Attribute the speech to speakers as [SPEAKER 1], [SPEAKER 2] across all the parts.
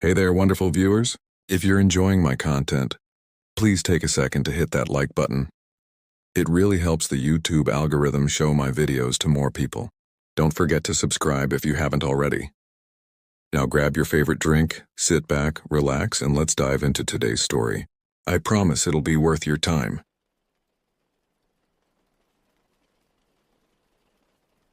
[SPEAKER 1] Hey there, wonderful viewers. If you're enjoying my content, please take a second to hit that like button. It really helps the YouTube algorithm show my videos to more people. Don't forget to subscribe if you haven't already. Now grab your favorite drink, sit back, relax, and let's dive into today's story. I promise it'll be worth your time.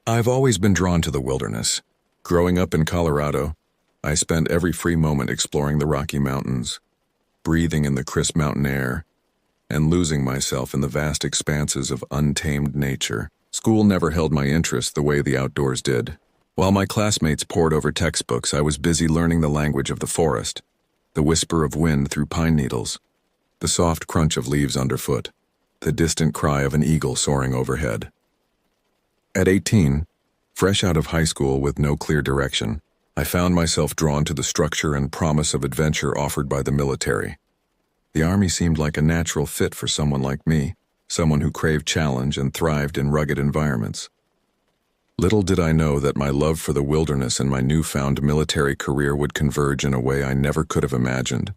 [SPEAKER 1] I've always been drawn to the wilderness. Growing up in Colorado, I spent every free moment exploring the Rocky Mountains, breathing in the crisp mountain air, and losing myself in the vast expanses of untamed nature. School never held my interest the way the outdoors did. While my classmates pored over textbooks, I was busy learning the language of the forest, the whisper of wind through pine needles, the soft crunch of leaves underfoot, the distant cry of an eagle soaring overhead. At 18, fresh out of high school with no clear direction, I found myself drawn to the structure and promise of adventure offered by the military. The Army seemed like a natural fit for someone like me, someone who craved challenge and thrived in rugged environments. Little did I know that my love for the wilderness and my newfound military career would converge in a way I never could have imagined.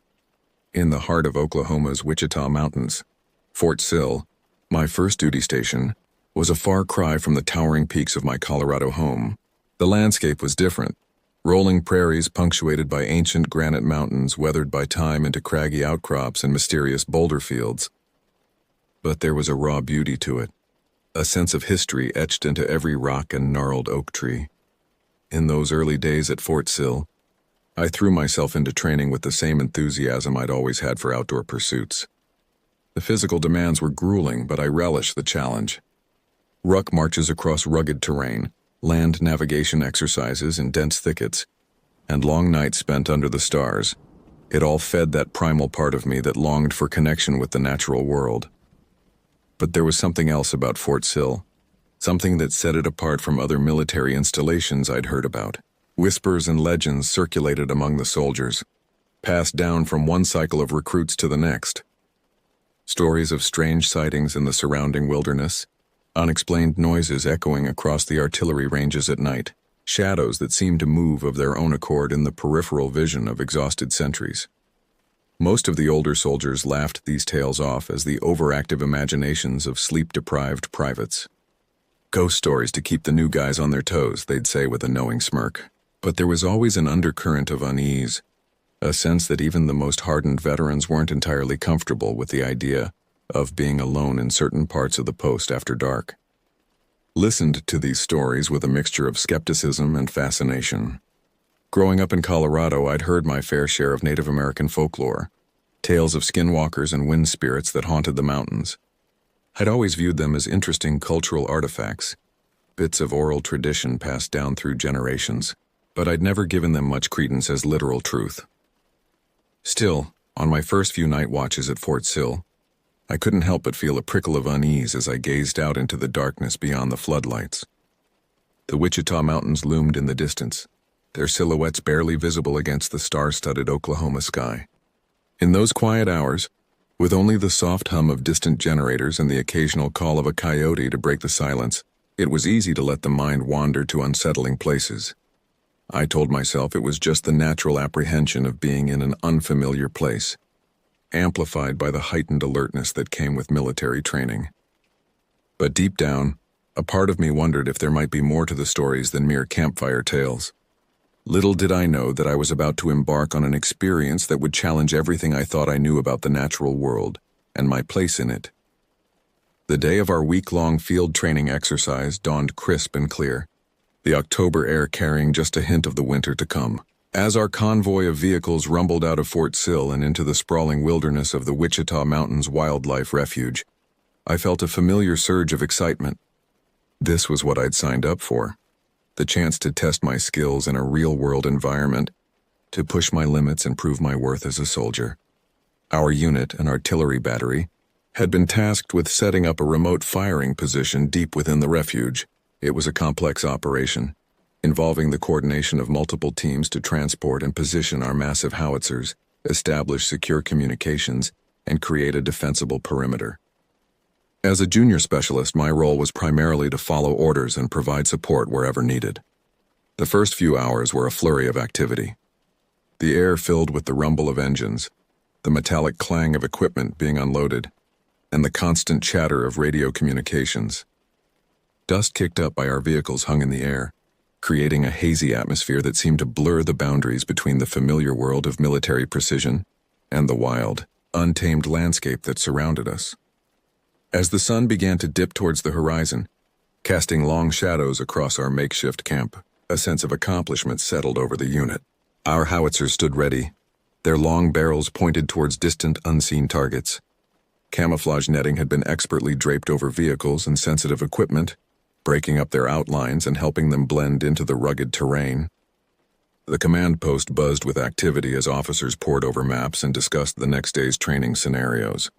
[SPEAKER 1] In the heart of Oklahoma's Wichita Mountains, Fort Sill, my first duty station, was a far cry from the towering peaks of my Colorado home. The landscape was different. Rolling prairies punctuated by ancient granite mountains weathered by time into craggy outcrops and mysterious boulder fields. But there was a raw beauty to it, a sense of history etched into every rock and gnarled oak tree. In those early days at Fort Sill, I threw myself into training with the same enthusiasm I'd always had for outdoor pursuits. The physical demands were grueling, but I relished the challenge. Ruck marches across rugged terrain, land navigation exercises in dense thickets, and long nights spent under the stars. It all fed that primal part of me that longed for connection with the natural world. But there was something else about Fort Sill, something that set it apart from other military installations I'd heard about. Whispers and legends circulated among the soldiers, passed down from one cycle of recruits to the next. Stories of strange sightings in the surrounding wilderness, unexplained noises echoing across the artillery ranges at night, shadows that seemed to move of their own accord in the peripheral vision of exhausted sentries. Most of the older soldiers laughed these tales off as the overactive imaginations of sleep-deprived privates. Ghost stories to keep the new guys on their toes, they'd say with a knowing smirk. But there was always an undercurrent of unease, a sense that even the most hardened veterans weren't entirely comfortable with the idea of being alone in certain parts of the post after dark. Listened to these stories with a mixture of skepticism and fascination. Growing up in Colorado, I'd heard my fair share of Native American folklore, tales of skinwalkers and wind spirits that haunted the mountains. I'd always viewed them as interesting cultural artifacts, bits of oral tradition passed down through generations, but I'd never given them much credence as literal truth. Still, on my first few night watches at Fort Sill, I couldn't help but feel a prickle of unease as I gazed out into the darkness beyond the floodlights. The Wichita Mountains loomed in the distance, their silhouettes barely visible against the star-studded Oklahoma sky. In those quiet hours, with only the soft hum of distant generators and the occasional call of a coyote to break the silence, it was easy to let the mind wander to unsettling places. I told myself it was just the natural apprehension of being in an unfamiliar place, amplified by the heightened alertness that came with military training. But deep down, a part of me wondered if there might be more to the stories than mere campfire tales. Little did I know that I was about to embark on an experience that would challenge everything I thought I knew about the natural world and my place in it. The day of our week-long field training exercise dawned crisp and clear, the October air carrying just a hint of the winter to come. As our convoy of vehicles rumbled out of Fort Sill and into the sprawling wilderness of the Wichita Mountains Wildlife Refuge, I felt a familiar surge of excitement. This was what I'd signed up for, the chance to test my skills in a real-world environment, to push my limits and prove my worth as a soldier. Our unit, an artillery battery, had been tasked with setting up a remote firing position deep within the refuge. It was a complex operation, involving the coordination of multiple teams to transport and position our massive howitzers, establish secure communications, and create a defensible perimeter. As a junior specialist, my role was primarily to follow orders and provide support wherever needed. The first few hours were a flurry of activity. the air filled with the rumble of engines, the metallic clang of equipment being unloaded, and the constant chatter of radio communications. Dust kicked up by our vehicles hung in the air, creating a hazy atmosphere that seemed to blur the boundaries between the familiar world of military precision and the wild, untamed landscape that surrounded us. As the sun began to dip towards the horizon, casting long shadows across our makeshift camp, a sense of accomplishment settled over the unit. Our howitzers stood ready, their long barrels pointed towards distant, unseen targets. Camouflage netting had been expertly draped over vehicles and sensitive equipment, breaking up their outlines and helping them blend into the rugged terrain. The command post buzzed with activity as officers pored over maps and discussed the next day's training scenarios.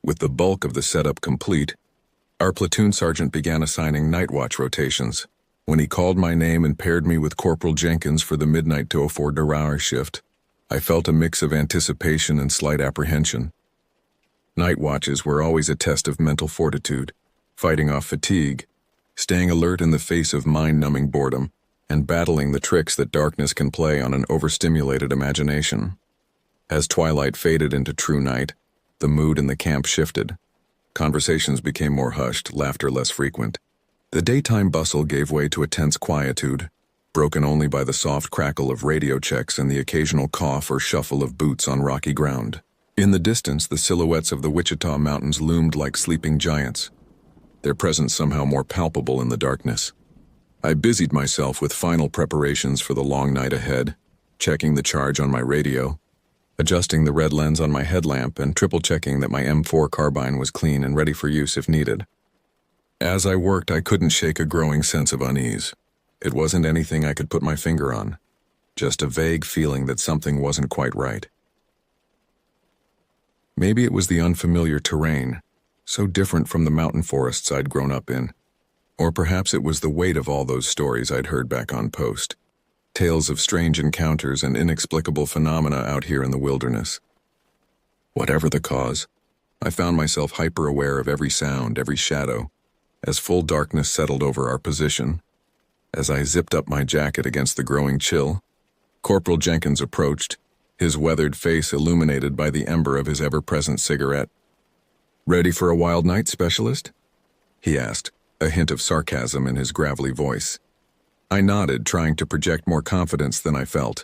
[SPEAKER 1] With the bulk of the setup complete, our platoon sergeant began assigning night watch rotations. When he called my name and paired me with Corporal Jenkins for the midnight to 04 shift, I felt a mix of anticipation and slight apprehension. Night watches were always a test of mental fortitude, fighting off fatigue, staying alert in the face of mind-numbing boredom, and battling the tricks that darkness can play on an overstimulated imagination. As twilight faded into true night, the mood in the camp shifted. Conversations became more hushed, laughter less frequent. The daytime bustle gave way to a tense quietude, broken only by the soft crackle of radio checks and the occasional cough or shuffle of boots on rocky ground. In the distance, the silhouettes of the Wichita Mountains loomed like sleeping giants, their presence somehow more palpable in the darkness. I busied myself with final preparations for the long night ahead, checking the charge on my radio, adjusting the red lens on my headlamp, and triple-checking that my M4 carbine was clean and ready for use if needed. As I worked, I couldn't shake a growing sense of unease. It wasn't anything I could put my finger on, just a vague feeling that something wasn't quite right. Maybe it was the unfamiliar terrain, so different from the mountain forests I'd grown up in. Or perhaps it was the weight of all those stories I'd heard back on post. Tales of strange encounters and inexplicable phenomena out here in the wilderness. Whatever the cause, I found myself hyper-aware of every sound, every shadow, as full darkness settled over our position. As I zipped up my jacket against the growing chill, Corporal Jenkins approached, his weathered face illuminated by the ember of his ever-present cigarette. "Ready for a wild night, Specialist?" he asked, a hint of sarcasm in his gravelly voice. I nodded, trying to project more confidence than I felt.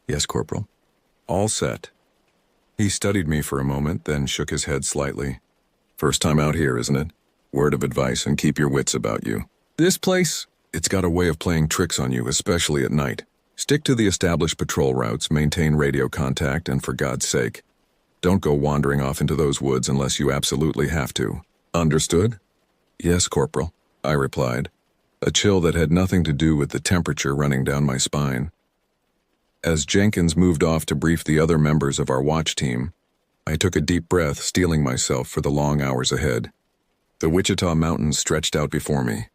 [SPEAKER 1] "Yes, Corporal." "All set." He studied me for a moment, then shook his head slightly. "First time out here, isn't it? Word of advice, and keep your wits about you. This place, it's got a way of playing tricks on you, especially at night. Stick to the established patrol routes, maintain radio contact, and for God's sake, don't go wandering off into those woods unless you absolutely have to. Understood?" "Yes, Corporal," I replied, a chill that had nothing to do with the temperature running down my spine. As Jenkins moved off to brief the other members of our watch team, I took a deep breath, steeling myself for the long hours ahead. The Wichita Mountains stretched out before me,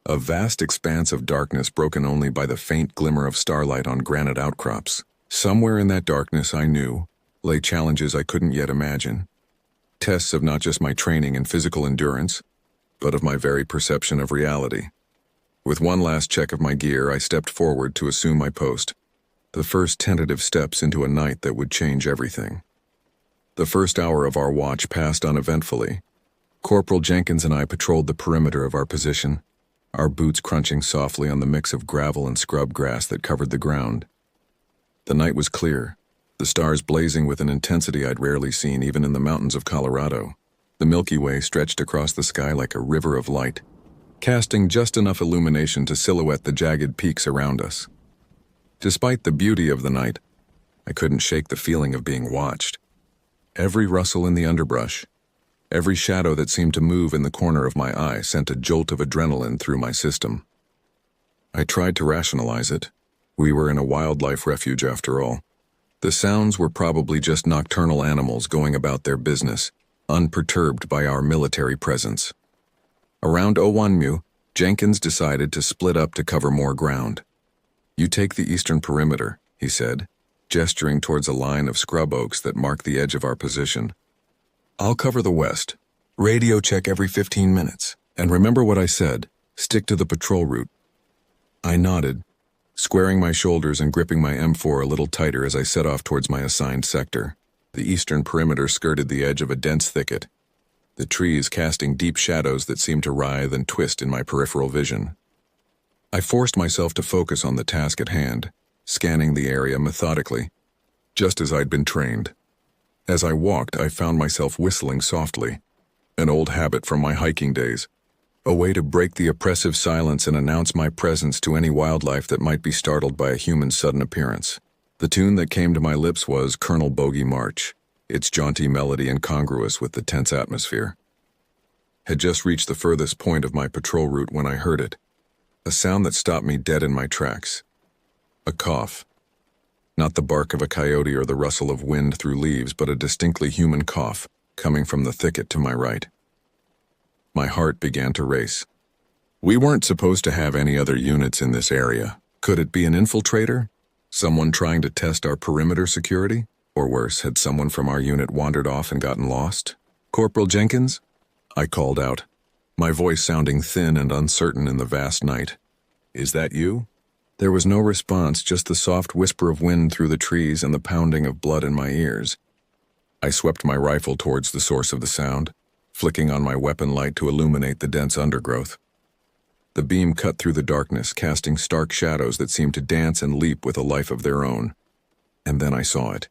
[SPEAKER 1] a vast expanse of darkness broken only by the faint glimmer of starlight on granite outcrops. Somewhere in that darkness, I knew, lay challenges I couldn't yet imagine. Tests of not just my training and physical endurance, but of my very perception of reality. With one last check of my gear, I stepped forward to assume my post, the first tentative steps into a night that would change everything. The first hour of our watch passed uneventfully. Corporal Jenkins and I patrolled the perimeter of our position, our boots crunching softly on the mix of gravel and scrub grass that covered the ground. The night was clear, the stars blazing with an intensity I'd rarely seen even in the mountains of Colorado. The Milky Way stretched across the sky like a river of light, casting just enough illumination to silhouette the jagged peaks around us. Despite the beauty of the night, I couldn't shake the feeling of being watched. Every rustle in the underbrush, every shadow that seemed to move in the corner of my eye sent a jolt of adrenaline through my system. I tried to rationalize it. We were in a wildlife refuge after all. The sounds were probably just nocturnal animals going about their business, unperturbed by our military presence. Around Owanmu, Jenkins decided to split up to cover more ground. "You take the eastern perimeter," he said, gesturing towards a line of scrub oaks that marked the edge of our position. "I'll cover the west. Radio check every 15 minutes. And remember what I said, stick to the patrol route." I nodded, squaring my shoulders and gripping my M4 a little tighter as I set off towards my assigned sector. The eastern perimeter skirted the edge of a dense thicket, the trees casting deep shadows that seemed to writhe and twist in my peripheral vision. I forced myself to focus on the task at hand, scanning the area methodically, just as I'd been trained. As I walked, I found myself whistling softly, an old habit from my hiking days, a way to break the oppressive silence and announce my presence to any wildlife that might be startled by a human's sudden appearance. The tune that came to my lips was Colonel Bogey March, its jaunty melody incongruous with the tense atmosphere. Had just reached the furthest point of my patrol route when I heard it, a sound that stopped me dead in my tracks. A cough. Not the bark of a coyote or the rustle of wind through leaves, but a distinctly human cough coming from the thicket to my right. My heart began to race. We weren't supposed to have any other units in this area. Could it be an infiltrator? Someone trying to test our perimeter security? Or worse, had someone from our unit wandered off and gotten lost? Corporal Jenkins? I called out, my voice sounding thin and uncertain in the vast night. Is that you? There was no response, just the soft whisper of wind through the trees and the pounding of blood in my ears. I swept my rifle towards the source of the sound, flicking on my weapon light to illuminate the dense undergrowth. The beam cut through the darkness, casting stark shadows that seemed to dance and leap with a life of their own. And then I saw it.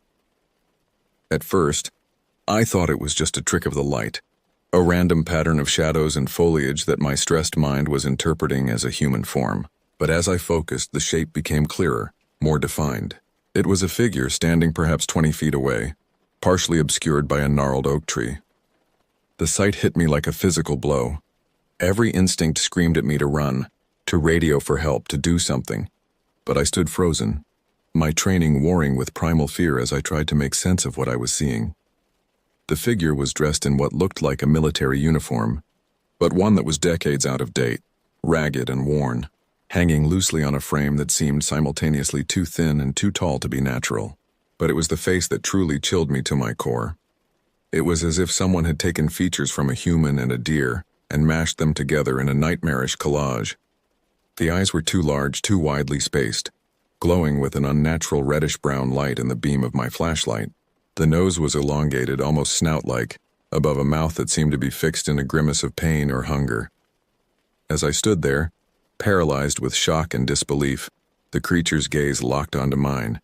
[SPEAKER 1] At first, I thought it was just a trick of the light, a random pattern of shadows and foliage that my stressed mind was interpreting as a human form. But as I focused, the shape became clearer, more defined. It was a figure standing perhaps 20 feet away, partially obscured by a gnarled oak tree. The sight hit me like a physical blow. Every instinct screamed at me to run, to radio for help, to do something. But I stood frozen, my training warring with primal fear as I tried to make sense of what I was seeing. The figure was dressed in what looked like a military uniform, but one that was decades out of date, ragged and worn, hanging loosely on a frame that seemed simultaneously too thin and too tall to be natural. But it was the face that truly chilled me to my core. It was as if someone had taken features from a human and a deer and mashed them together in a nightmarish collage. The eyes were too large, too widely spaced, glowing with an unnatural reddish-brown light in the beam of my flashlight. The nose was elongated, almost snout-like, above a mouth that seemed to be fixed in a grimace of pain or hunger. As I stood there, paralyzed with shock and disbelief, the creature's gaze locked onto mine.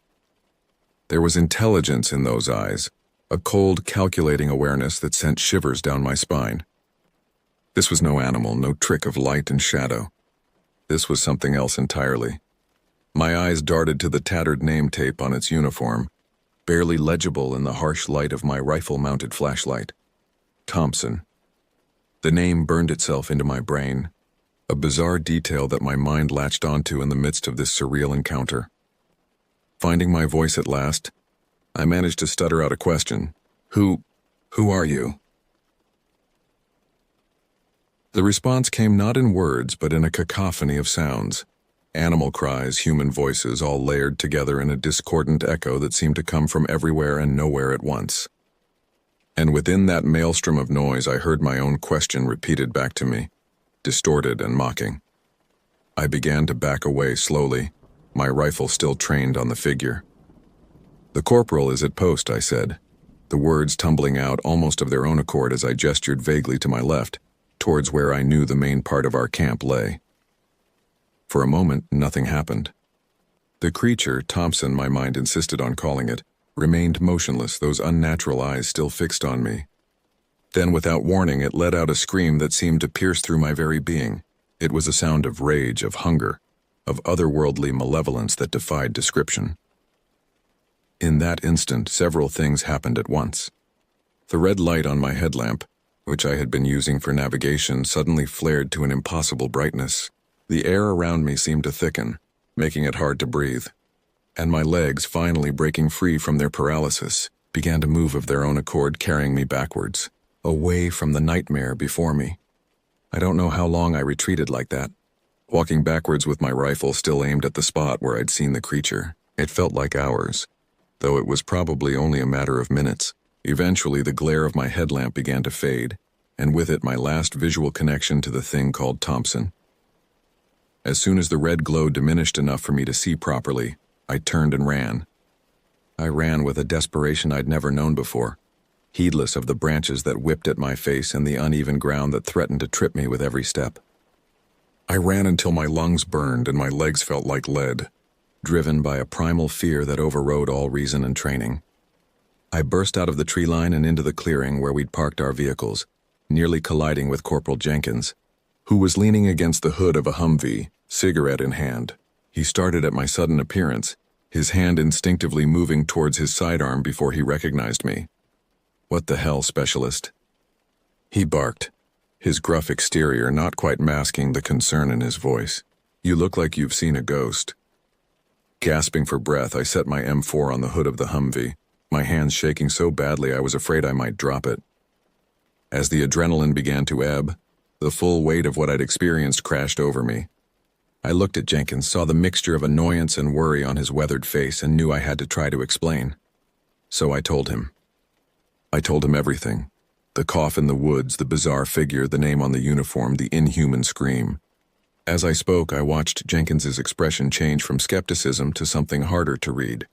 [SPEAKER 1] There was intelligence in those eyes, a cold, calculating awareness that sent shivers down my spine. This was no animal, no trick of light and shadow. This was something else entirely. My eyes darted to the tattered name tape on its uniform, barely legible in the harsh light of my rifle-mounted flashlight. Thompson. The name burned itself into my brain, a bizarre detail that my mind latched onto in the midst of this surreal encounter. Finding my voice at last, I managed to stutter out a question. Who are you? The response came not in words, but in a cacophony of sounds. Animal cries, human voices, all layered together in a discordant echo that seemed to come from everywhere and nowhere at once. And within that maelstrom of noise, I heard my own question repeated back to me, distorted and mocking. I began to back away slowly, my rifle still trained on the figure. The corporal is at post, I said, the words tumbling out almost of their own accord as I gestured vaguely to my left, towards where I knew the main part of our camp lay. For a moment, nothing happened. The creature, Thompson, my mind insisted on calling it, remained motionless, those unnatural eyes still fixed on me. Then, without warning, it let out a scream that seemed to pierce through my very being. It was a sound of rage, of hunger, of otherworldly malevolence that defied description. In that instant, several things happened at once. The red light on my headlamp, which I had been using for navigation, suddenly flared to an impossible brightness. The air around me seemed to thicken, making it hard to breathe. And my legs, finally breaking free from their paralysis, began to move of their own accord, carrying me backwards, away from the nightmare before me. I don't know how long I retreated like that, walking backwards with my rifle still aimed at the spot where I'd seen the creature. It felt like hours, though it was probably only a matter of minutes. Eventually, the glare of my headlamp began to fade, and with it my last visual connection to the thing called Thompson. As soon as the red glow diminished enough for me to see properly, I turned and ran. I ran with a desperation I'd never known before, heedless of the branches that whipped at my face and the uneven ground that threatened to trip me with every step. I ran until my lungs burned and my legs felt like lead, driven by a primal fear that overrode all reason and training. I burst out of the tree line and into the clearing where we'd parked our vehicles, nearly colliding with Corporal Jenkins, who was leaning against the hood of a Humvee, cigarette in hand. He started at my sudden appearance, his hand instinctively moving towards his sidearm before he recognized me. "What the hell, Specialist?" he barked, his gruff exterior not quite masking the concern in his voice. "You look like you've seen a ghost." Gasping for breath, I set my M4 on the hood of the Humvee, my hands shaking so badly I was afraid I might drop it. As the adrenaline began to ebb, the full weight of what I'd experienced crashed over me. I looked at Jenkins, saw the mixture of annoyance and worry on his weathered face, and knew I had to try to explain. So I told him. I told him everything. The cough in the woods, the bizarre figure, the name on the uniform, the inhuman scream. As I spoke, I watched Jenkins's expression change from skepticism to something harder to read.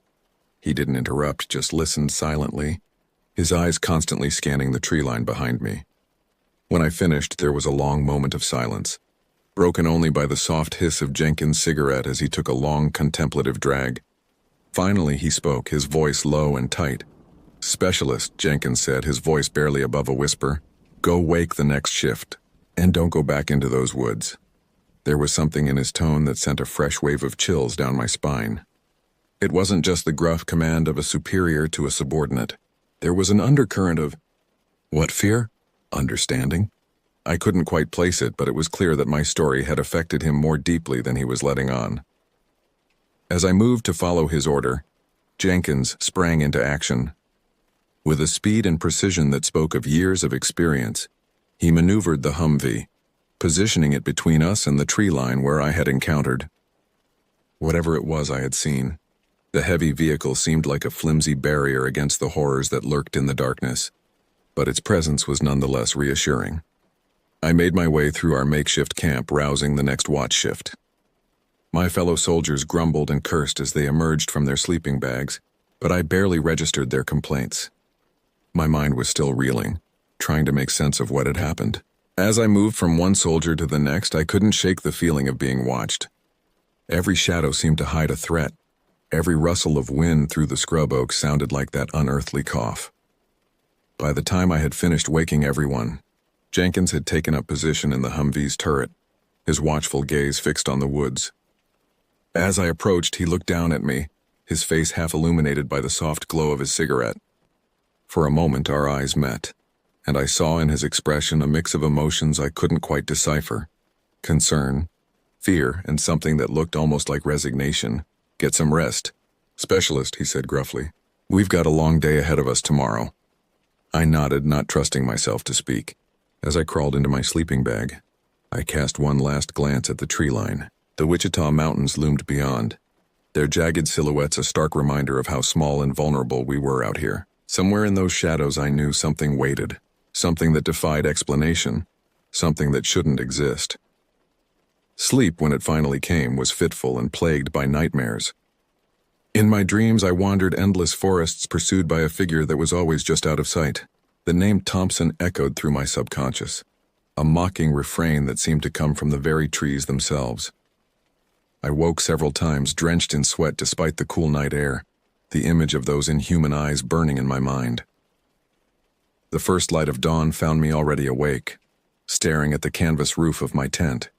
[SPEAKER 1] He didn't interrupt, just listened silently, his eyes constantly scanning the tree line behind me. When I finished, there was a long moment of silence, broken only by the soft hiss of Jenkins' cigarette as he took a long, contemplative drag. Finally, he spoke, his voice low and tight. "Specialist," Jenkins said, his voice barely above a whisper, "go wake the next shift, and don't go back into those woods." There was something in his tone that sent a fresh wave of chills down my spine. It wasn't just the gruff command of a superior to a subordinate. There was an undercurrent of, what fear? Understanding? I couldn't quite place it, but it was clear that my story had affected him more deeply than he was letting on. As I moved to follow his order, Jenkins sprang into action. With a speed and precision that spoke of years of experience, he maneuvered the Humvee, positioning it between us and the tree line where I had encountered whatever it was I had seen. The heavy vehicle seemed like a flimsy barrier against the horrors that lurked in the darkness, but its presence was nonetheless reassuring. I made my way through our makeshift camp, rousing the next watch shift. My fellow soldiers grumbled and cursed as they emerged from their sleeping bags, but I barely registered their complaints. My mind was still reeling, trying to make sense of what had happened. As I moved from one soldier to the next, I couldn't shake the feeling of being watched. Every shadow seemed to hide a threat. Every rustle of wind through the scrub oak sounded like that unearthly cough. By the time I had finished waking everyone, Jenkins had taken up position in the Humvee's turret, his watchful gaze fixed on the woods. As I approached, he looked down at me, his face half illuminated by the soft glow of his cigarette. For a moment, our eyes met, and I saw in his expression a mix of emotions I couldn't quite decipher. Concern, fear, and something that looked almost like resignation. "Get some rest, Specialist," he said gruffly. "We've got a long day ahead of us tomorrow." I nodded, not trusting myself to speak. As I crawled into my sleeping bag, I cast one last glance at the tree line. The Wichita Mountains loomed beyond, their jagged silhouettes a stark reminder of how small and vulnerable we were out here. Somewhere in those shadows I knew something waited, something that defied explanation, something that shouldn't exist. Sleep, when it finally came, was fitful and plagued by nightmares. In my dreams, I wandered endless forests pursued by a figure that was always just out of sight. The name Thompson echoed through my subconscious, a mocking refrain that seemed to come from the very trees themselves. I woke several times, drenched in sweat despite the cool night air, the image of those inhuman eyes burning in my mind. The first light of dawn found me already awake, staring at the canvas roof of my tent.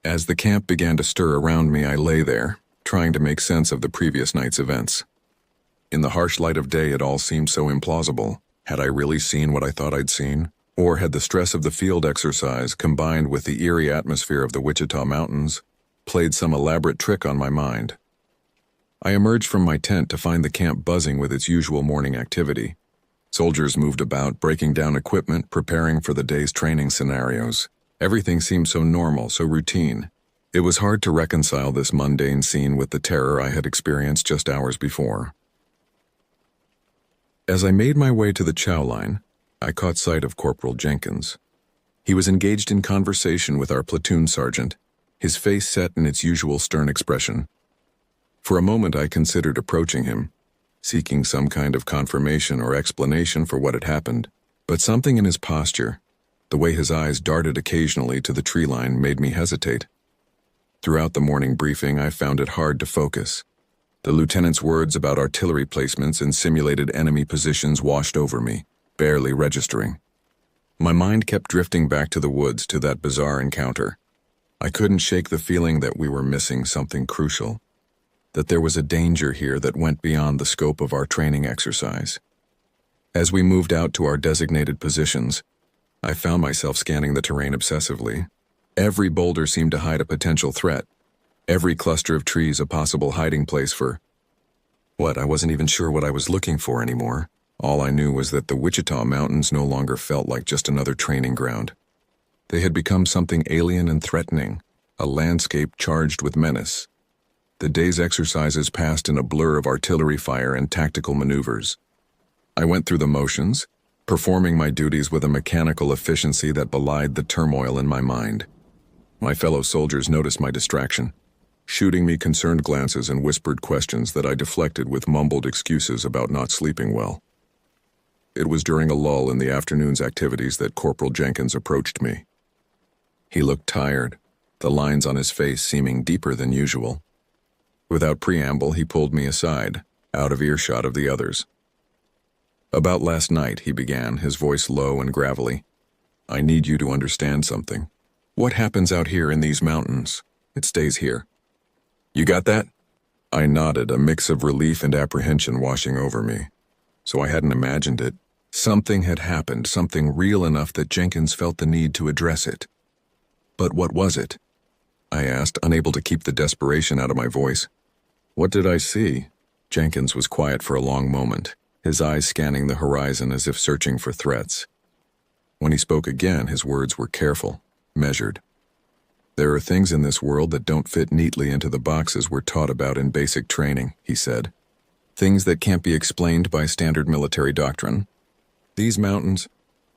[SPEAKER 1] As the camp began to stir around me, I lay there, trying to make sense of the previous night's events. In the harsh light of day, it all seemed so implausible. Had I really seen what I thought I'd seen? Or had the stress of the field exercise, combined with the eerie atmosphere of the Wichita Mountains, played some elaborate trick on my mind? I emerged from my tent to find the camp buzzing with its usual morning activity. Soldiers moved about, breaking down equipment, preparing for the day's training scenarios. Everything seemed so normal, so routine. It was hard to reconcile this mundane scene with the terror I had experienced just hours before. As I made my way to the chow line, I caught sight of Corporal Jenkins. He was engaged in conversation with our platoon sergeant, his face set in its usual stern expression. For a moment I considered approaching him, seeking some kind of confirmation or explanation for what had happened, but something in his posture, the way his eyes darted occasionally to the tree line, made me hesitate. Throughout the morning briefing, I found it hard to focus. The lieutenant's words about artillery placements and simulated enemy positions washed over me, barely registering. My mind kept drifting back to the woods, to that bizarre encounter. I couldn't shake the feeling that we were missing something crucial, that there was a danger here that went beyond the scope of our training exercise. As we moved out to our designated positions, I found myself scanning the terrain obsessively. Every boulder seemed to hide a potential threat. Every cluster of trees a possible hiding place for what? I wasn't even sure what I was looking for anymore. All I knew was that the Wichita Mountains no longer felt like just another training ground. They had become something alien and threatening, a landscape charged with menace. The day's exercises passed in a blur of artillery fire and tactical maneuvers. I went through the motions, performing my duties with a mechanical efficiency that belied the turmoil in my mind. My fellow soldiers noticed my distraction, shooting me concerned glances and whispered questions that I deflected with mumbled excuses about not sleeping well. It was during a lull in the afternoon's activities that Corporal Jenkins approached me. He looked tired, the lines on his face seeming deeper than usual. Without preamble, he pulled me aside, out of earshot of the others. "About last night," he began, his voice low and gravelly. "I need you to understand something. What happens out here in these mountains, it stays here. You got that?" I nodded, a mix of relief and apprehension washing over me. So I hadn't imagined it. Something had happened, something real enough that Jenkins felt the need to address it. But what was it? I asked, unable to keep the desperation out of my voice. "What did I see?" Jenkins was quiet for a long moment, his eyes scanning the horizon as if searching for threats. When he spoke again, his words were careful, measured. "There are things in this world that don't fit neatly into the boxes we're taught about in basic training," he said. "Things that can't be explained by standard military doctrine. These mountains,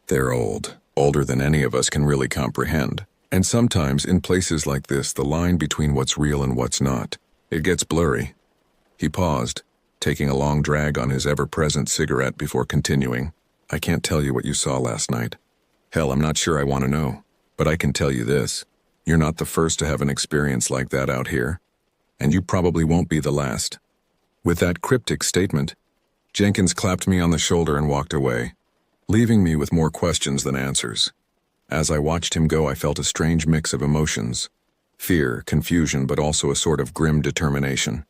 [SPEAKER 1] they're old, older than any of us can really comprehend. And sometimes, in places like this, the line between what's real and what's not, it gets blurry." He paused, taking a long drag on his ever-present cigarette before continuing. "I can't tell you what you saw last night. Hell, I'm not sure I want to know. But I can tell you this. You're not the first to have an experience like that out here. And you probably won't be the last." With that cryptic statement, Jenkins clapped me on the shoulder and walked away, leaving me with more questions than answers. As I watched him go, I felt a strange mix of emotions. Fear, confusion, but also a sort of grim determination.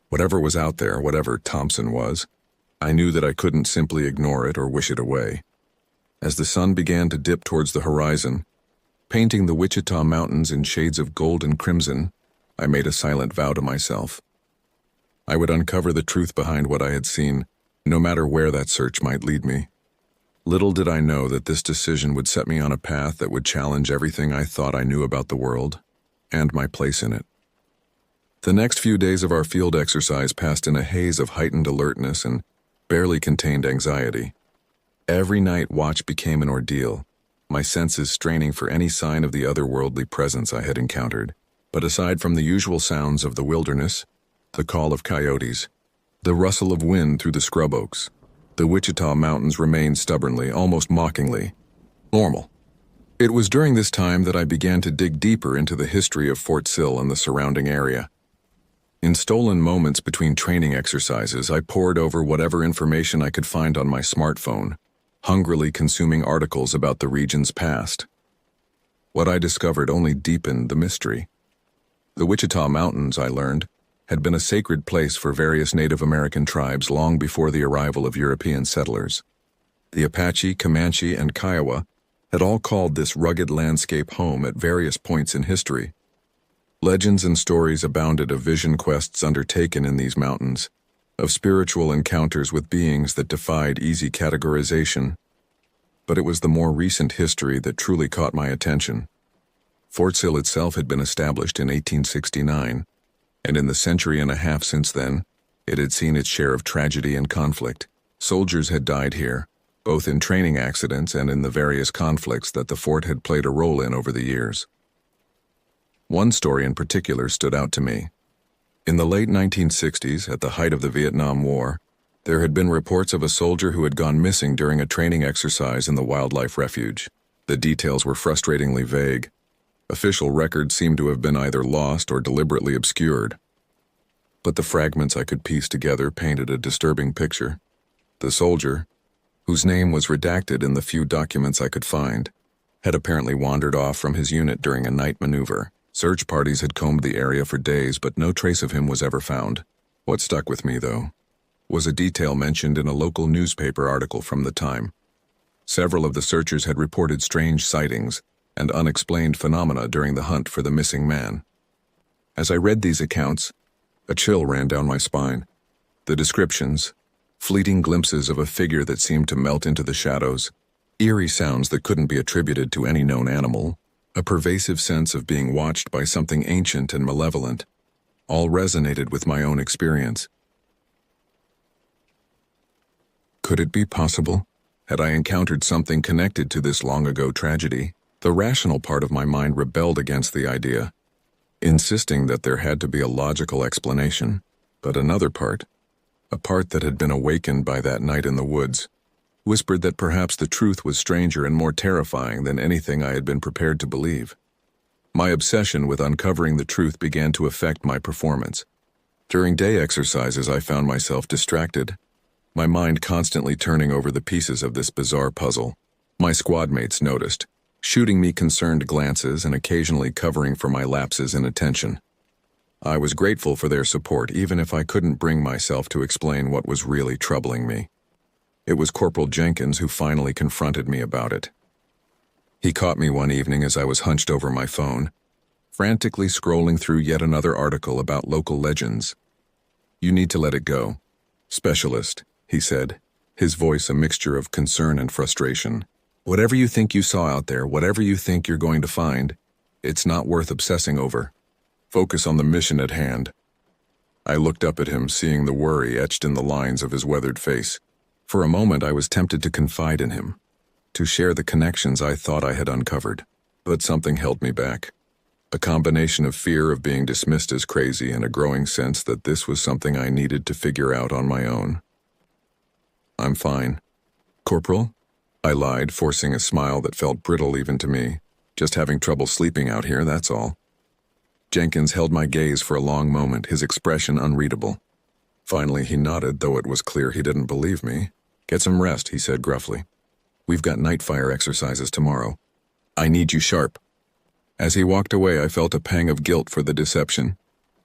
[SPEAKER 1] Whatever was out there, whatever Thompson was, I knew that I couldn't simply ignore it or wish it away. As the sun began to dip towards the horizon, painting the Wichita Mountains in shades of gold and crimson, I made a silent vow to myself. I would uncover the truth behind what I had seen, no matter where that search might lead me. Little did I know that this decision would set me on a path that would challenge everything I thought I knew about the world, and my place in it. The next few days of our field exercise passed in a haze of heightened alertness and barely contained anxiety. Every night watch became an ordeal, my senses straining for any sign of the otherworldly presence I had encountered. But aside from the usual sounds of the wilderness, the call of coyotes, the rustle of wind through the scrub oaks, the Wichita Mountains remained stubbornly, almost mockingly, normal. It was during this time that I began to dig deeper into the history of Fort Sill and the surrounding area. In stolen moments between training exercises, I pored over whatever information I could find on my smartphone, hungrily consuming articles about the region's past. What I discovered only deepened the mystery. The Wichita Mountains, I learned, had been a sacred place for various Native American tribes long before the arrival of European settlers. The Apache, Comanche, and Kiowa had all called this rugged landscape home at various points in history. Legends and stories abounded of vision quests undertaken in these mountains, of spiritual encounters with beings that defied easy categorization. But it was the more recent history that truly caught my attention. Fort Sill itself had been established in 1869, and in the century and a half since then, it had seen its share of tragedy and conflict. Soldiers had died here, both in training accidents and in the various conflicts that the fort had played a role in over the years. One story in particular stood out to me. In the late 1960s, at the height of the Vietnam War, there had been reports of a soldier who had gone missing during a training exercise in the wildlife refuge. The details were frustratingly vague. Official records seemed to have been either lost or deliberately obscured. But the fragments I could piece together painted a disturbing picture. The soldier, whose name was redacted in the few documents I could find, had apparently wandered off from his unit during a night maneuver. Search parties had combed the area for days, but no trace of him was ever found. What stuck with me, though, was a detail mentioned in a local newspaper article from the time. Several of the searchers had reported strange sightings and unexplained phenomena during the hunt for the missing man. As I read these accounts, a chill ran down my spine. The descriptions, fleeting glimpses of a figure that seemed to melt into the shadows, eerie sounds that couldn't be attributed to any known animal, a pervasive sense of being watched by something ancient and malevolent, all resonated with my own experience. Could it be possible? Had I encountered something connected to this long-ago tragedy? The rational part of my mind rebelled against the idea, insisting that there had to be a logical explanation. But another part, a part that had been awakened by that night in the woods, whispered that perhaps the truth was stranger and more terrifying than anything I had been prepared to believe. My obsession with uncovering the truth began to affect my performance. During day exercises, I found myself distracted, my mind constantly turning over the pieces of this bizarre puzzle. My squad mates noticed, shooting me concerned glances and occasionally covering for my lapses in attention. I was grateful for their support, even if I couldn't bring myself to explain what was really troubling me. It was Corporal Jenkins who finally confronted me about it. He caught me one evening as I was hunched over my phone, frantically scrolling through yet another article about local legends. "You need to let it go, specialist," he said, his voice a mixture of concern and frustration. "Whatever you think you saw out there, whatever you think you're going to find, it's not worth obsessing over. Focus on the mission at hand." I looked up at him, seeing the worry etched in the lines of his weathered face. For a moment, I was tempted to confide in him, to share the connections I thought I had uncovered. But something held me back. A combination of fear of being dismissed as crazy and a growing sense that this was something I needed to figure out on my own. "I'm fine, Corporal," I lied, forcing a smile that felt brittle even to me. "Just having trouble sleeping out here, that's all." Jenkins held my gaze for a long moment, his expression unreadable. Finally, he nodded, though it was clear he didn't believe me. "Get some rest," he said gruffly. "We've got night fire exercises tomorrow. I need you sharp." As he walked away, I felt a pang of guilt for the deception,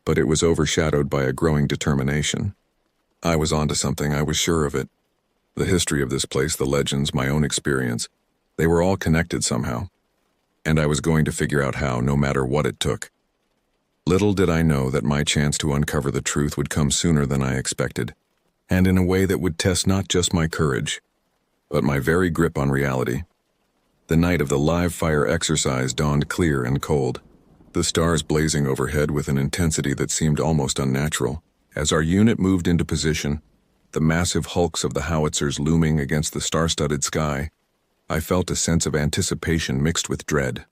[SPEAKER 1] but it was overshadowed by a growing determination. I was onto something, I was sure of it. The history of this place, the legends, my own experience, they were all connected somehow. And I was going to figure out how, no matter what it took. Little did I know that my chance to uncover the truth would come sooner than I expected, and in a way that would test not just my courage, but my very grip on reality. The night of the live fire exercise dawned clear and cold, the stars blazing overhead with an intensity that seemed almost unnatural. As our unit moved into position, the massive hulks of the howitzers looming against the star-studded sky, I felt a sense of anticipation mixed with dread.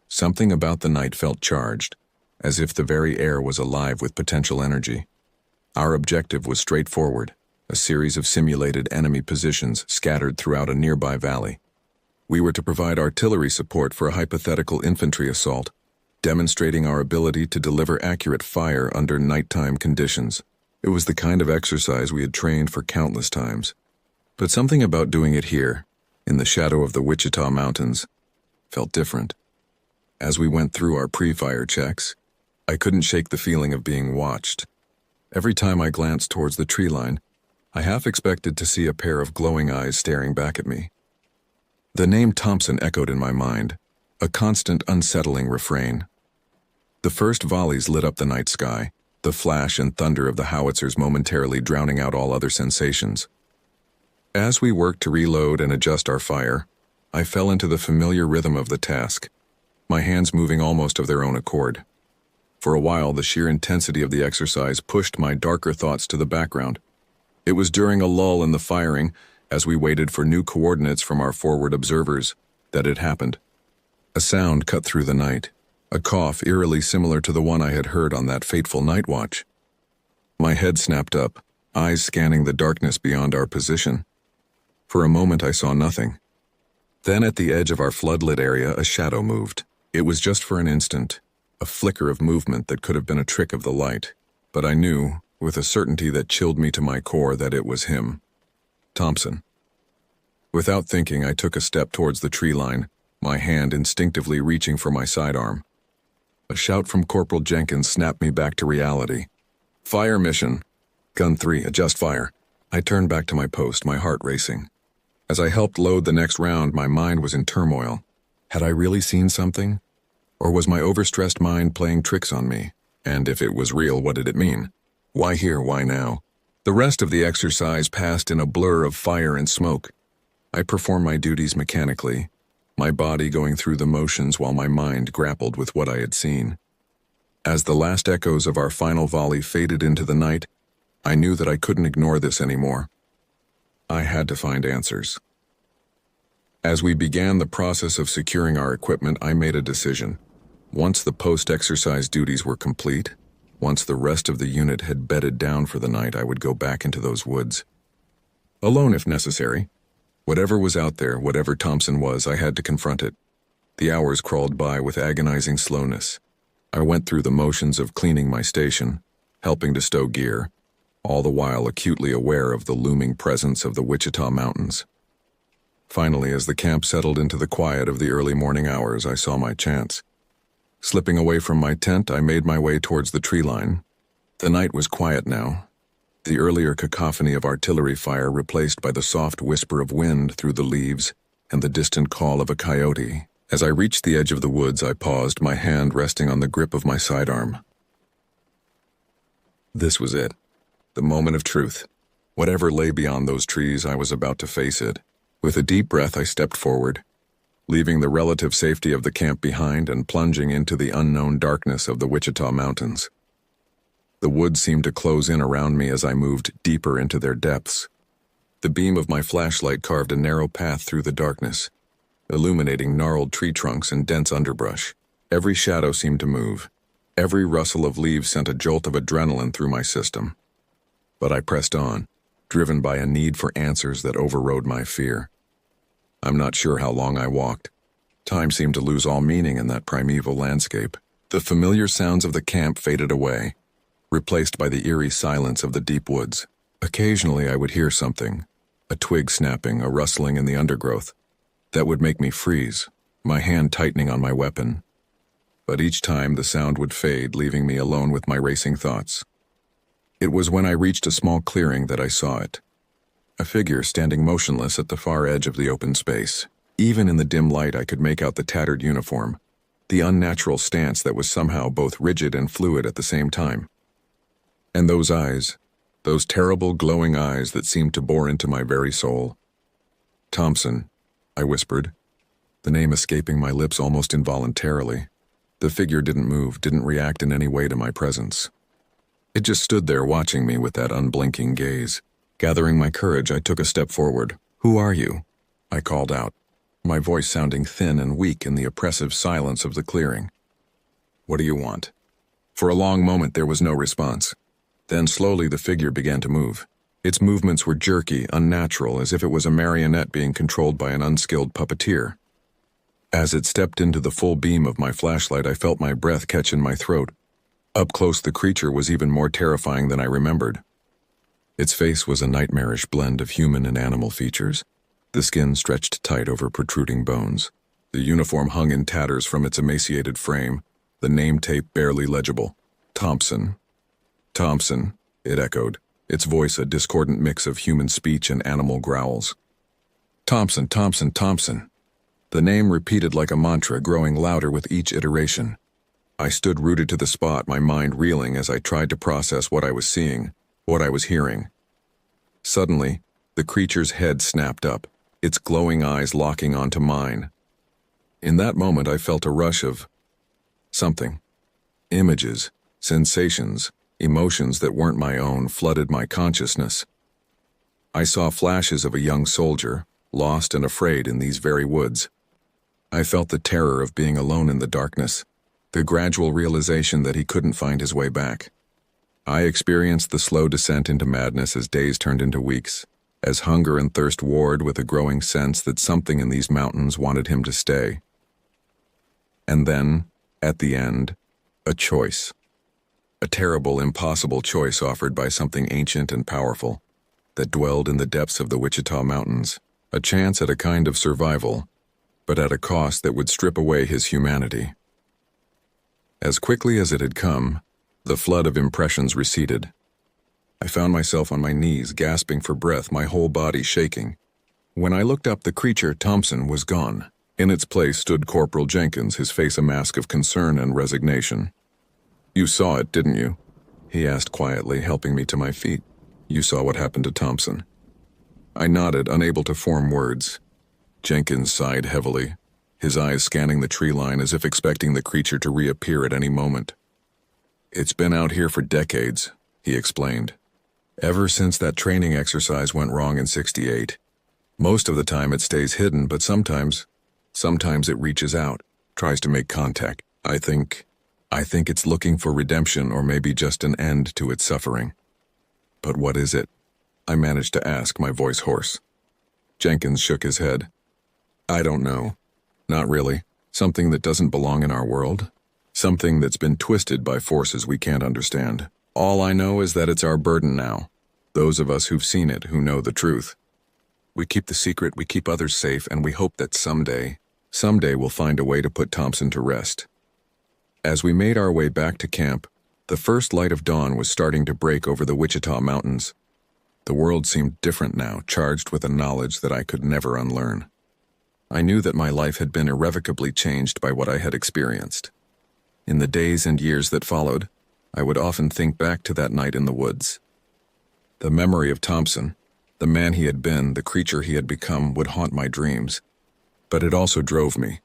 [SPEAKER 1] Something about the night felt charged, as if the very air was alive with potential energy. Our objective was straightforward, a series of simulated enemy positions scattered throughout a nearby valley. We were to provide artillery support for a hypothetical infantry assault, demonstrating our ability to deliver accurate fire under nighttime conditions. It was the kind of exercise we had trained for countless times. But something about doing it here, in the shadow of the Wichita Mountains, felt different. As we went through our pre-fire checks, I couldn't shake the feeling of being watched. Every time I glanced towards the tree line, I half expected to see a pair of glowing eyes staring back at me. The name Thompson echoed in my mind, a constant unsettling refrain. The first volleys lit up the night sky, the flash and thunder of the howitzers momentarily drowning out all other sensations. As we worked to reload and adjust our fire, I fell into the familiar rhythm of the task, my hands moving almost of their own accord. For a while, the sheer intensity of the exercise pushed my darker thoughts to the background. It was during a lull in the firing, as we waited for new coordinates from our forward observers, that it happened. A sound cut through the night, a cough eerily similar to the one I had heard on that fateful night watch. My head snapped up, eyes scanning the darkness beyond our position. For a moment I saw nothing. Then at the edge of our floodlit area a shadow moved. It was just for an instant, a flicker of movement that could have been a trick of the light, but I knew, with a certainty that chilled me to my core, that it was him. Thompson. Without thinking, I took a step towards the tree line, my hand instinctively reaching for my sidearm. A shout from Corporal Jenkins snapped me back to reality. Fire mission. Gun 3, adjust fire. I turned back to my post, my heart racing. As I helped load the next round, my mind was in turmoil. Had I really seen something? Or was my overstressed mind playing tricks on me? And if it was real, what did it mean? Why here, why now? The rest of the exercise passed in a blur of fire and smoke. I performed my duties mechanically, my body going through the motions while my mind grappled with what I had seen. As the last echoes of our final volley faded into the night, I knew that I couldn't ignore this anymore. I had to find answers. As we began the process of securing our equipment, I made a decision. Once the post-exercise duties were complete, once the rest of the unit had bedded down for the night, I would go back into those woods. Alone if necessary. Whatever was out there, whatever Thompson was, I had to confront it. The hours crawled by with agonizing slowness. I went through the motions of cleaning my station, helping to stow gear, all the while acutely aware of the looming presence of the Wichita Mountains. Finally, as the camp settled into the quiet of the early morning hours, I saw my chance. Slipping away from my tent, I made my way towards the tree line. The night was quiet now, the earlier cacophony of artillery fire replaced by the soft whisper of wind through the leaves and the distant call of a coyote. As I reached the edge of the woods, I paused, my hand resting on the grip of my sidearm. This was it. The moment of truth. Whatever lay beyond those trees, I was about to face it. With a deep breath, I stepped forward, leaving the relative safety of the camp behind and plunging into the unknown darkness of the Wichita Mountains. The woods seemed to close in around me as I moved deeper into their depths. The beam of my flashlight carved a narrow path through the darkness, illuminating gnarled tree trunks and dense underbrush. Every shadow seemed to move. Every rustle of leaves sent a jolt of adrenaline through my system. But I pressed on, driven by a need for answers that overrode my fear. I'm not sure how long I walked. Time seemed to lose all meaning in that primeval landscape. The familiar sounds of the camp faded away, replaced by the eerie silence of the deep woods. Occasionally I would hear something, a twig snapping, a rustling in the undergrowth, that would make me freeze, my hand tightening on my weapon. But each time the sound would fade, leaving me alone with my racing thoughts. It was when I reached a small clearing that I saw it. A figure standing motionless at the far edge of the open space. Even in the dim light I could make out the tattered uniform, the unnatural stance that was somehow both rigid and fluid at the same time. And those eyes, those terrible glowing eyes that seemed to bore into my very soul. Thompson, I whispered, the name escaping my lips almost involuntarily. The figure didn't move, didn't react in any way to my presence. It just stood there watching me with that unblinking gaze. Gathering my courage, I took a step forward. "Who are you?" I called out, my voice sounding thin and weak in the oppressive silence of the clearing. "What do you want?" For a long moment there was no response. Then slowly the figure began to move. Its movements were jerky, unnatural, as if it was a marionette being controlled by an unskilled puppeteer. As it stepped into the full beam of my flashlight, I felt my breath catch in my throat. Up close, the creature was even more terrifying than I remembered. Its face was a nightmarish blend of human and animal features. The skin stretched tight over protruding bones. The uniform hung in tatters from its emaciated frame, the name tape barely legible. Thompson. Thompson, it echoed, its voice a discordant mix of human speech and animal growls. Thompson, Thompson, Thompson. The name repeated like a mantra, growing louder with each iteration. I stood rooted to the spot, my mind reeling as I tried to process what I was seeing, what I was hearing. Suddenly, the creature's head snapped up, its glowing eyes locking onto mine. In that moment, I felt a rush of something. Images, sensations, emotions that weren't my own flooded my consciousness. I saw flashes of a young soldier, lost and afraid in these very woods. I felt the terror of being alone in the darkness, the gradual realization that he couldn't find his way back. I experienced the slow descent into madness as days turned into weeks, as hunger and thirst warred with a growing sense that something in these mountains wanted him to stay. And then, at the end, a choice. A terrible, impossible choice offered by something ancient and powerful that dwelled in the depths of the Wichita Mountains, a chance at a kind of survival, but at a cost that would strip away his humanity. As quickly as it had come, the flood of impressions receded. I found myself on my knees, gasping for breath, my whole body shaking. When I looked up, the creature, Thompson, was gone. In its place stood Corporal Jenkins, his face a mask of concern and resignation. "You saw it, didn't you?" he asked quietly, helping me to my feet. "You saw what happened to Thompson?" I nodded, unable to form words. Jenkins sighed heavily, his eyes scanning the tree line as if expecting the creature to reappear at any moment. "It's been out here for decades," he explained. "Ever since that training exercise went wrong in '68. Most of the time it stays hidden, but sometimes it reaches out, tries to make contact. I think it's looking for redemption or maybe just an end to its suffering." "But what is it?" I managed to ask, my voice hoarse. Jenkins shook his head. "I don't know. Not really. Something that doesn't belong in our world. Something that's been twisted by forces we can't understand. All I know is that it's our burden now. Those of us who've seen it, who know the truth. We keep the secret, we keep others safe, and we hope that someday we'll find a way to put Thompson to rest." As we made our way back to camp, the first light of dawn was starting to break over the Wichita Mountains. The world seemed different now, charged with a knowledge that I could never unlearn. I knew that my life had been irrevocably changed by what I had experienced. In the days and years that followed, I would often think back to that night in the woods. The memory of Thompson, the man he had been, the creature he had become, would haunt my dreams. But it also drove me,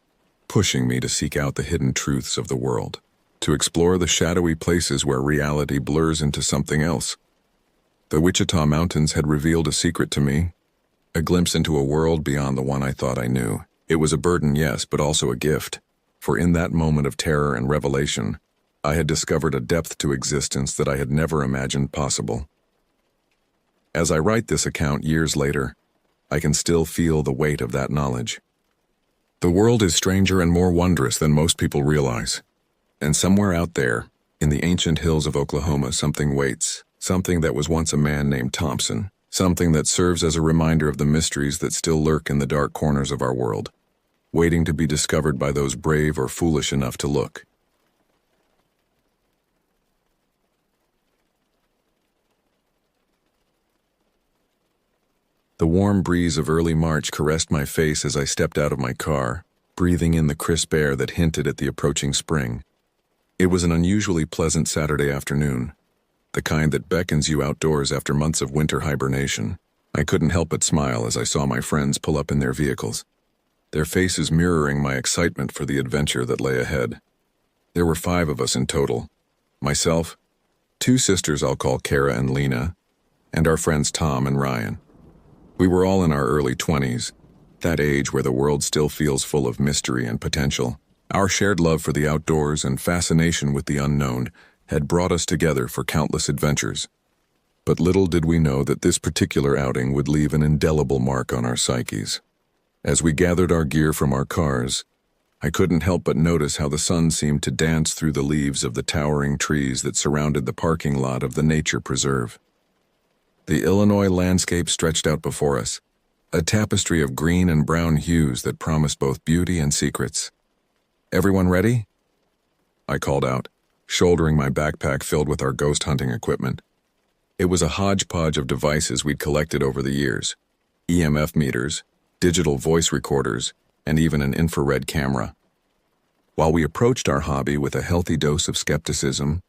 [SPEAKER 1] pushing me to seek out the hidden truths of the world, to explore the shadowy places where reality blurs into something else. The Wichita Mountains had revealed a secret to me, a glimpse into a world beyond the one I thought I knew. It was a burden, yes, but also a gift, for in that moment of terror and revelation, I had discovered a depth to existence that I had never imagined possible. As I write this account years later, I can still feel the weight of that knowledge. The world is stranger and more wondrous than most people realize. And somewhere out there, in the ancient hills of Oklahoma, something waits, something that was once a man named Thompson, something that serves as a reminder of the mysteries that still lurk in the dark corners of our world, waiting to be discovered by those brave or foolish enough to look. The warm breeze of early March caressed my face as I stepped out of my car, breathing in the crisp air that hinted at the approaching spring. It was an unusually pleasant Saturday afternoon, the kind that beckons you outdoors after months of winter hibernation. I couldn't help but smile as I saw my friends pull up in their vehicles, their faces mirroring my excitement for the adventure that lay ahead. There were 5 of us in total: myself, 2 sisters I'll call Kara and Lena, and our friends Tom and Ryan. We were all in our early 20s, that age where the world still feels full of mystery and potential. Our shared love for the outdoors and fascination with the unknown had brought us together for countless adventures. But little did we know that this particular outing would leave an indelible mark on our psyches. As we gathered our gear from our cars, I couldn't help but notice how the sun seemed to dance through the leaves of the towering trees that surrounded the parking lot of the nature preserve. The Illinois landscape stretched out before us, a tapestry of green and brown hues that promised both beauty and secrets. "Everyone ready?" I called out, shouldering my backpack filled with our ghost hunting equipment. It was a hodgepodge of devices we'd collected over the years: EMF meters, digital voice recorders, and even an infrared camera. While we approached our hobby with a healthy dose of skepticism,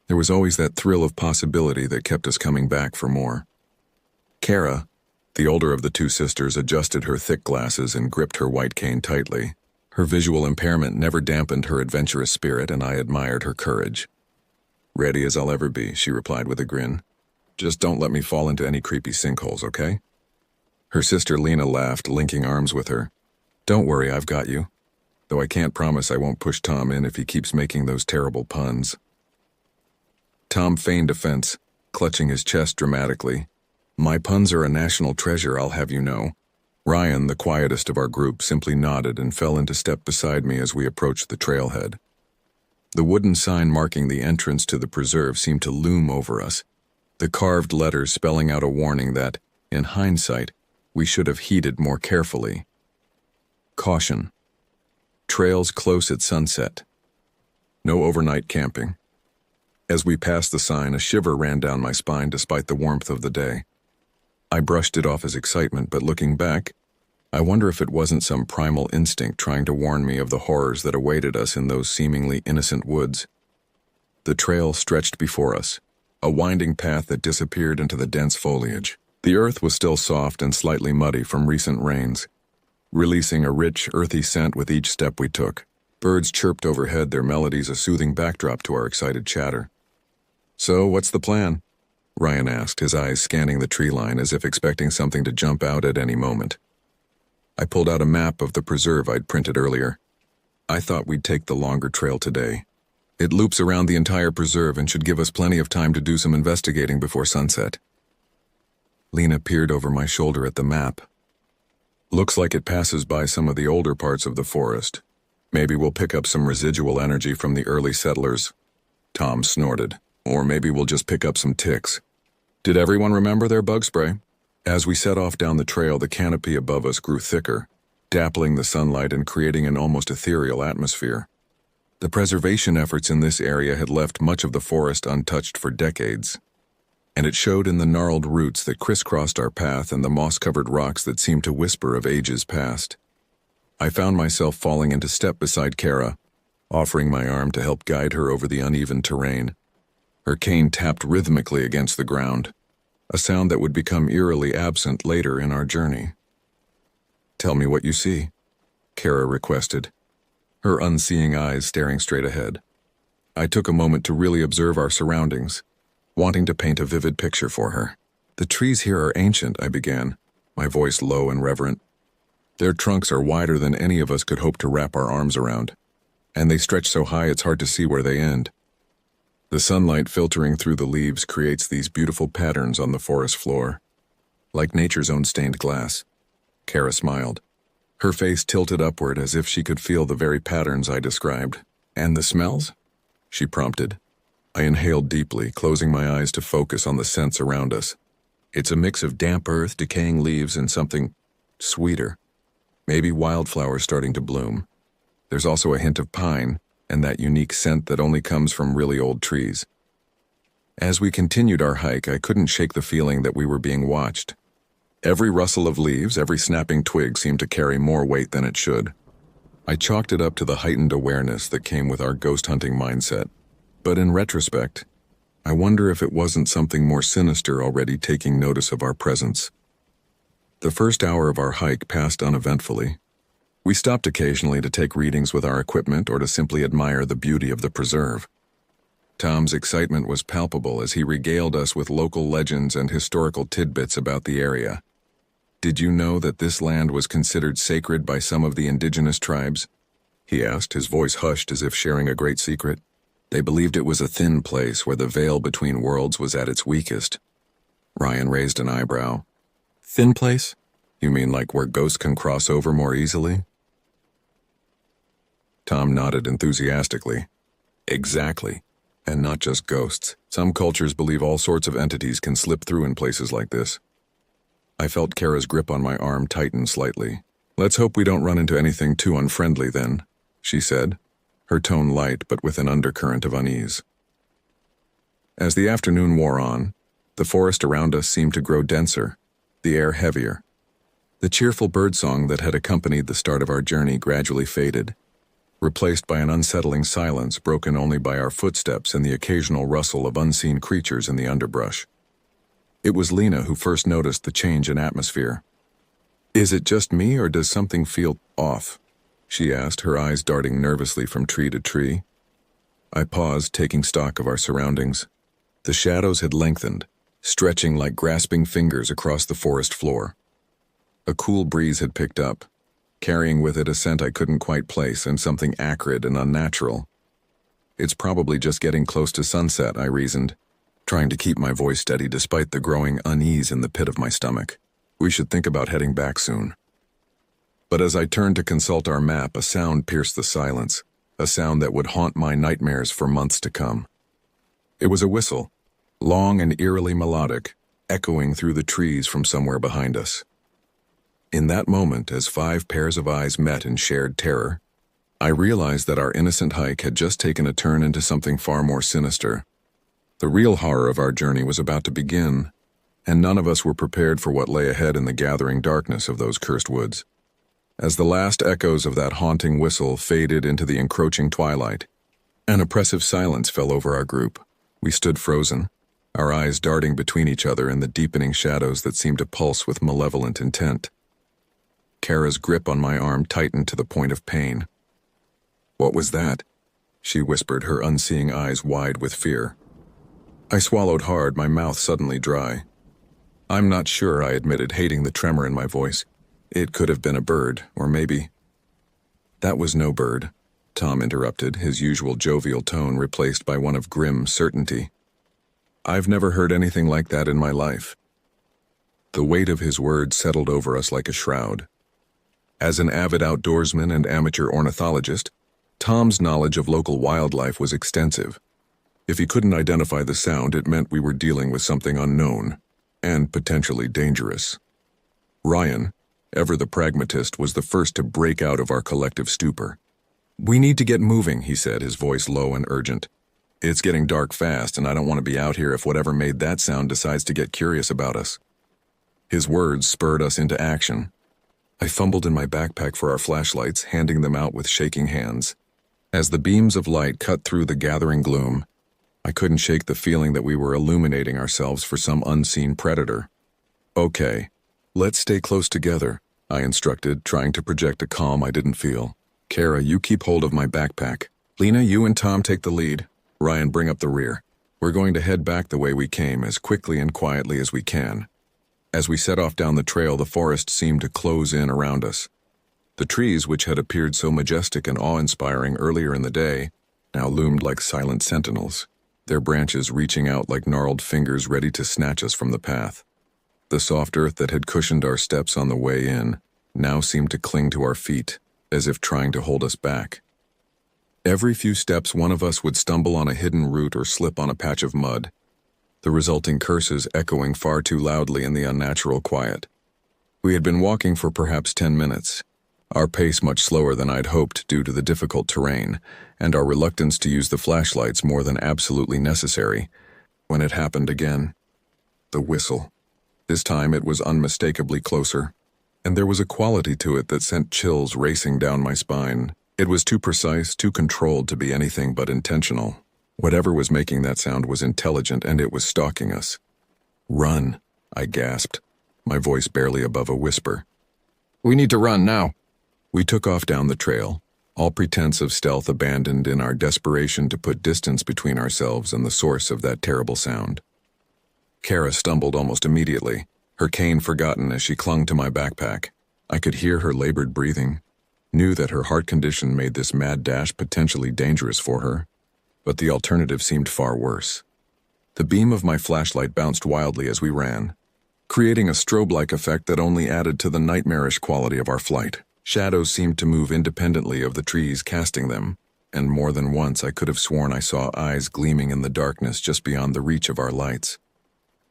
[SPEAKER 1] there was always that thrill of possibility that kept us coming back for more. Kara, the older of the 2 sisters, adjusted her thick glasses and gripped her white cane tightly. Her visual impairment never dampened her adventurous spirit, and I admired her courage. "Ready as I'll ever be," she replied with a grin. "Just don't let me fall into any creepy sinkholes, okay?" Her sister Lena laughed, linking arms with her. "Don't worry, I've got you." The though I can't promise I won't push Tom in if he keeps making those terrible puns. Tom feigned offense, clutching his chest dramatically. My puns are a national treasure, I'll have you know. Ryan, the quietest of our group, simply nodded and fell into step beside me as we approached the trailhead. The wooden sign marking the entrance to the preserve seemed to loom over us, the carved letters spelling out a warning that, in hindsight, we should have heeded more carefully. Caution. Trails close at sunset. No overnight camping. As we passed the sign, a shiver ran down my spine despite the warmth of the day. I brushed it off as excitement, but looking back, I wonder if it wasn't some primal instinct trying to warn me of the horrors that awaited us in those seemingly innocent woods. The trail stretched before us, a winding path that disappeared into the dense foliage. The earth was still soft and slightly muddy from recent rains, releasing a rich, earthy scent with each step we took. Birds chirped overhead, their melodies a soothing backdrop to our excited chatter. "So, what's the plan?" Ryan asked, his eyes scanning the tree line as if expecting something to jump out at any moment. I pulled out a map of the preserve I'd printed earlier. I thought we'd take the longer trail today. It loops around the entire preserve and should give us plenty of time to do some investigating before sunset. Lena peered over my shoulder at the map. "Looks like it passes by some of the older parts of the forest. Maybe we'll pick up some residual energy from the early settlers." Tom snorted. "Or maybe we'll just pick up some ticks." Did everyone remember their bug spray? As we set off down the trail, the canopy above us grew thicker, dappling the sunlight and creating an almost ethereal atmosphere. The preservation efforts in this area had left much of the forest untouched for decades, and it showed in the gnarled roots that crisscrossed our path and the moss-covered rocks that seemed to whisper of ages past. I found myself falling into step beside Kara, offering my arm to help guide her over the uneven terrain. Her cane tapped rhythmically against the ground, a sound that would become eerily absent later in our journey. "Tell me what you see," Kara requested, her unseeing eyes staring straight ahead. I took a moment to really observe our surroundings, wanting to paint a vivid picture for her. "The trees here are ancient," I began, my voice low and reverent. "Their trunks are wider than any of us could hope to wrap our arms around, and they stretch so high it's hard to see where they end. The sunlight filtering through the leaves creates these beautiful patterns on the forest floor, like nature's own stained glass." Kara smiled. Her face tilted upward as if she could feel the very patterns I described. "And the smells?" she prompted. I inhaled deeply, closing my eyes to focus on the scents around us. "It's a mix of damp earth, decaying leaves, and something sweeter. Maybe wildflowers starting to bloom. There's also a hint of pine, and that unique scent that only comes from really old trees." As we continued our hike, I couldn't shake the feeling that we were being watched. Every rustle of leaves, every snapping twig seemed to carry more weight than it should. I chalked it up to the heightened awareness that came with our ghost hunting mindset. But in retrospect, I wonder if it wasn't something more sinister already taking notice of our presence. The first hour of our hike passed uneventfully. We stopped occasionally to take readings with our equipment or to simply admire the beauty of the preserve. Tom's excitement was palpable as he regaled us with local legends and historical tidbits about the area. "Did you know that this land was considered sacred by some of the indigenous tribes?" he asked, his voice hushed as if sharing a great secret. "They believed it was a thin place where the veil between worlds was at its weakest." Ryan raised an eyebrow. "Thin place? You mean like where ghosts can cross over more easily?" Tom nodded enthusiastically. "Exactly. And not just ghosts. Some cultures believe all sorts of entities can slip through in places like this." I felt Kara's grip on my arm tighten slightly. "Let's hope we don't run into anything too unfriendly then," she said, her tone light but with an undercurrent of unease. As the afternoon wore on, the forest around us seemed to grow denser, the air heavier. The cheerful birdsong that had accompanied the start of our journey gradually faded, replaced by an unsettling silence broken only by our footsteps and the occasional rustle of unseen creatures in the underbrush. It was Lena who first noticed the change in atmosphere. "Is it just me or does something feel off?" she asked, her eyes darting nervously from tree to tree. I paused, taking stock of our surroundings. The shadows had lengthened, stretching like grasping fingers across the forest floor. A cool breeze had picked up, carrying with it a scent I couldn't quite place and something acrid and unnatural. It's probably just getting close to sunset, I reasoned, trying to keep my voice steady despite the growing unease in the pit of my stomach. We should think about heading back soon. But as I turned to consult our map, a sound pierced the silence, a sound that would haunt my nightmares for months to come. It was a whistle, long and eerily melodic, echoing through the trees from somewhere behind us. In that moment, as 5 pairs of eyes met in shared terror, I realized that our innocent hike had just taken a turn into something far more sinister. The real horror of our journey was about to begin, and none of us were prepared for what lay ahead in the gathering darkness of those cursed woods. As the last echoes of that haunting whistle faded into the encroaching twilight, an oppressive silence fell over our group. We stood frozen, our eyes darting between each other in the deepening shadows that seemed to pulse with malevolent intent. Kara's grip on my arm tightened to the point of pain. "What was that?" she whispered, her unseeing eyes wide with fear. I swallowed hard, my mouth suddenly dry. "I'm not sure," I admitted, hating the tremor in my voice. "It could have been a bird, or maybe—" "That was no bird," Tom interrupted, his usual jovial tone replaced by one of grim certainty. "I've never heard anything like that in my life." The weight of his words settled over us like a shroud. As an avid outdoorsman and amateur ornithologist, Tom's knowledge of local wildlife was extensive. If he couldn't identify the sound, it meant we were dealing with something unknown and potentially dangerous. Ryan, ever the pragmatist, was the first to break out of our collective stupor. "We need to get moving," he said, his voice low and urgent. "It's getting dark fast, and I don't want to be out here if whatever made that sound decides to get curious about us." His words spurred us into action. I fumbled in my backpack for our flashlights, handing them out with shaking hands. As the beams of light cut through the gathering gloom, I couldn't shake the feeling that we were illuminating ourselves for some unseen predator. "Okay, let's stay close together," I instructed, trying to project a calm I didn't feel. "Kara, you keep hold of my backpack. Lena, you and Tom take the lead. Ryan, bring up the rear. We're going to head back the way we came, as quickly and quietly as we can." As we set off down the trail, the forest seemed to close in around us. The trees, which had appeared so majestic and awe-inspiring earlier in the day, now loomed like silent sentinels, their branches reaching out like gnarled fingers ready to snatch us from the path. The soft earth that had cushioned our steps on the way in now seemed to cling to our feet, as if trying to hold us back. Every few steps, one of us would stumble on a hidden root or slip on a patch of mud, the resulting curses echoing far too loudly in the unnatural quiet. We had been walking for perhaps 10 minutes, our pace much slower than I'd hoped due to the difficult terrain, and our reluctance to use the flashlights more than absolutely necessary, when it happened again. The whistle. This time it was unmistakably closer, and there was a quality to it that sent chills racing down my spine. It was too precise, too controlled to be anything but intentional. Whatever was making that sound was intelligent, and it was stalking us. "Run," I gasped, my voice barely above a whisper. "We need to run now." We took off down the trail, all pretense of stealth abandoned in our desperation to put distance between ourselves and the source of that terrible sound. Kara stumbled almost immediately, her cane forgotten as she clung to my backpack. I could hear her labored breathing, knew that her heart condition made this mad dash potentially dangerous for her. But the alternative seemed far worse. The beam of my flashlight bounced wildly as we ran, creating a strobe-like effect that only added to the nightmarish quality of our flight. Shadows seemed to move independently of the trees casting them, and more than once I could have sworn I saw eyes gleaming in the darkness just beyond the reach of our lights.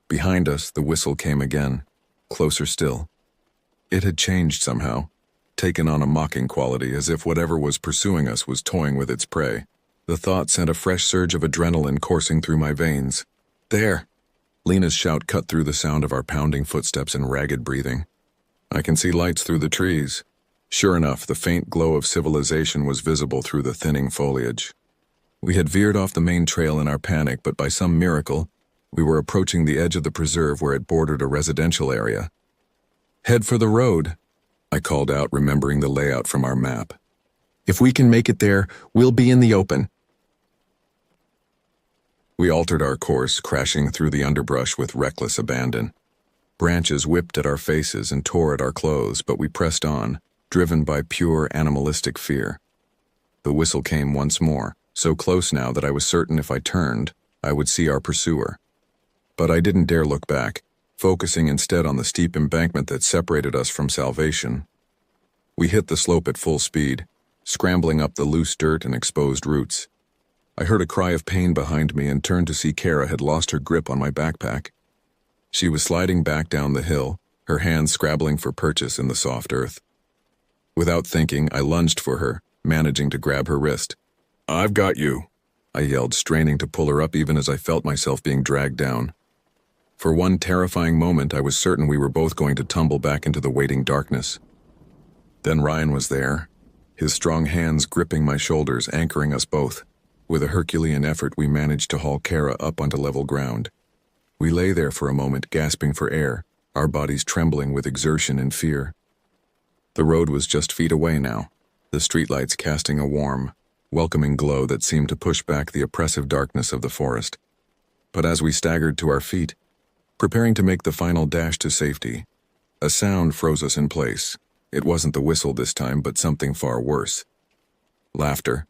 [SPEAKER 1] Behind us, the whistle came again, closer still. It had changed somehow, taken on a mocking quality, as if whatever was pursuing us was toying with its prey. The thought sent a fresh surge of adrenaline coursing through my veins. "There!" Lena's shout cut through the sound of our pounding footsteps and ragged breathing. "I can see lights through the trees." Sure enough, the faint glow of civilization was visible through the thinning foliage. We had veered off the main trail in our panic, but by some miracle, we were approaching the edge of the preserve where it bordered a residential area. "Head for the road," I called out, remembering the layout from our map. "If we can make it there, we'll be in the open." We altered our course, crashing through the underbrush with reckless abandon. Branches whipped at our faces and tore at our clothes, but we pressed on, driven by pure animalistic fear. The whistle came once more, so close now that I was certain if I turned, I would see our pursuer. But I didn't dare look back, focusing instead on the steep embankment that separated us from salvation. We hit the slope at full speed, scrambling up the loose dirt and exposed roots. I heard a cry of pain behind me and turned to see Kara had lost her grip on my backpack. She was sliding back down the hill, her hands scrabbling for purchase in the soft earth. Without thinking, I lunged for her, managing to grab her wrist. "I've got you," I yelled, straining to pull her up even as I felt myself being dragged down. For one terrifying moment, I was certain we were both going to tumble back into the waiting darkness. Then Ryan was there, his strong hands gripping my shoulders, anchoring us both. With a Herculean effort, we managed to haul Kara up onto level ground. We lay there for a moment, gasping for air, our bodies trembling with exertion and fear. The road was just feet away now, the streetlights casting a warm, welcoming glow that seemed to push back the oppressive darkness of the forest. But as we staggered to our feet, preparing to make the final dash to safety, a sound froze us in place. It wasn't the whistle this time, but something far worse. Laughter.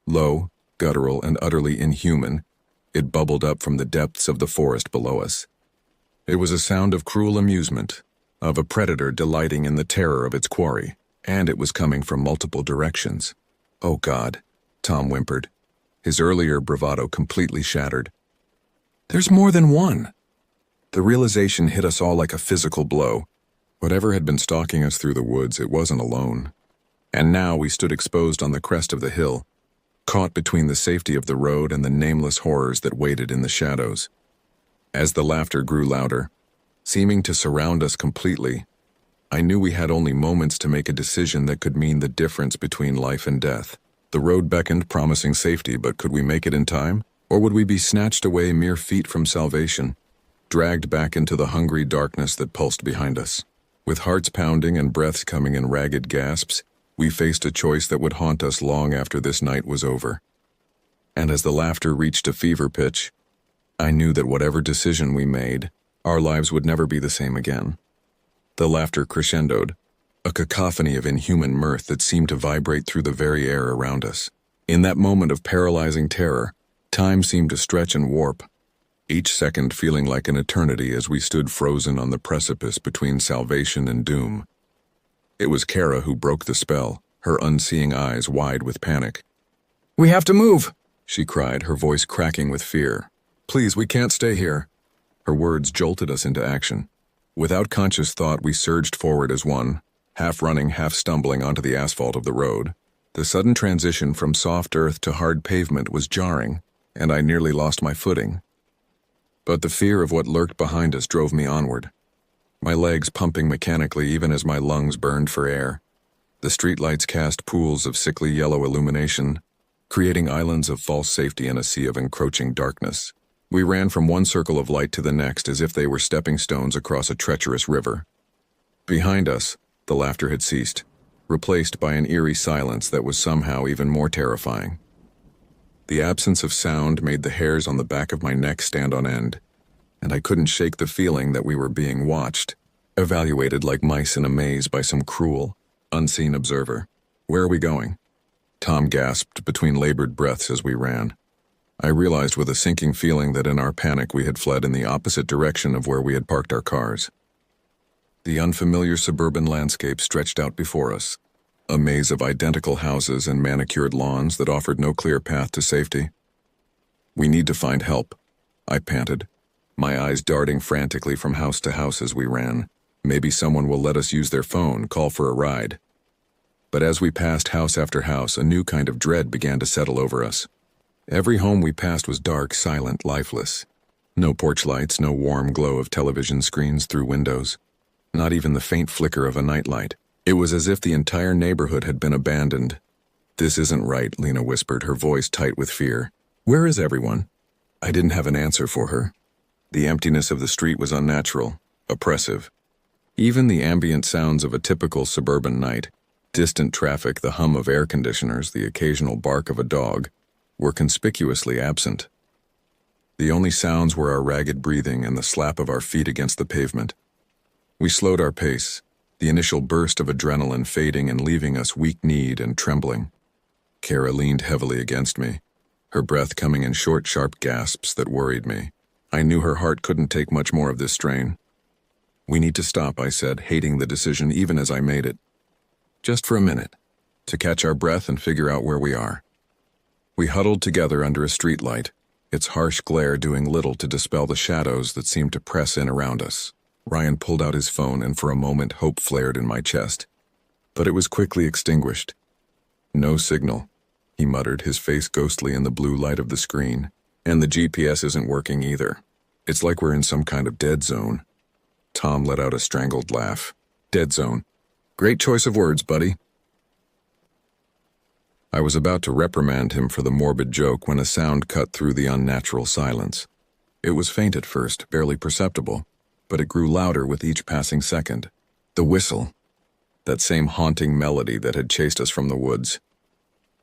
[SPEAKER 1] Low, guttural, and utterly inhuman, it bubbled up from the depths of the forest below us. It was a sound of cruel amusement, of a predator delighting in the terror of its quarry, and it was coming from multiple directions. "Oh God," Tom whimpered, his earlier bravado completely shattered. "There's more than one." The realization hit us all like a physical blow. Whatever had been stalking us through the woods, it wasn't alone. And now we stood exposed on the crest of the hill, caught between the safety of the road and the nameless horrors that waited in the shadows. As the laughter grew louder, seeming to surround us completely, I knew we had only moments to make a decision that could mean the difference between life and death. The road beckoned, promising safety, but could we make it in time? Or would we be snatched away mere feet from salvation, dragged back into the hungry darkness that pulsed behind us? With hearts pounding and breaths coming in ragged gasps, we faced a choice that would haunt us long after this night was over. And as the laughter reached a fever pitch, I knew that whatever decision we made, our lives would never be the same again. The laughter crescendoed, a cacophony of inhuman mirth that seemed to vibrate through the very air around us. In that moment of paralyzing terror, time seemed to stretch and warp, each second feeling like an eternity as we stood frozen on the precipice between salvation and doom. It was Kara who broke the spell, her unseeing eyes wide with panic. "We have to move," she cried, her voice cracking with fear. "Please, we can't stay here." Her words jolted us into action. Without conscious thought, we surged forward as one, half running, half stumbling onto the asphalt of the road. The sudden transition from soft earth to hard pavement was jarring, and I nearly lost my footing. But the fear of what lurked behind us drove me onward, my legs pumping mechanically even as my lungs burned for air. The streetlights cast pools of sickly yellow illumination, creating islands of false safety in a sea of encroaching darkness. We ran from one circle of light to the next as if they were stepping stones across a treacherous river. Behind us, the laughter had ceased, replaced by an eerie silence that was somehow even more terrifying. The absence of sound made the hairs on the back of my neck stand on end, and I couldn't shake the feeling that we were being watched, evaluated like mice in a maze by some cruel, unseen observer. "Where are we going?" Tom gasped between labored breaths as we ran. I realized with a sinking feeling that in our panic we had fled in the opposite direction of where we had parked our cars. The unfamiliar suburban landscape stretched out before us, a maze of identical houses and manicured lawns that offered no clear path to safety. "We need to find help," I panted, my eyes darting frantically from house to house as we ran. Maybe someone will let us use their phone, call for a ride. But as we passed house after house, a new kind of dread began to settle over us. Every home we passed was dark, silent, lifeless. No porch lights, no warm glow of television screens through windows, not even the faint flicker of a nightlight. It was as if the entire neighborhood had been abandoned. "This isn't right," Lena whispered, her voice tight with fear. "Where is everyone?" I didn't have an answer for her. The emptiness of the street was unnatural, oppressive. Even the ambient sounds of a typical suburban night, distant traffic, the hum of air conditioners, the occasional bark of a dog, were conspicuously absent. The only sounds were our ragged breathing and the slap of our feet against the pavement. We slowed our pace, the initial burst of adrenaline fading and leaving us weak-kneed and trembling. Kara leaned heavily against me, her breath coming in short, sharp gasps that worried me. I knew her heart couldn't take much more of this strain. "We need to stop," I said, hating the decision even as I made it. "Just for a minute, to catch our breath and figure out where we are." We huddled together under a streetlight, its harsh glare doing little to dispel the shadows that seemed to press in around us. Ryan pulled out his phone, and for a moment hope flared in my chest. But it was quickly extinguished. "No signal," he muttered, his face ghostly in the blue light of the screen. "And the GPS isn't working either. It's like we're in some kind of dead zone." Tom let out a strangled laugh. "Dead zone. Great choice of words, buddy." I was about to reprimand him for the morbid joke when a sound cut through the unnatural silence. It was faint at first, barely perceptible, but it grew louder with each passing second. The whistle. That same haunting melody that had chased us from the woods.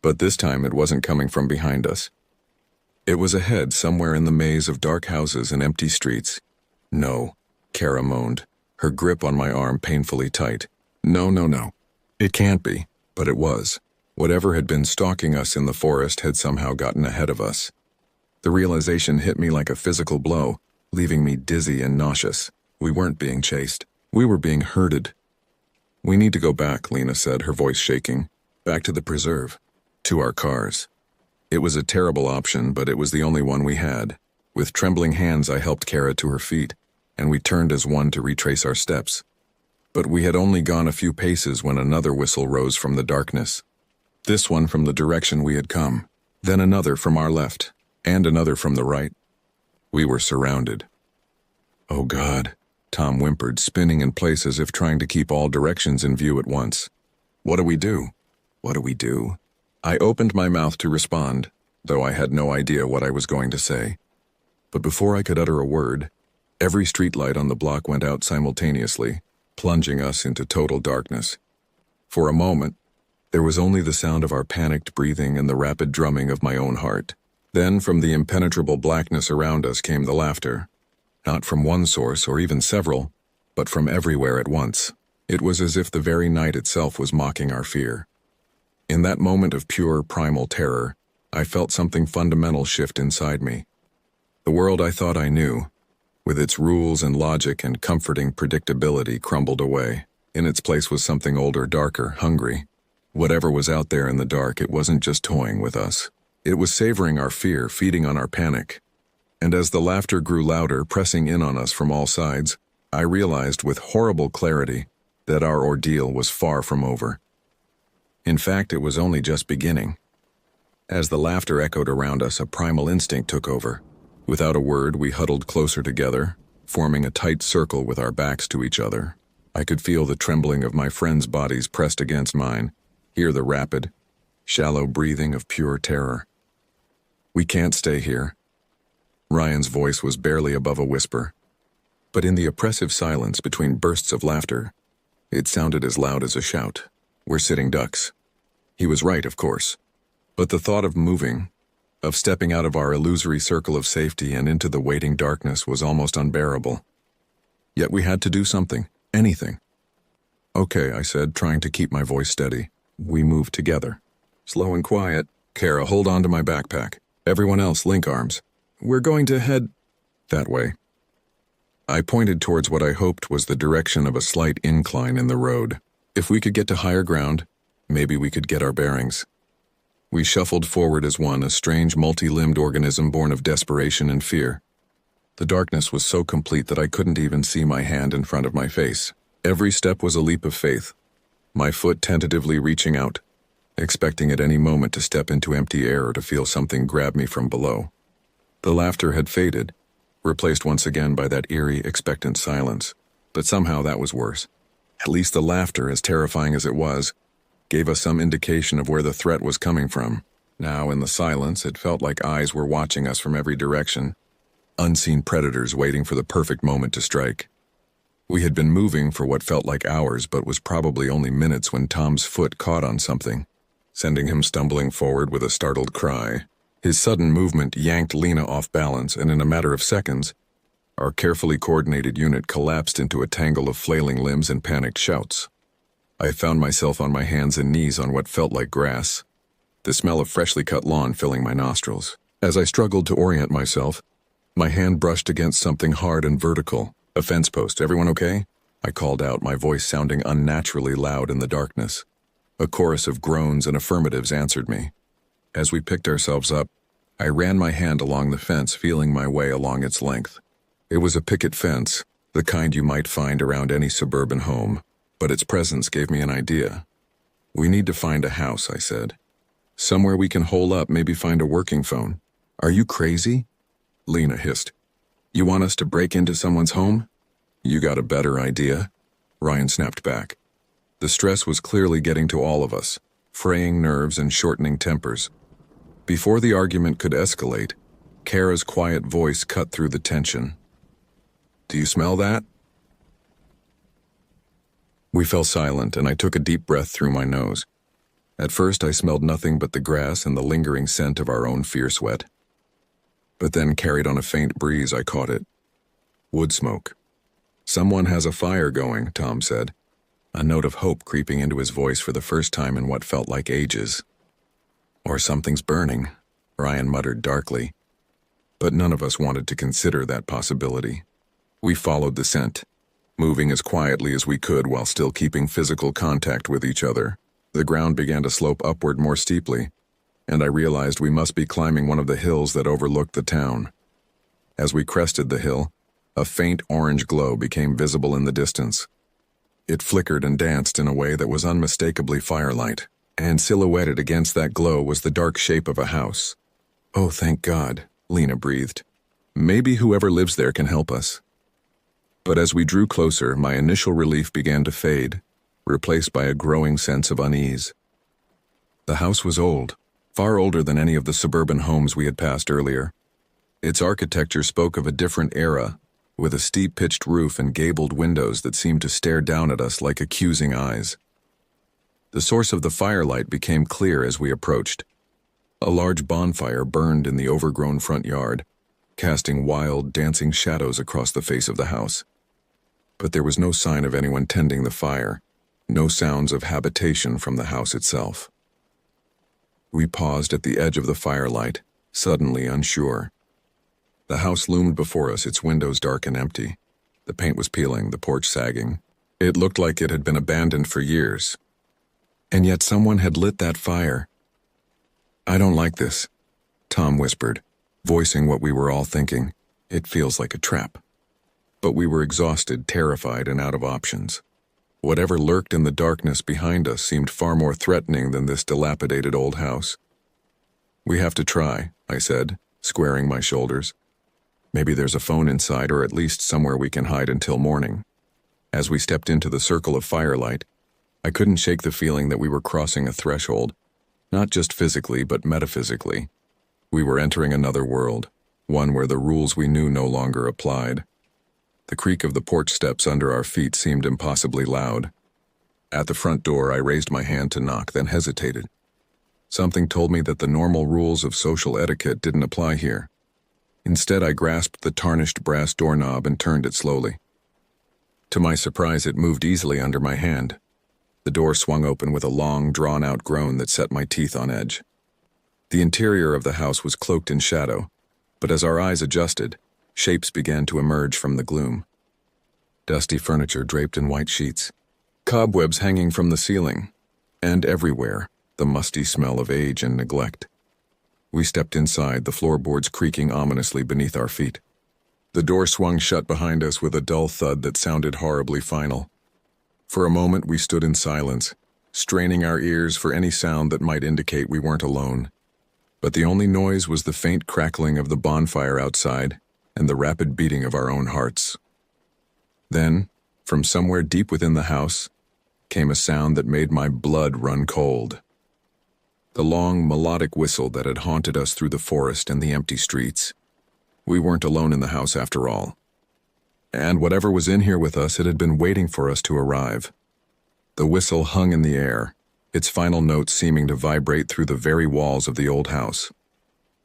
[SPEAKER 1] But this time it wasn't coming from behind us. It was ahead, somewhere in the maze of dark houses and empty streets. "No," Kara moaned, her grip on my arm painfully tight. No. It can't be, but it was. Whatever had been stalking us in the forest had somehow gotten ahead of us. The realization hit me like a physical blow, leaving me dizzy and nauseous. We weren't being chased. We were being herded. "We need to go back," Lena said, her voice shaking. "Back to the preserve. To our cars." It was a terrible option, but it was the only one we had. With trembling hands, I helped Kara to her feet, and we turned as one to retrace our steps. But we had only gone a few paces when another whistle rose from the darkness. This one from the direction we had come, then another from our left, and another from the right. We were surrounded. "Oh God," Tom whimpered, spinning in place as if trying to keep all directions in view at once. "What do we do? What do we do?" I opened my mouth to respond, though I had no idea what I was going to say. But before I could utter a word, every streetlight on the block went out simultaneously, plunging us into total darkness. For a moment, there was only the sound of our panicked breathing and the rapid drumming of my own heart. Then from the impenetrable blackness around us came the laughter. Not from one source or even several, but from everywhere at once. It was as if the very night itself was mocking our fear. In that moment of pure primal terror, I felt something fundamental shift inside me. The world I thought I knew, with its rules and logic and comforting predictability, crumbled away. In its place was something older, darker, hungry. Whatever was out there in the dark, it wasn't just toying with us. It was savoring our fear, feeding on our panic. And as the laughter grew louder, pressing in on us from all sides, I realized with horrible clarity that our ordeal was far from over. In fact, it was only just beginning. As the laughter echoed around us, a primal instinct took over. Without a word, we huddled closer together, forming a tight circle with our backs to each other. I could feel the trembling of my friends' bodies pressed against mine, hear the rapid, shallow breathing of pure terror. "We can't stay here." Ryan's voice was barely above a whisper. But in the oppressive silence between bursts of laughter, it sounded as loud as a shout. "We're sitting ducks." He was right, of course. But the thought of moving, of stepping out of our illusory circle of safety and into the waiting darkness was almost unbearable. Yet we had to do something, anything. "Okay," I said, trying to keep my voice steady. We moved together. Slow and quiet. "Kara, hold on to my backpack. Everyone else, link arms. We're going to head that way." I pointed towards what I hoped was the direction of a slight incline in the road. If we could get to higher ground, maybe we could get our bearings. We shuffled forward as one, a strange multi-limbed organism born of desperation and fear. The darkness was so complete that I couldn't even see my hand in front of my face. Every step was a leap of faith, my foot tentatively reaching out, expecting at any moment to step into empty air or to feel something grab me from below. The laughter had faded, replaced once again by that eerie, expectant silence. But somehow that was worse. At least the laughter, as terrifying as it was, gave us some indication of where the threat was coming from. Now, in the silence, it felt like eyes were watching us from every direction, unseen predators waiting for the perfect moment to strike. We had been moving for what felt like hours, but was probably only minutes when Tom's foot caught on something, sending him stumbling forward with a startled cry. His sudden movement yanked Lena off balance, and in a matter of seconds, Our carefully coordinated unit collapsed into a tangle of flailing limbs and panicked shouts. I found myself on my hands and knees on what felt like grass, the smell of freshly cut lawn filling my nostrils. As I struggled to orient myself, my hand brushed against something hard and vertical. A fence post. Everyone okay? I called out, my voice sounding unnaturally loud in the darkness. A chorus of groans and affirmatives answered me. As we picked ourselves up, I ran my hand along the fence, feeling my way along its length. It was a picket fence, the kind you might find around any suburban home, but its presence gave me an idea. We need to find a house, I said. Somewhere we can hole up, maybe find a working phone. Are you crazy? Lena hissed. You want us to break into someone's home? You got a better idea? Ryan snapped back. The stress was clearly getting to all of us, fraying nerves and shortening tempers. Before the argument could escalate, Kara's quiet voice cut through the tension. Do you smell that? We fell silent, and I took a deep breath through my nose. At first, I smelled nothing but the grass and the lingering scent of our own fear sweat. But then, carried on a faint breeze, I caught it. Wood smoke. Someone has a fire going, Tom said, a note of hope creeping into his voice for the first time in what felt like ages. Or something's burning, Ryan muttered darkly. But none of us wanted to consider that possibility. We followed the scent, moving as quietly as we could while still keeping physical contact with each other. The ground began to slope upward more steeply, and I realized we must be climbing one of the hills that overlooked the town. As we crested the hill, a faint orange glow became visible in the distance. It flickered and danced in a way that was unmistakably firelight, and silhouetted against that glow was the dark shape of a house. Oh, thank God, Lena breathed. Maybe whoever lives there can help us. But as we drew closer, my initial relief began to fade, replaced by a growing sense of unease. The house was old, far older than any of the suburban homes we had passed earlier. Its architecture spoke of a different era, with a steep-pitched roof and gabled windows that seemed to stare down at us like accusing eyes. The source of the firelight became clear as we approached. A large bonfire burned in the overgrown front yard, casting wild, dancing shadows across the face of the house. But there was no sign of anyone tending the fire, no sounds of habitation from the house itself. We paused at the edge of the firelight, suddenly unsure. The house loomed before us, its windows dark and empty. The paint was peeling, the porch sagging. It looked like it had been abandoned for years. And yet someone had lit that fire. I don't like this, Tom whispered, voicing what we were all thinking. It feels like a trap. But we were exhausted, terrified, and out of options. Whatever lurked in the darkness behind us seemed far more threatening than this dilapidated old house. We have to try, I said, squaring my shoulders. Maybe there's a phone inside, or at least somewhere we can hide until morning. As we stepped into the circle of firelight, I couldn't shake the feeling that we were crossing a threshold, not just physically but metaphysically. We were entering another world, one where the rules we knew no longer applied. The creak of the porch steps under our feet seemed impossibly loud. At the front door, I raised my hand to knock, then hesitated. Something told me that the normal rules of social etiquette didn't apply here. Instead, I grasped the tarnished brass doorknob and turned it slowly. To my surprise, it moved easily under my hand. The door swung open with a long, drawn-out groan that set my teeth on edge. The interior of the house was cloaked in shadow, but as our eyes adjusted, shapes began to emerge from the gloom. Dusty furniture draped in white sheets, cobwebs hanging from the ceiling, and everywhere, the musty smell of age and neglect. We stepped inside, the floorboards creaking ominously beneath our feet. The door swung shut behind us with a dull thud that sounded horribly final. For a moment, we stood in silence, straining our ears for any sound that might indicate we weren't alone. But the only noise was the faint crackling of the bonfire outside and the rapid beating of our own hearts. Then, from somewhere deep within the house, came a sound that made my blood run cold. The long, melodic whistle that had haunted us through the forest and the empty streets. We weren't alone in the house after all. And whatever was in here with us, it had been waiting for us to arrive. The whistle hung in the air, its final notes seeming to vibrate through the very walls of the old house.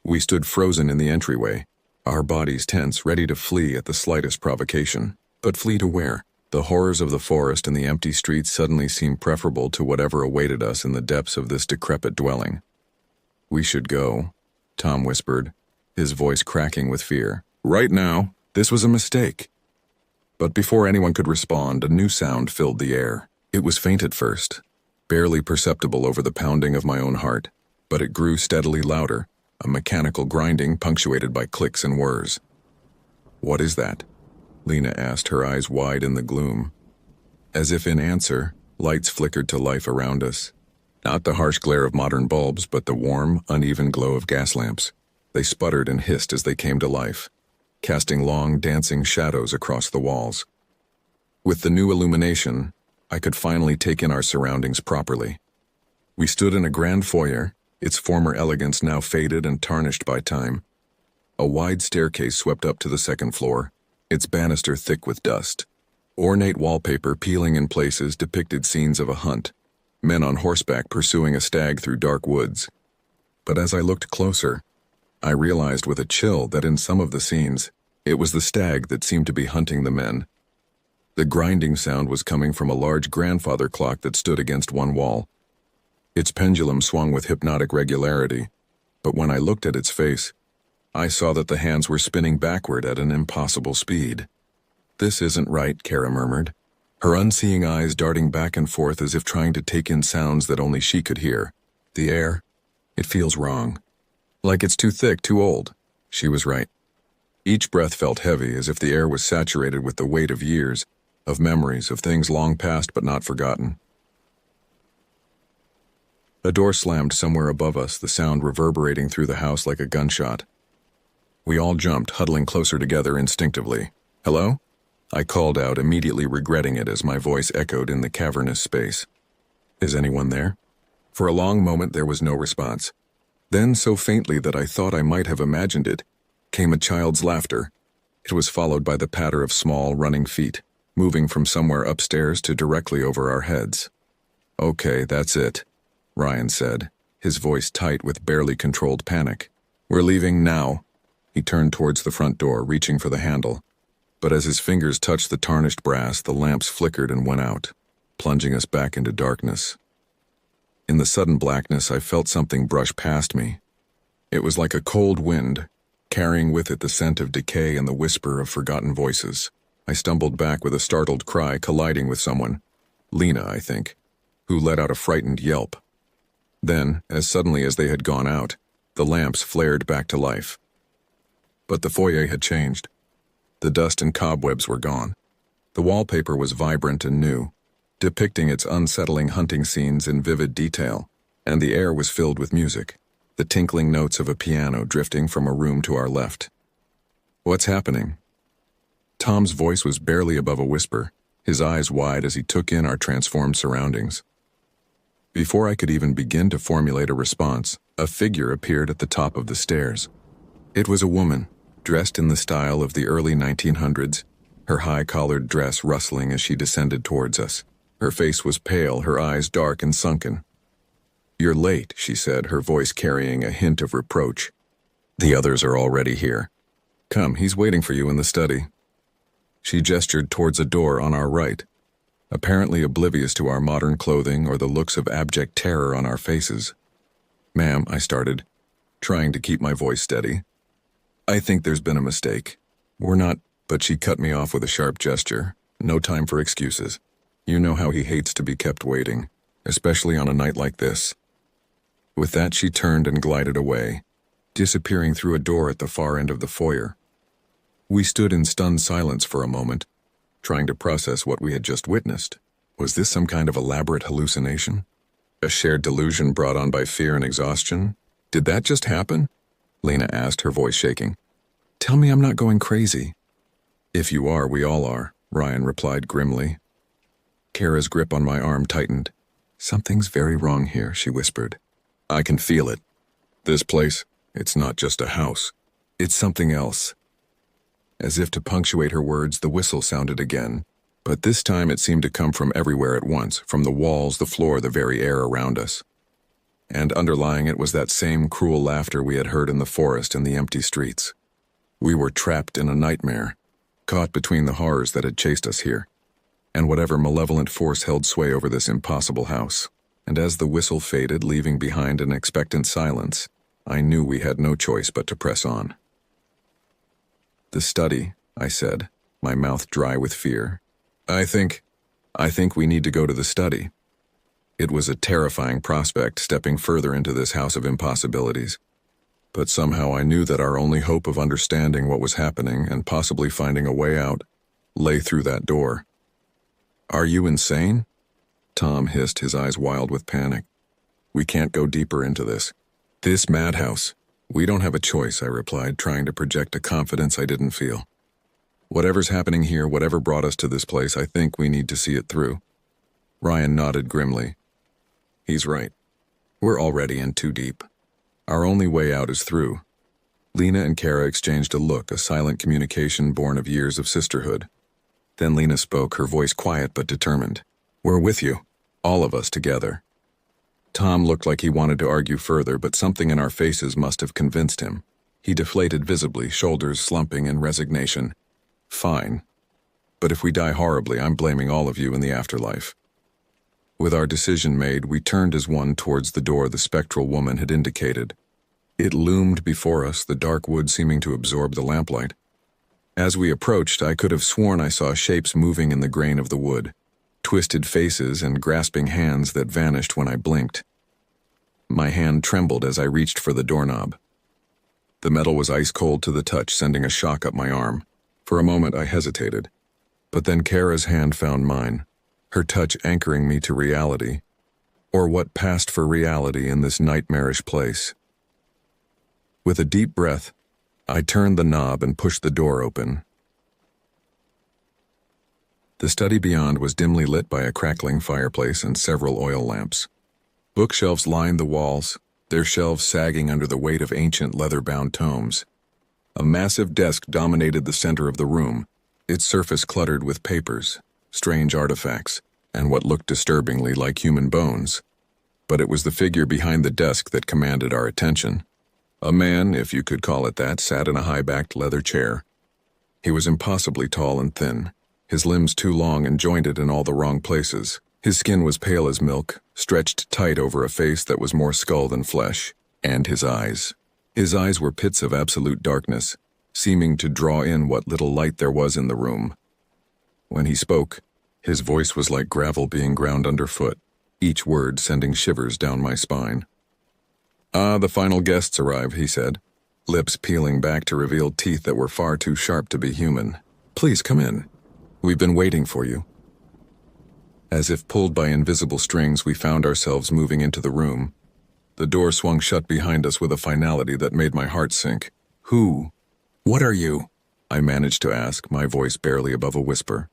[SPEAKER 1] We stood frozen in the entryway, Our bodies tense, ready to flee at the slightest provocation. But flee to where? The horrors of the forest and the empty streets suddenly seemed preferable to whatever awaited us in the depths of this decrepit dwelling. "We should go," Tom whispered, his voice cracking with fear. "Right now, this was a mistake." But before anyone could respond, a new sound filled the air. It was faint at first, barely perceptible over the pounding of my own heart, but it grew steadily louder, a mechanical grinding punctuated by clicks and whirs. "What is that?" Lena asked, her eyes wide in the gloom. As if in answer, lights flickered to life around us. Not the harsh glare of modern bulbs, but the warm, uneven glow of gas lamps. They sputtered and hissed as they came to life, casting long, dancing shadows across the walls. With the new illumination, I could finally take in our surroundings properly. We stood in a grand foyer, its former elegance now faded and tarnished by time. A wide staircase swept up to the second floor, its banister thick with dust. Ornate wallpaper peeling in places depicted scenes of a hunt, men on horseback pursuing a stag through dark woods. But as I looked closer, I realized with a chill that in some of the scenes, it was the stag that seemed to be hunting the men. The grinding sound was coming from a large grandfather clock that stood against one wall. Its pendulum swung with hypnotic regularity, but when I looked at its face, I saw that the hands were spinning backward at an impossible speed. "This isn't right," Kara murmured, her unseeing eyes darting back and forth as if trying to take in sounds that only she could hear. "The air, it feels wrong. Like it's too thick, too old." She was right. Each breath felt heavy, as if the air was saturated with the weight of years, of memories, of things long past but not forgotten. A door slammed somewhere above us, the sound reverberating through the house like a gunshot. We all jumped, huddling closer together instinctively. "Hello?" I called out, immediately regretting it as my voice echoed in the cavernous space. "Is anyone there?" For a long moment there was no response. Then, so faintly that I thought I might have imagined it, came a child's laughter. It was followed by the patter of small, running feet, moving from somewhere upstairs to directly over our heads. "Okay, that's it," Ryan said, his voice tight with barely controlled panic. "We're leaving now." He turned towards the front door, reaching for the handle. But as his fingers touched the tarnished brass, the lamps flickered and went out, plunging us back into darkness. In the sudden blackness, I felt something brush past me. It was like a cold wind, carrying with it the scent of decay and the whisper of forgotten voices. I stumbled back with a startled cry, colliding with someone, Lena, I think, who let out a frightened yelp. Then, as suddenly as they had gone out, the lamps flared back to life. But the foyer had changed. The dust and cobwebs were gone. The wallpaper was vibrant and new, depicting its unsettling hunting scenes in vivid detail, and the air was filled with music, the tinkling notes of a piano drifting from a room to our left. "What's happening?" Tom's voice was barely above a whisper, his eyes wide as he took in our transformed surroundings. Before I could even begin to formulate a response, a figure appeared at the top of the stairs. It was a woman, dressed in the style of the early 1900s, her high-collared dress rustling as she descended towards us. Her face was pale, her eyes dark and sunken. "You're late," she said, her voice carrying a hint of reproach. "The others are already here. Come, he's waiting for you in the study." She gestured towards a door on our right, apparently oblivious to our modern clothing or the looks of abject terror on our faces. "Ma'am," I started, trying to keep my voice steady. "I think there's been a mistake. We're not—" But she cut me off with a sharp gesture. "No time for excuses. You know how he hates to be kept waiting, especially on a night like this." With that, she turned and glided away, disappearing through a door at the far end of the foyer. We stood in stunned silence for a moment, trying to process what we had just witnessed. Was this some kind of elaborate hallucination? A shared delusion brought on by fear and exhaustion? Did that just happen? Lena asked, her voice shaking. "Tell me I'm not going crazy." "If you are, we all are," Ryan replied grimly. Kara's grip on my arm tightened. "Something's very wrong here," she whispered. "I can feel it. This place, it's not just a house. It's something else." As if to punctuate her words, the whistle sounded again, but this time it seemed to come from everywhere at once, from the walls, the floor, the very air around us. And underlying it was that same cruel laughter we had heard in the forest and the empty streets. We were trapped in a nightmare, caught between the horrors that had chased us here, and whatever malevolent force held sway over this impossible house. And as the whistle faded, leaving behind an expectant silence, I knew we had no choice but to press on. "The study," I said, my mouth dry with fear. I think we need to go to the study." It was a terrifying prospect, stepping further into this house of impossibilities. But somehow I knew that our only hope of understanding what was happening and possibly finding a way out lay through that door. "Are you insane?" Tom hissed, his eyes wild with panic. "We can't go deeper into this. This madhouse. We don't have a choice," I replied, trying to project a confidence I didn't feel. "Whatever's happening here, whatever brought us to this place, I think we need to see it through." Ryan nodded grimly. "He's right. We're already in too deep. Our only way out is through." Lena and Kara exchanged a look, a silent communication born of years of sisterhood. Then Lena spoke, her voice quiet but determined. "We're with you, all of us together." Tom looked like he wanted to argue further, but something in our faces must have convinced him. He deflated visibly, shoulders slumping in resignation. "Fine. But if we die horribly, I'm blaming all of you in the afterlife." With our decision made, we turned as one towards the door the spectral woman had indicated. It loomed before us, the dark wood seeming to absorb the lamplight. As we approached, I could have sworn I saw shapes moving in the grain of the wood, twisted faces and grasping hands that vanished when I blinked. My hand trembled as I reached for the doorknob. The metal was ice cold to the touch, sending a shock up my arm. For a moment I hesitated, but then Kara's hand found mine, her touch anchoring me to reality, or what passed for reality in this nightmarish place. With a deep breath, I turned the knob and pushed the door open. The study beyond was dimly lit by a crackling fireplace and several oil lamps. Bookshelves lined the walls, their shelves sagging under the weight of ancient leather-bound tomes. A massive desk dominated the center of the room, its surface cluttered with papers, strange artifacts, and what looked disturbingly like human bones. But it was the figure behind the desk that commanded our attention. A man, if you could call it that, sat in a high-backed leather chair. He was impossibly tall and thin, his limbs too long and jointed in all the wrong places. His skin was pale as milk, stretched tight over a face that was more skull than flesh. And his eyes. His eyes were pits of absolute darkness, seeming to draw in what little light there was in the room. When he spoke, his voice was like gravel being ground underfoot, each word sending shivers down my spine. "Ah, the final guests arrive," he said, lips peeling back to reveal teeth that were far too sharp to be human. "Please come in. We've been waiting for you." As if pulled by invisible strings, we found ourselves moving into the room. The door swung shut behind us with a finality that made my heart sink. "Who? What are you?" I managed to ask, my voice barely above a whisper.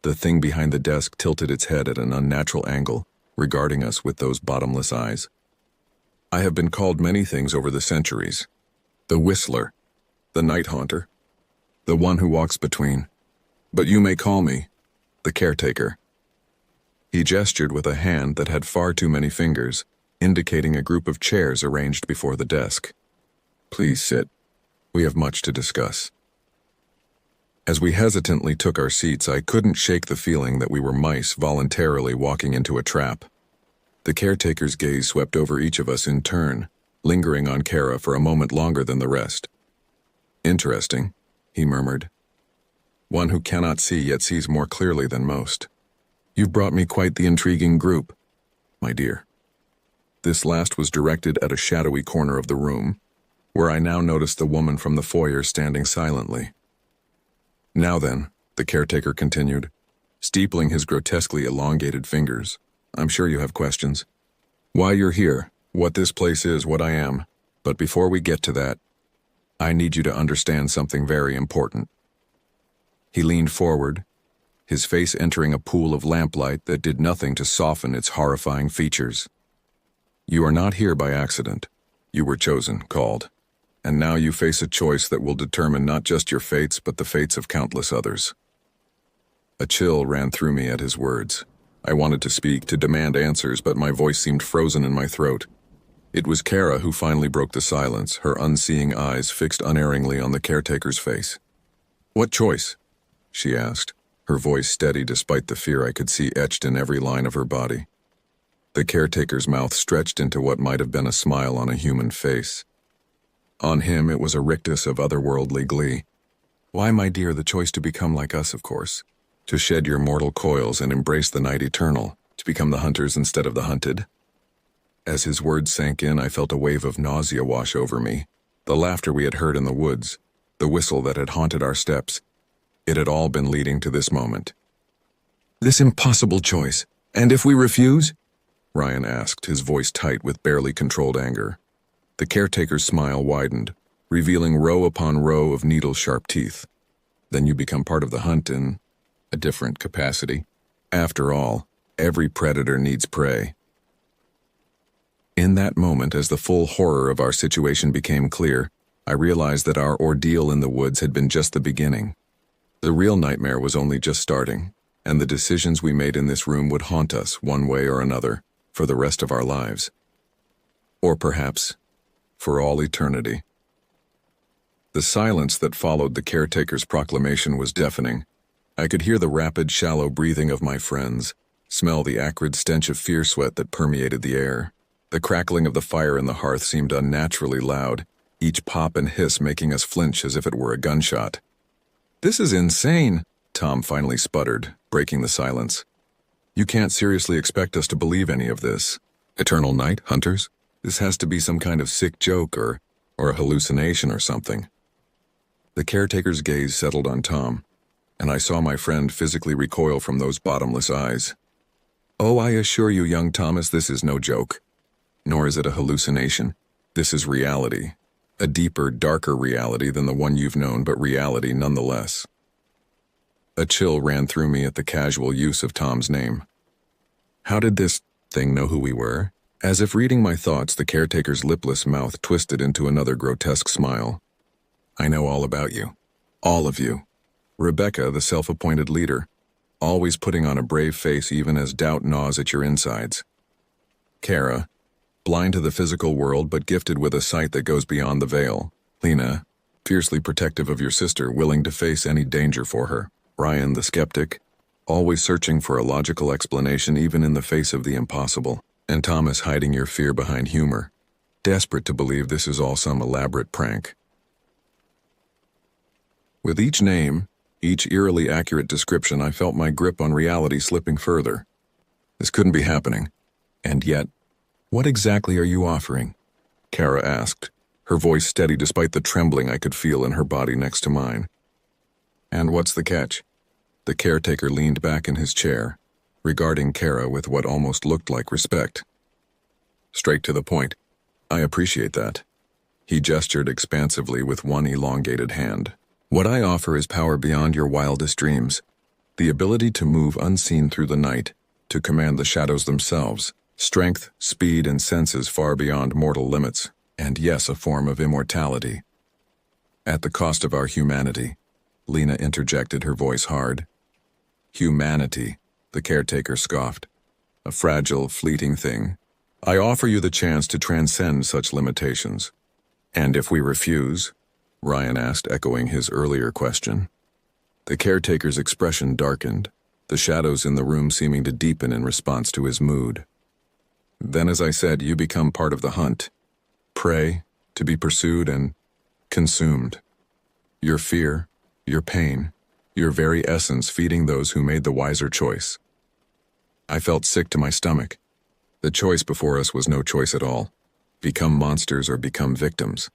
[SPEAKER 1] The thing behind the desk tilted its head at an unnatural angle, regarding us with those bottomless eyes. "I have been called many things over the centuries. The Whistler, the Night Haunter, the one who walks between. But you may call me the Caretaker." He gestured with a hand that had far too many fingers, indicating a group of chairs arranged before the desk. "Please sit. We have much to discuss." As we hesitantly took our seats, I couldn't shake the feeling that we were mice voluntarily walking into a trap. The caretaker's gaze swept over each of us in turn, lingering on Kara for a moment longer than the rest. "Interesting," he murmured. "One who cannot see yet sees more clearly than most. You've brought me quite the intriguing group, my dear." This last was directed at a shadowy corner of the room, where I now noticed the woman from the foyer standing silently. "Now then," the caretaker continued, steepling his grotesquely elongated fingers, "I'm sure you have questions. Why you're here, what this place is, what I am. But before we get to that, I need you to understand something very important." He leaned forward, his face entering a pool of lamplight that did nothing to soften its horrifying features. "You are not here by accident. You were chosen, called. And now you face a choice that will determine not just your fates, but the fates of countless others." A chill ran through me at his words. I wanted to speak, to demand answers, but my voice seemed frozen in my throat. It was Kara who finally broke the silence, her unseeing eyes fixed unerringly on the caretaker's face. "What choice?" she asked, her voice steady despite the fear I could see etched in every line of her body. The caretaker's mouth stretched into what might have been a smile on a human face. On him it was a rictus of otherworldly glee. "Why, my dear, the choice to become like us, of course. To shed your mortal coils and embrace the night eternal, to become the hunters instead of the hunted." As his words sank in, I felt a wave of nausea wash over me. The laughter we had heard in the woods, the whistle that had haunted our steps, it had all been leading to this moment. "This impossible choice. And if we refuse?" Ryan asked, his voice tight with barely controlled anger. The caretaker's smile widened, revealing row upon row of needle-sharp teeth. "Then you become part of the hunt in a different capacity. After all, every predator needs prey." In that moment, as the full horror of our situation became clear, I realized that our ordeal in the woods had been just the beginning. The real nightmare was only just starting, and the decisions we made in this room would haunt us, one way or another, for the rest of our lives. Or perhaps, for all eternity. The silence that followed the caretaker's proclamation was deafening. I could hear the rapid, shallow breathing of my friends, smell the acrid stench of fear sweat that permeated the air. The crackling of the fire in the hearth seemed unnaturally loud, each pop and hiss making us flinch as if it were a gunshot. "This is insane," Tom finally sputtered, breaking the silence. "You can't seriously expect us to believe any of this. Eternal night, hunters? This has to be some kind of sick joke or a hallucination or something." The caretaker's gaze settled on Tom, and I saw my friend physically recoil from those bottomless eyes. "Oh, I assure you, young Thomas, this is no joke. Nor is it a hallucination. This is reality. A deeper, darker reality than the one you've known, but reality nonetheless." A chill ran through me at the casual use of Tom's name. How did this thing know who we were? As if reading my thoughts, the caretaker's lipless mouth twisted into another grotesque smile. "I know all about you. All of you. Rebecca, the self-appointed leader, always putting on a brave face even as doubt gnaws at your insides. Kara, blind to the physical world but gifted with a sight that goes beyond the veil. Lena, fiercely protective of your sister, willing to face any danger for her. Ryan, the skeptic, always searching for a logical explanation even in the face of the impossible. And Thomas, hiding your fear behind humor, desperate to believe this is all some elaborate prank." With each name, each eerily accurate description, I felt my grip on reality slipping further. This couldn't be happening. And yet, "What exactly are you offering?" Kara asked, her voice steady despite the trembling I could feel in her body next to mine. "And what's the catch?" The caretaker leaned back in his chair, regarding Kara with what almost looked like respect. "Straight to the point. I appreciate that." He gestured expansively with one elongated hand. "What I offer is power beyond your wildest dreams. The ability to move unseen through the night, to command the shadows themselves. Strength, speed, and senses far beyond mortal limits, and yes, a form of immortality. At the cost of our humanity," Lena interjected, her voice hard. "Humanity," the caretaker scoffed. "A fragile, fleeting thing. I offer you the chance to transcend such limitations." "And if we refuse?" Ryan asked, echoing his earlier question. The caretaker's expression darkened, the shadows in the room seeming to deepen in response to his mood. "Then, as I said, you become part of the hunt. Prey, to be pursued and consumed. Your fear, your pain, your very essence feeding those who made the wiser choice." I felt sick to my stomach. The choice before us was no choice at all. Become monsters or become victims.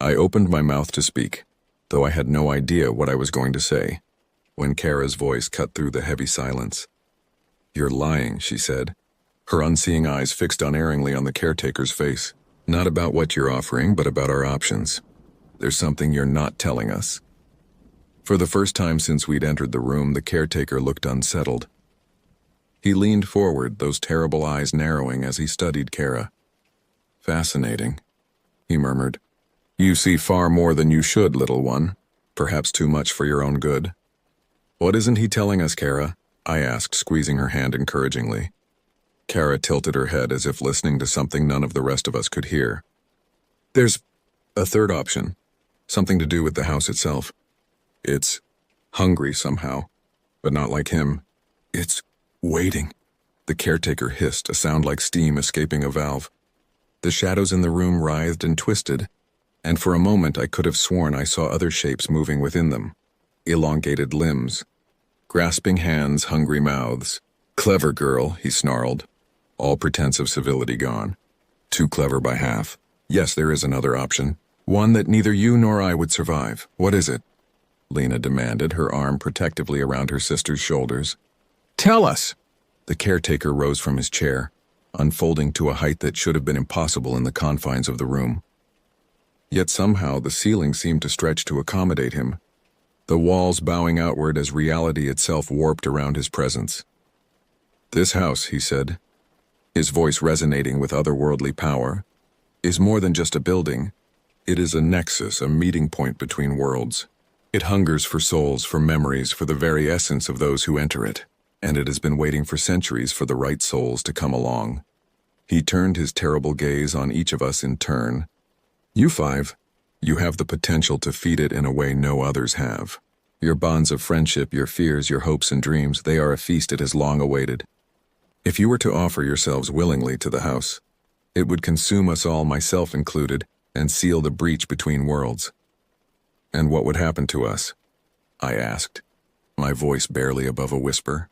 [SPEAKER 1] I opened my mouth to speak, though I had no idea what I was going to say, when Kara's voice cut through the heavy silence. "You're lying," she said, her unseeing eyes fixed unerringly on the caretaker's face. "Not about what you're offering, but about our options. There's something you're not telling us." For the first time since we'd entered the room, the caretaker looked unsettled. He leaned forward, those terrible eyes narrowing as he studied Kara. "Fascinating," he murmured. "You see far more than you should, little one. Perhaps too much for your own good." "What isn't he telling us, Kara?" I asked, squeezing her hand encouragingly. Kara tilted her head as if listening to something none of the rest of us could hear. There's a third option, something to do with the house itself. It's hungry somehow, but not like him. It's waiting. The caretaker hissed, a sound like steam escaping a valve. The shadows in the room writhed and twisted, and for a moment I could have sworn I saw other shapes moving within them. Elongated limbs, grasping hands, hungry mouths. Clever girl, he snarled, all pretense of civility gone. Too clever by half. Yes, there is another option, one that neither you nor I would survive. What is it? Lena demanded, her arm protectively around her sister's shoulders. Tell us! The caretaker rose from his chair, unfolding to a height that should have been impossible in the confines of the room. Yet somehow the ceiling seemed to stretch to accommodate him, the walls bowing outward as reality itself warped around his presence. This house, he said, his voice resonating with otherworldly power, is more than just a building. It is a nexus, a meeting point between worlds. It hungers for souls, for memories, for the very essence of those who enter it, and it has been waiting for centuries for the right souls to come along. He turned his terrible gaze on each of us in turn. You five, you have the potential to feed it in a way no others have. Your bonds of friendship, your fears, your hopes and dreams, they are a feast it has long awaited. If you were to offer yourselves willingly to the house, it would consume us all, myself included, and seal the breach between worlds. And what would happen to us? I asked, my voice barely above a whisper.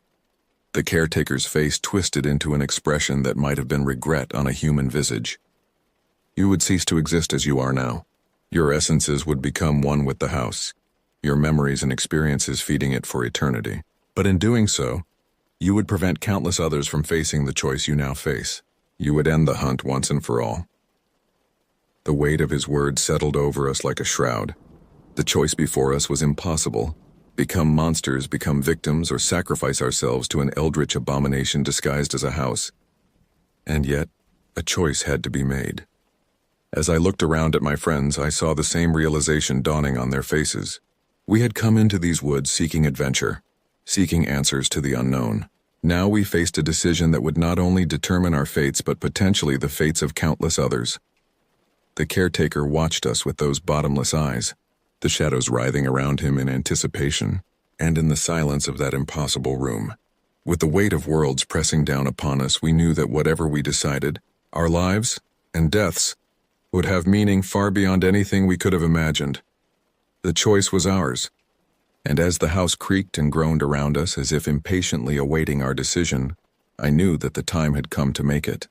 [SPEAKER 1] The caretaker's face twisted into an expression that might have been regret on a human visage. You would cease to exist as you are now. Your essences would become one with the house, your memories and experiences feeding it for eternity. But in doing so, you would prevent countless others from facing the choice you now face. You would end the hunt once and for all. The weight of his words settled over us like a shroud. The choice before us was impossible. Become monsters, become victims, or sacrifice ourselves to an eldritch abomination disguised as a house. And yet, a choice had to be made. As I looked around at my friends, I saw the same realization dawning on their faces. We had come into these woods seeking adventure, seeking answers to the unknown. Now we faced a decision that would not only determine our fates but potentially the fates of countless others. The caretaker watched us with those bottomless eyes, the shadows writhing around him in anticipation, and in the silence of that impossible room. With the weight of worlds pressing down upon us, we knew that whatever we decided, our lives and deaths would have meaning far beyond anything we could have imagined. The choice was ours, and as the house creaked and groaned around us as if impatiently awaiting our decision, I knew that the time had come to make it.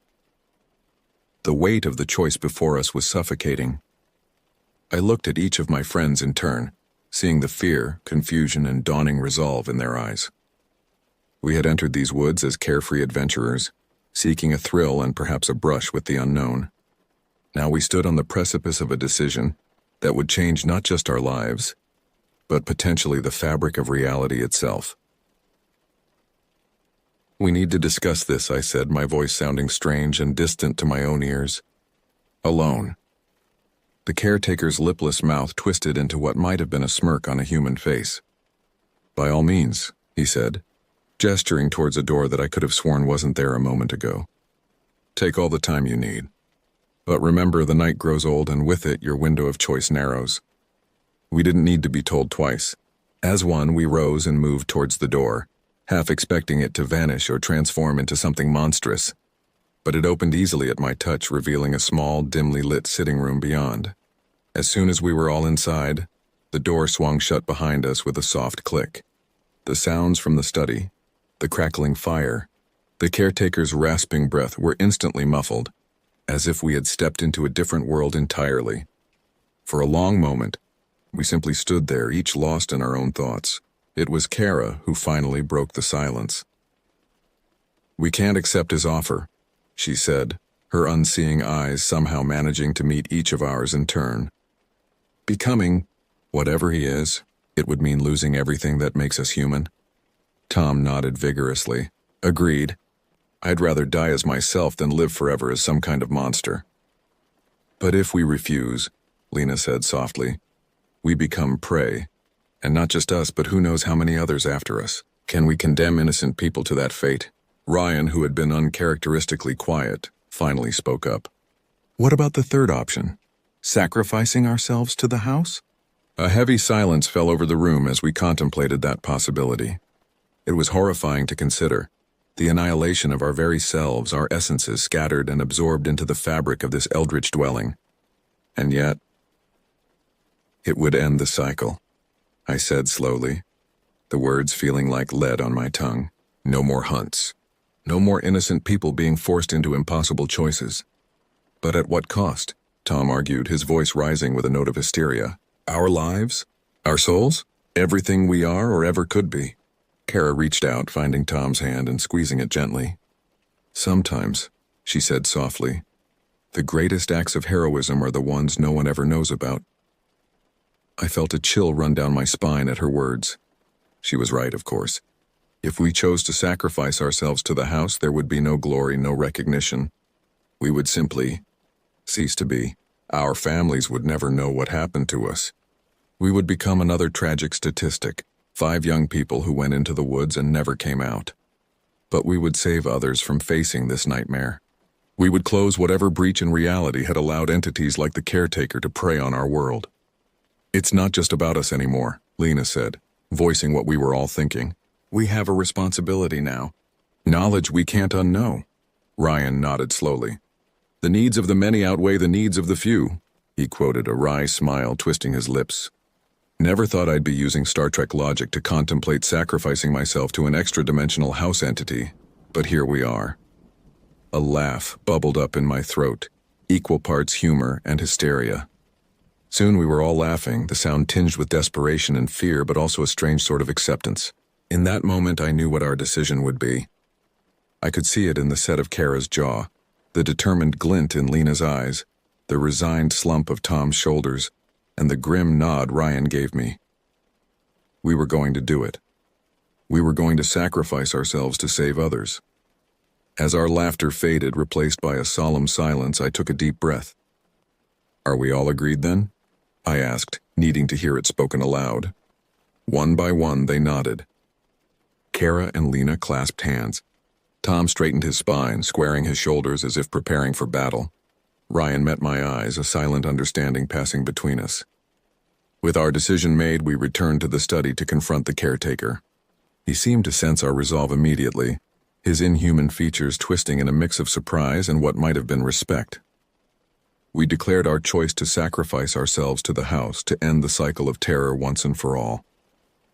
[SPEAKER 1] The weight of the choice before us was suffocating. I looked at each of my friends in turn, seeing the fear, confusion, and dawning resolve in their eyes. We had entered these woods as carefree adventurers, seeking a thrill and perhaps a brush with the unknown. Now we stood on the precipice of a decision that would change not just our lives, but potentially the fabric of reality itself. We need to discuss this, I said, my voice sounding strange and distant to my own ears. Alone. The caretaker's lipless mouth twisted into what might have been a smirk on a human face. By all means, he said, gesturing towards a door that I could have sworn wasn't there a moment ago. Take all the time you need. But remember, the night grows old, and with it, your window of choice narrows. We didn't need to be told twice. As one, we rose and moved towards the door, half expecting it to vanish or transform into something monstrous. But it opened easily at my touch, revealing a small, dimly lit sitting room beyond. As soon as we were all inside, the door swung shut behind us with a soft click. The sounds from the study, the crackling fire, the caretaker's rasping breath were instantly muffled, as if we had stepped into a different world entirely. For a long moment, we simply stood there, each lost in our own thoughts. It was Kara who finally broke the silence. We can't accept his offer, she said, her unseeing eyes somehow managing to meet each of ours in turn. Becoming whatever he is, it would mean losing everything that makes us human. Tom nodded vigorously. Agreed. I'd rather die as myself than live forever as some kind of monster. But if we refuse, Lena said softly, we become prey. And not just us, but who knows how many others after us. Can we condemn innocent people to that fate? Ryan, who had been uncharacteristically quiet, finally spoke up. What about the third option? Sacrificing ourselves to the house? A heavy silence fell over the room as we contemplated that possibility. It was horrifying to consider. The annihilation of our very selves, our essences scattered and absorbed into the fabric of this eldritch dwelling. And yet, it would end the cycle, I said slowly, the words feeling like lead on my tongue. No more hunts. No more innocent people being forced into impossible choices. But at what cost? Tom argued, his voice rising with a note of hysteria. Our lives? Our souls? Everything we are or ever could be. Kara reached out, finding Tom's hand and squeezing it gently. Sometimes, she said softly, the greatest acts of heroism are the ones no one ever knows about. I felt a chill run down my spine at her words. She was right, of course. If we chose to sacrifice ourselves to the house, there would be no glory, no recognition. We would simply cease to be. Our families would never know what happened to us. We would become another tragic statistic, 5 young people who went into the woods and never came out. But we would save others from facing this nightmare. We would close whatever breach in reality had allowed entities like the caretaker to prey on our world. It's not just about us anymore, Lena said, voicing what we were all thinking. We have a responsibility now. Knowledge we can't unknow. Ryan nodded slowly. The needs of the many outweigh the needs of the few, he quoted, a wry smile twisting his lips. Never thought I'd be using Star Trek logic to contemplate sacrificing myself to an extra-dimensional house entity, but here we are. A laugh bubbled up in my throat, equal parts humor and hysteria. Soon we were all laughing, the sound tinged with desperation and fear, but also a strange sort of acceptance. In that moment, I knew what our decision would be. I could see it in the set of Kara's jaw, the determined glint in Lena's eyes, the resigned slump of Tom's shoulders, and the grim nod Ryan gave me. We were going to do it. We were going to sacrifice ourselves to save others. As our laughter faded, replaced by a solemn silence, I took a deep breath. Are we all agreed then? I asked, needing to hear it spoken aloud. One by one, they nodded. Kara and Lena clasped hands. Tom straightened his spine, squaring his shoulders as if preparing for battle. Ryan met my eyes, a silent understanding passing between us. With our decision made, we returned to the study to confront the caretaker. He seemed to sense our resolve immediately, his inhuman features twisting in a mix of surprise and what might have been respect. We declared our choice to sacrifice ourselves to the house to end the cycle of terror once and for all.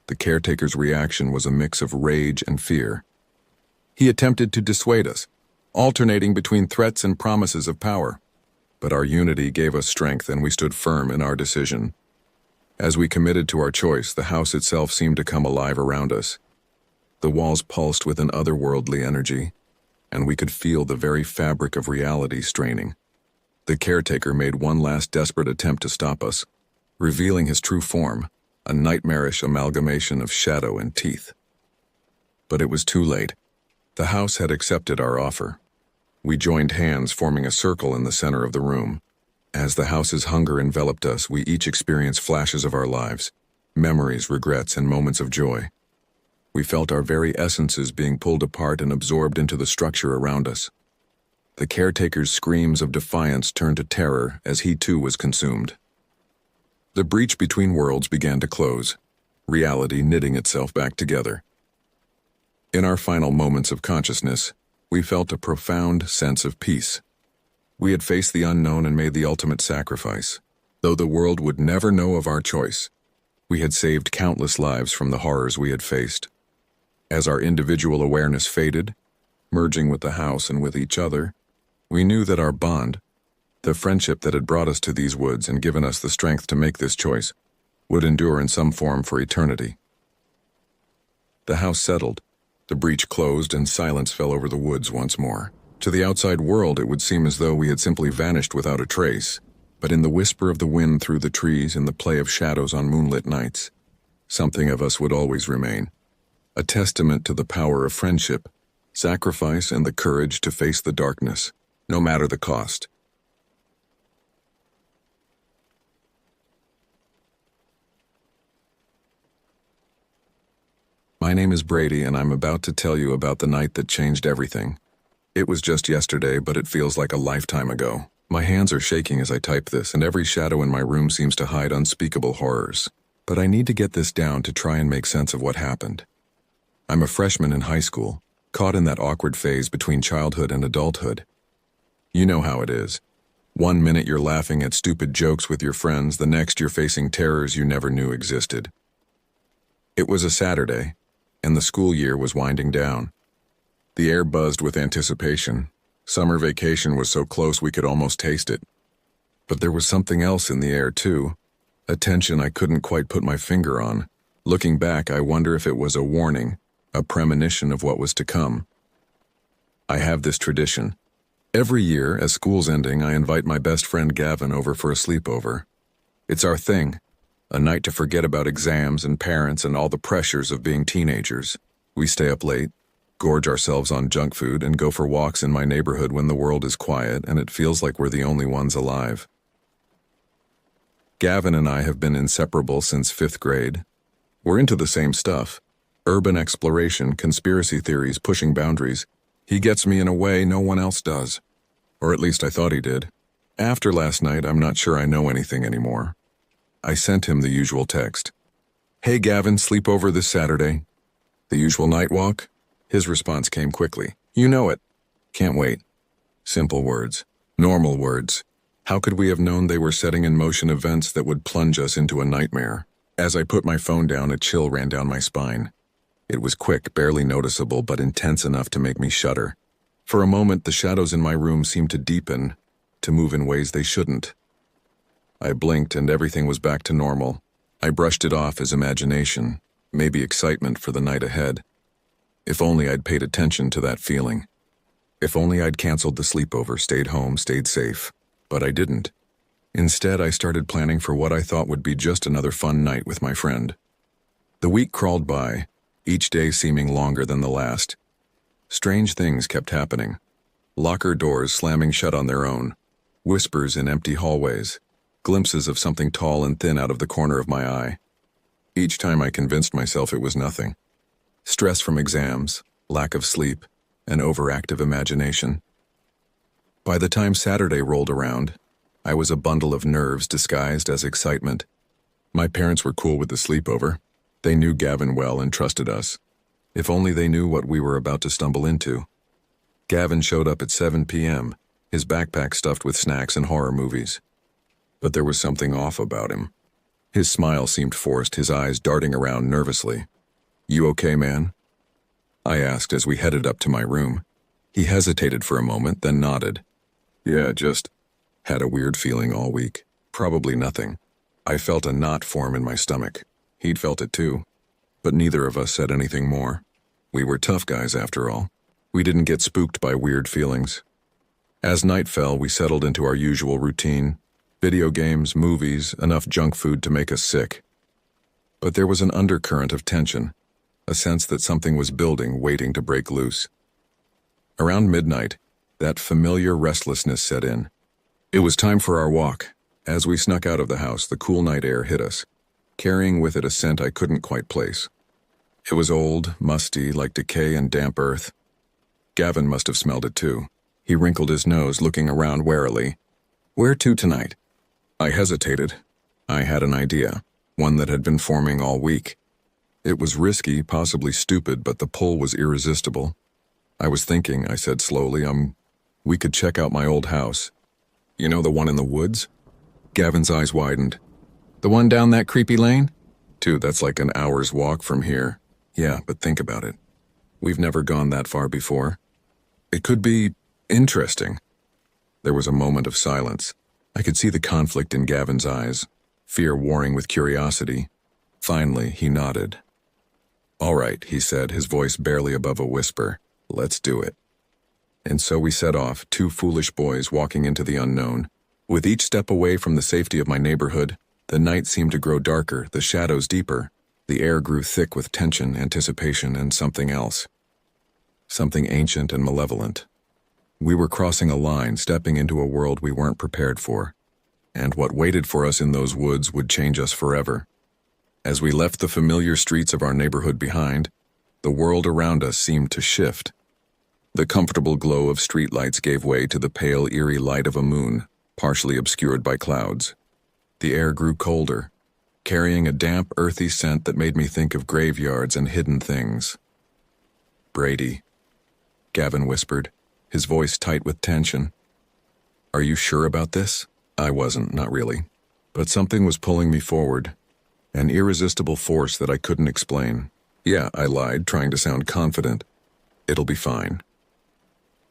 [SPEAKER 1] The caretaker's reaction was a mix of rage and fear. He attempted to dissuade us, alternating between threats and promises of power. But our unity gave us strength and we stood firm in our decision. As we committed to our choice, the house itself seemed to come alive around us. The walls pulsed with an otherworldly energy, and we could feel the very fabric of reality straining. The caretaker made one last desperate attempt to stop us, revealing his true form, a nightmarish amalgamation of shadow and teeth. But it was too late. The house had accepted our offer. We joined hands, forming a circle in the center of the room. As the house's hunger enveloped us, we each experienced flashes of our lives, memories, regrets, and moments of joy. We felt our very essences being pulled apart and absorbed into the structure around us. The caretaker's screams of defiance turned to terror as he too was consumed. The breach between worlds began to close, reality knitting itself back together. In our final moments of consciousness, we felt a profound sense of peace. We had faced the unknown and made the ultimate sacrifice. Though the world would never know of our choice, we had saved countless lives from the horrors we had faced. As our individual awareness faded, merging with the house and with each other, we knew that our bond, the friendship that had brought us to these woods and given us the strength to make this choice, would endure in some form for eternity. The house settled, the breach closed, and silence fell over the woods once more. To the outside world, it would seem as though we had simply vanished without a trace, but in the whisper of the wind through the trees and the play of shadows on moonlit nights, something of us would always remain, a testament to the power of friendship, sacrifice, and the courage to face the darkness, no matter the cost. My name is Brady, and I'm about to tell you about the night that changed everything. It was just yesterday, but it feels like a lifetime ago. My hands are shaking as I type this, and every shadow in my room seems to hide unspeakable horrors. But I need to get this down to try and make sense of what happened. I'm a freshman in high school, caught in that awkward phase between childhood and adulthood. You know how it is. One minute you're laughing at stupid jokes with your friends, the next you're facing terrors you never knew existed. It was a Saturday, and the school year was winding down. The air buzzed with anticipation. Summer vacation was so close we could almost taste it. But there was something else in the air too, a tension I couldn't quite put my finger on. Looking back, I wonder if it was a warning, a premonition of what was to come. I have this tradition. Every year, as school's ending, I invite my best friend Gavin over for a sleepover. It's our thing, a night to forget about exams and parents and all the pressures of being teenagers. We stay up late, gorge ourselves on junk food, and go for walks in my neighborhood when the world is quiet and it feels like we're the only ones alive. Gavin and I have been inseparable since 5th grade. We're into the same stuff. Urban exploration, conspiracy theories, pushing boundaries. He gets me in a way no one else does. Or at least I thought he did. After last night, I'm not sure I know anything anymore. I sent him the usual text. "Hey Gavin, sleep over this Saturday." "The usual night walk?" His response came quickly. "You know it." "Can't wait." Simple words. Normal words. How could we have known they were setting in motion events that would plunge us into a nightmare? As I put my phone down, a chill ran down my spine. It was quick, barely noticeable, but intense enough to make me shudder. For a moment, the shadows in my room seemed to deepen, to move in ways they shouldn't. I blinked and everything was back to normal. I brushed it off as imagination, maybe excitement for the night ahead. If only I'd paid attention to that feeling. If only I'd canceled the sleepover, stayed home, stayed safe. But I didn't. Instead, I started planning for what I thought would be just another fun night with my friend. The week crawled by, each day seeming longer than the last. Strange things kept happening. Locker doors slamming shut on their own. Whispers in empty hallways. Glimpses of something tall and thin out of the corner of my eye. Each time I convinced myself it was nothing. Stress from exams, lack of sleep, and overactive imagination. By the time Saturday rolled around, I was a bundle of nerves disguised as excitement. My parents were cool with the sleepover. They knew Gavin well and trusted us. If only they knew what we were about to stumble into. Gavin showed up at 7 p.m., his backpack stuffed with snacks and horror movies. But there was something off about him. His smile seemed forced, his eyes darting around nervously. "You okay, man?" I asked as we headed up to my room. He hesitated for a moment, then nodded. "Yeah, just had a weird feeling all week. Probably nothing." I felt a knot form in my stomach. He'd felt it too. But neither of us said anything more. We were tough guys after all. We didn't get spooked by weird feelings. As night fell, we settled into our usual routine. Video games, movies, enough junk food to make us sick. But there was an undercurrent of tension, a sense that something was building, waiting to break loose. Around midnight, that familiar restlessness set in. It was time for our walk. As we snuck out of the house, the cool night air hit us, carrying with it a scent I couldn't quite place. It was old, musty, like decay and damp earth. Gavin must have smelled it too. He wrinkled his nose, looking around warily. "Where to tonight?" I hesitated. I had an idea, one that had been forming all week. It was risky, possibly stupid, but the pull was irresistible. "I was thinking," I said slowly, we could check out my old house. You know, the one in the woods?" Gavin's eyes widened. "The one down that creepy lane?" "Dude, that's like an hour's walk from here." "Yeah, but think about it. We've never gone that far before. It could be interesting." There was a moment of silence. I could see the conflict in Gavin's eyes, fear warring with curiosity. Finally, he nodded. "All right," he said, his voice barely above a whisper. "Let's do it." And so we set off, two foolish boys walking into the unknown. With each step away from the safety of my neighborhood, the night seemed to grow darker, the shadows deeper. The air grew thick with tension, anticipation, and something else. Something ancient and malevolent. We were crossing a line, stepping into a world we weren't prepared for. And what waited for us in those woods would change us forever. As we left the familiar streets of our neighborhood behind, The world around us seemed to shift. The comfortable glow of streetlights gave way to the pale, eerie light of a moon, partially obscured by clouds. The air grew colder, carrying a damp, earthy scent that made me think of graveyards and hidden things. "Brady," Gavin whispered, his voice tight with tension. "Are you sure about this?" I wasn't, not really. But something was pulling me forward, an irresistible force that I couldn't explain. "Yeah," I lied, trying to sound confident. "It'll be fine."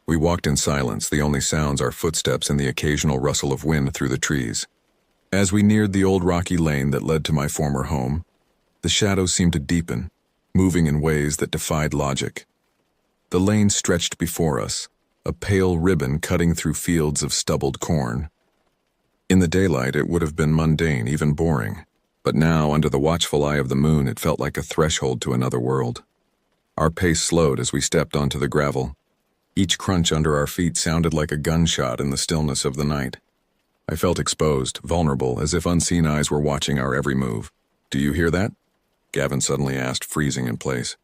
[SPEAKER 1] We walked in silence, the only sounds our footsteps and the occasional rustle of wind through the trees. As we neared the old rocky lane that led to my former home, the shadows seemed to deepen, moving in ways that defied logic. The lane stretched before us, a pale ribbon cutting through fields of stubbled corn. In the daylight, it would have been mundane, even boring. But now, under the watchful eye of the moon, it felt like a threshold to another world. Our pace slowed as we stepped onto the gravel. Each crunch under our feet sounded like a gunshot in the stillness of the night. I felt exposed, vulnerable, as if unseen eyes were watching our every move. "Do you hear that?" Gavin suddenly asked, freezing in place.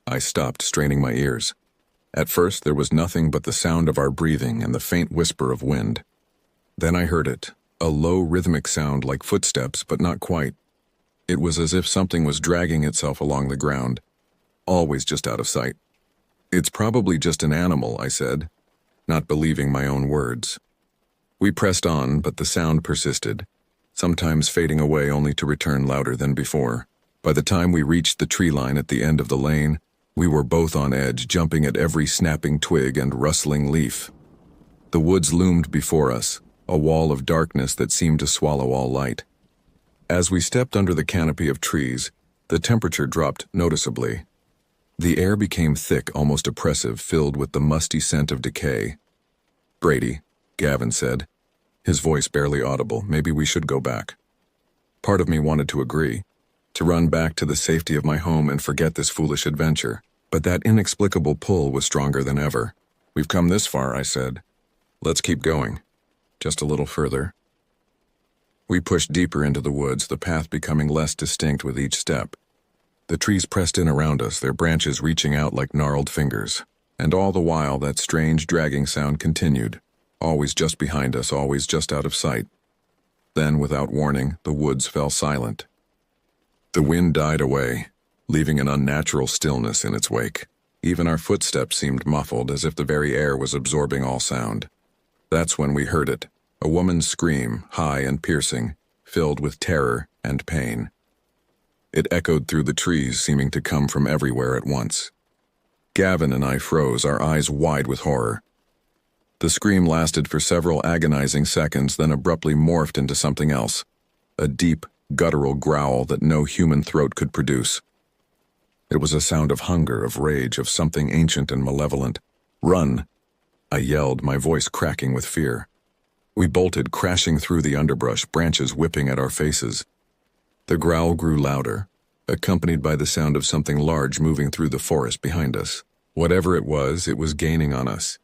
[SPEAKER 1] I stopped, straining my ears. At first, there was nothing but the sound of our breathing and the faint whisper of wind. Then I heard it, a low, rhythmic sound like footsteps, but not quite. It was as if something was dragging itself along the ground, always just out of sight. "It's probably just an animal," I said, not believing my own words. We pressed on, but the sound persisted, sometimes fading away only to return louder than before. By the time we reached the tree line at the end of the lane, we were both on edge, jumping at every snapping twig and rustling leaf. The woods loomed before us, a wall of darkness that seemed to swallow all light. As we stepped under the canopy of trees, the temperature dropped noticeably. The air became thick, almost oppressive, filled with the musty scent of decay. "Brady," Gavin said, his voice barely audible, "maybe we should go back." Part of me wanted to agree, to run back to the safety of my home and forget this foolish adventure, but that inexplicable pull was stronger than ever. "We've come this far," I said. "Let's keep going. Just a little further." We pushed deeper into the woods, the path becoming less distinct with each step. The trees pressed in around us, their branches reaching out like gnarled fingers. And all the while, that strange dragging sound continued, always just behind us, always just out of sight. Then, without warning, the woods fell silent. The wind died away, leaving an unnatural stillness in its wake. Even our footsteps seemed muffled, as if the very air was absorbing all sound. That's when we heard it, a woman's scream, high and piercing, filled with terror and pain. It echoed through the trees, seeming to come from everywhere at once. Gavin and I froze, our eyes wide with horror. The scream lasted for several agonizing seconds, then abruptly morphed into something else, a deep, guttural growl that no human throat could produce. It was a sound of hunger, of rage, of something ancient and malevolent. "Run!" I yelled, my voice cracking with fear. We bolted, crashing through the underbrush, branches whipping at our faces. The growl grew louder, accompanied by the sound of something large moving through the forest behind us. Whatever it was gaining on us.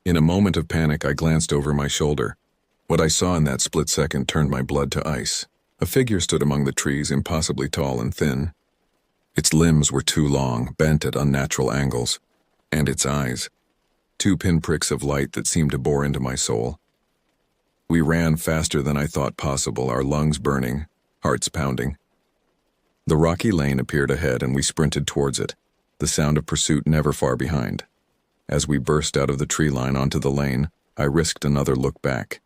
[SPEAKER 1] In a moment of panic, I glanced over my shoulder. What I saw in that split second turned my blood to ice. A figure stood among the trees, impossibly tall and thin. Its limbs were too long, bent at unnatural angles. And its eyes. 2 pinpricks of light that seemed to bore into my soul. We ran faster than I thought possible, our lungs burning, hearts pounding. The rocky lane appeared ahead and we sprinted towards it, the sound of pursuit never far behind. As we burst out of the tree line onto the lane, I risked another look back.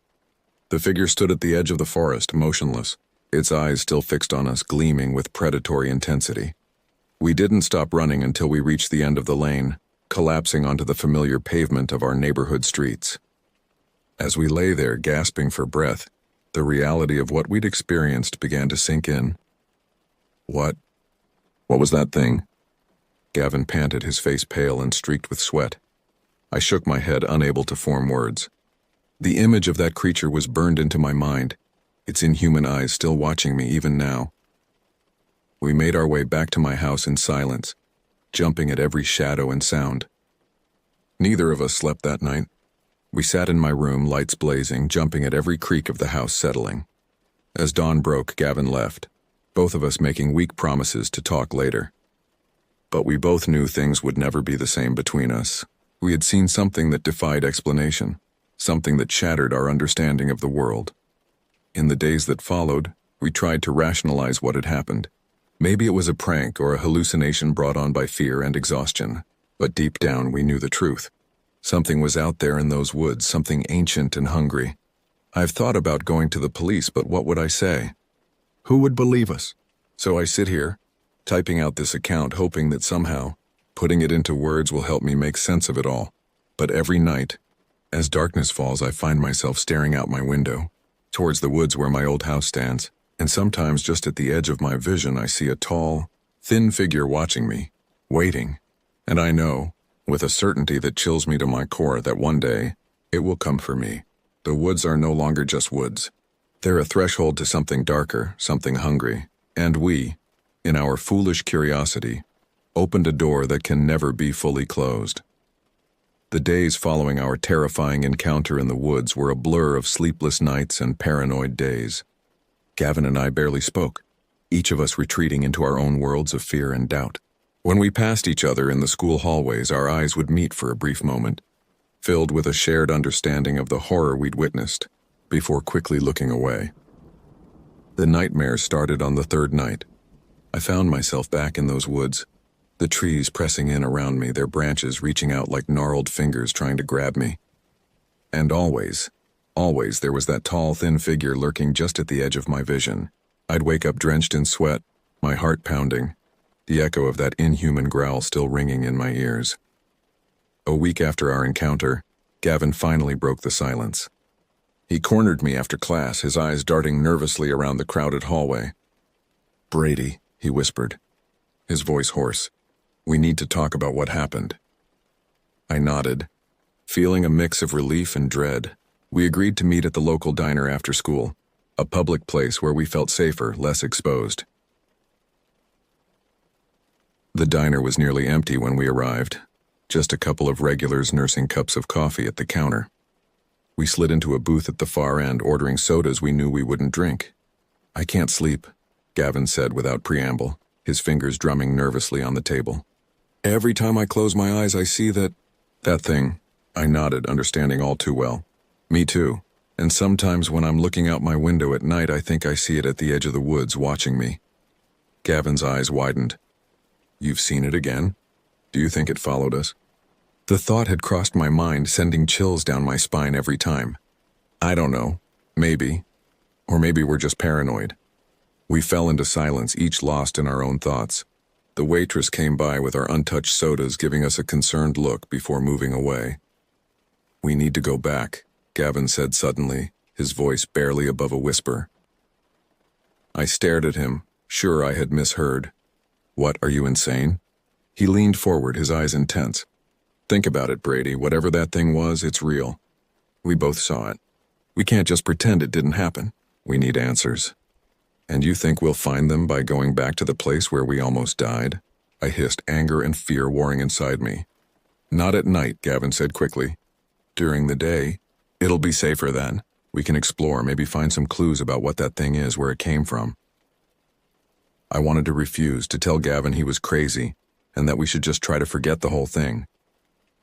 [SPEAKER 1] The figure stood at the edge of the forest, motionless, its eyes still fixed on us, gleaming with predatory intensity. We didn't stop running until we reached the end of the lane, collapsing onto the familiar pavement of our neighborhood streets. As we lay there, gasping for breath, the reality of what we'd experienced began to sink in. What was that thing?" Gavin panted, his face pale and streaked with sweat. I shook my head, unable to form words. The image of that creature was burned into my mind, its inhuman eyes still watching me even now. We made our way back to my house in silence, jumping at every shadow and sound. Neither of us slept that night. We sat in my room, lights blazing, jumping at every creak of the house settling. As dawn broke, Gavin left. both of us making weak promises to talk later. But we both knew things would never be the same between us. We had seen something that defied explanation, something that shattered our understanding of the world. In the days that followed, we tried to rationalize what had happened. Maybe it was a prank or a hallucination brought on by fear and exhaustion, but deep down we knew the truth. Something was out there in those woods, something ancient and hungry. I've thought about going to the police, but what would I say? Who would believe us? So I sit here, typing out this account, hoping that somehow, putting it into words will help me make sense of it all. But every night, as darkness falls, I find myself staring out my window, towards the woods where my old house stands, and sometimes just at the edge of my vision I see a tall, thin figure watching me, waiting. And I know, with a certainty that chills me to my core, that one day, it will come for me. The woods are no longer just woods. They're a threshold to something darker, something hungry, and we, in our foolish curiosity, opened a door that can never be fully closed. The days following our terrifying encounter in the woods were a blur of sleepless nights and paranoid days. Gavin and I barely spoke, each of us retreating into our own worlds of fear and doubt. When we passed each other in the school hallways, our eyes would meet for a brief moment, filled with a shared understanding of the horror we'd witnessed, before quickly looking away. The nightmare started on the third night. I found myself back in those woods, the trees pressing in around me, their branches reaching out like gnarled fingers trying to grab me. And always there was that tall, thin figure lurking just at the edge of my vision. I'd wake up drenched in sweat, my heart pounding, the echo of that inhuman growl still ringing in my ears. A week after our encounter, Gavin finally broke the silence. He cornered me after class, his eyes darting nervously around the crowded hallway. "Brady," he whispered, his voice hoarse, "we need to talk about what happened." I nodded, feeling a mix of relief and dread. We agreed to meet at the local diner after school, a public place where we felt safer, less exposed. The diner was nearly empty when we arrived, just a couple of regulars nursing cups of coffee at the counter. We slid into a booth at the far end, ordering sodas we knew we wouldn't drink. "I can't sleep," Gavin said without preamble, his fingers drumming nervously on the table. "Every time I close my eyes, I see that thing." I nodded, understanding all too well. "Me too. And sometimes when I'm looking out my window at night, I think I see it at the edge of the woods watching me." Gavin's eyes widened. "You've seen it again? Do you think it followed us?" The thought had crossed my mind, sending chills down my spine every time. "I don't know. Maybe. Or maybe we're just paranoid." We fell into silence, each lost in our own thoughts. The waitress came by with our untouched sodas, giving us a concerned look before moving away. "We need to go back," Gavin said suddenly, his voice barely above a whisper. I stared at him, sure I had misheard. "What, are you insane?" He leaned forward, his eyes intense. "Think about it, Brady. Whatever that thing was, it's real. We both saw it. We can't just pretend it didn't happen. We need answers." "And you think we'll find them by going back to the place where we almost died?" I hissed, anger and fear warring inside me. "Not at night," Gavin said quickly. "During the day, it'll be safer then. We can explore, maybe find some clues about what that thing is, where it came from." I wanted to refuse, to tell Gavin he was crazy, and that we should just try to forget the whole thing.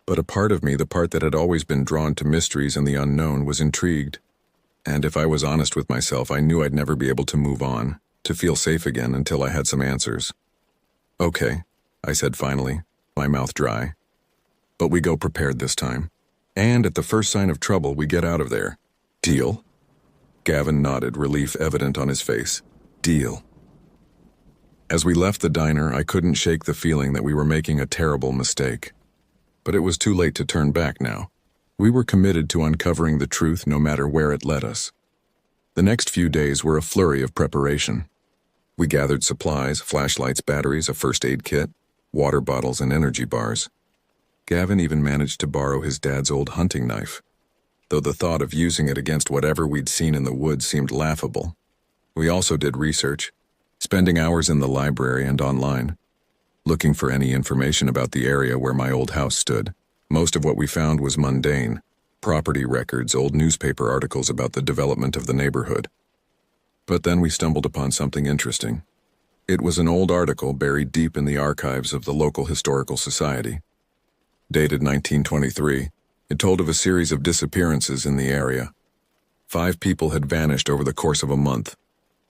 [SPEAKER 1] But a part of me, the part that had always been drawn to mysteries and the unknown, was intrigued. And if I was honest with myself, I knew I'd never be able to move on, to feel safe again until I had some answers. "Okay," I said finally, my mouth dry. "But we go prepared this time. And at the first sign of trouble, we get out of there. Deal?" Gavin nodded, relief evident on his face. "Deal." As we left the diner, I couldn't shake the feeling that we were making a terrible mistake. But it was too late to turn back now. We were committed to uncovering the truth no matter where it led us. The next few days were a flurry of preparation. We gathered supplies, flashlights, batteries, a first aid kit, water bottles, and energy bars. Gavin even managed to borrow his dad's old hunting knife, though the thought of using it against whatever we'd seen in the woods seemed laughable. We also did research, spending hours in the library and online, looking for any information about the area where my old house stood. Most of what we found was mundane: property records, old newspaper articles about the development of the neighborhood. But then we stumbled upon something interesting. It was an old article buried deep in the archives of the local historical society. Dated 1923, it told of a series of disappearances in the area. 5 people had vanished over the course of a month,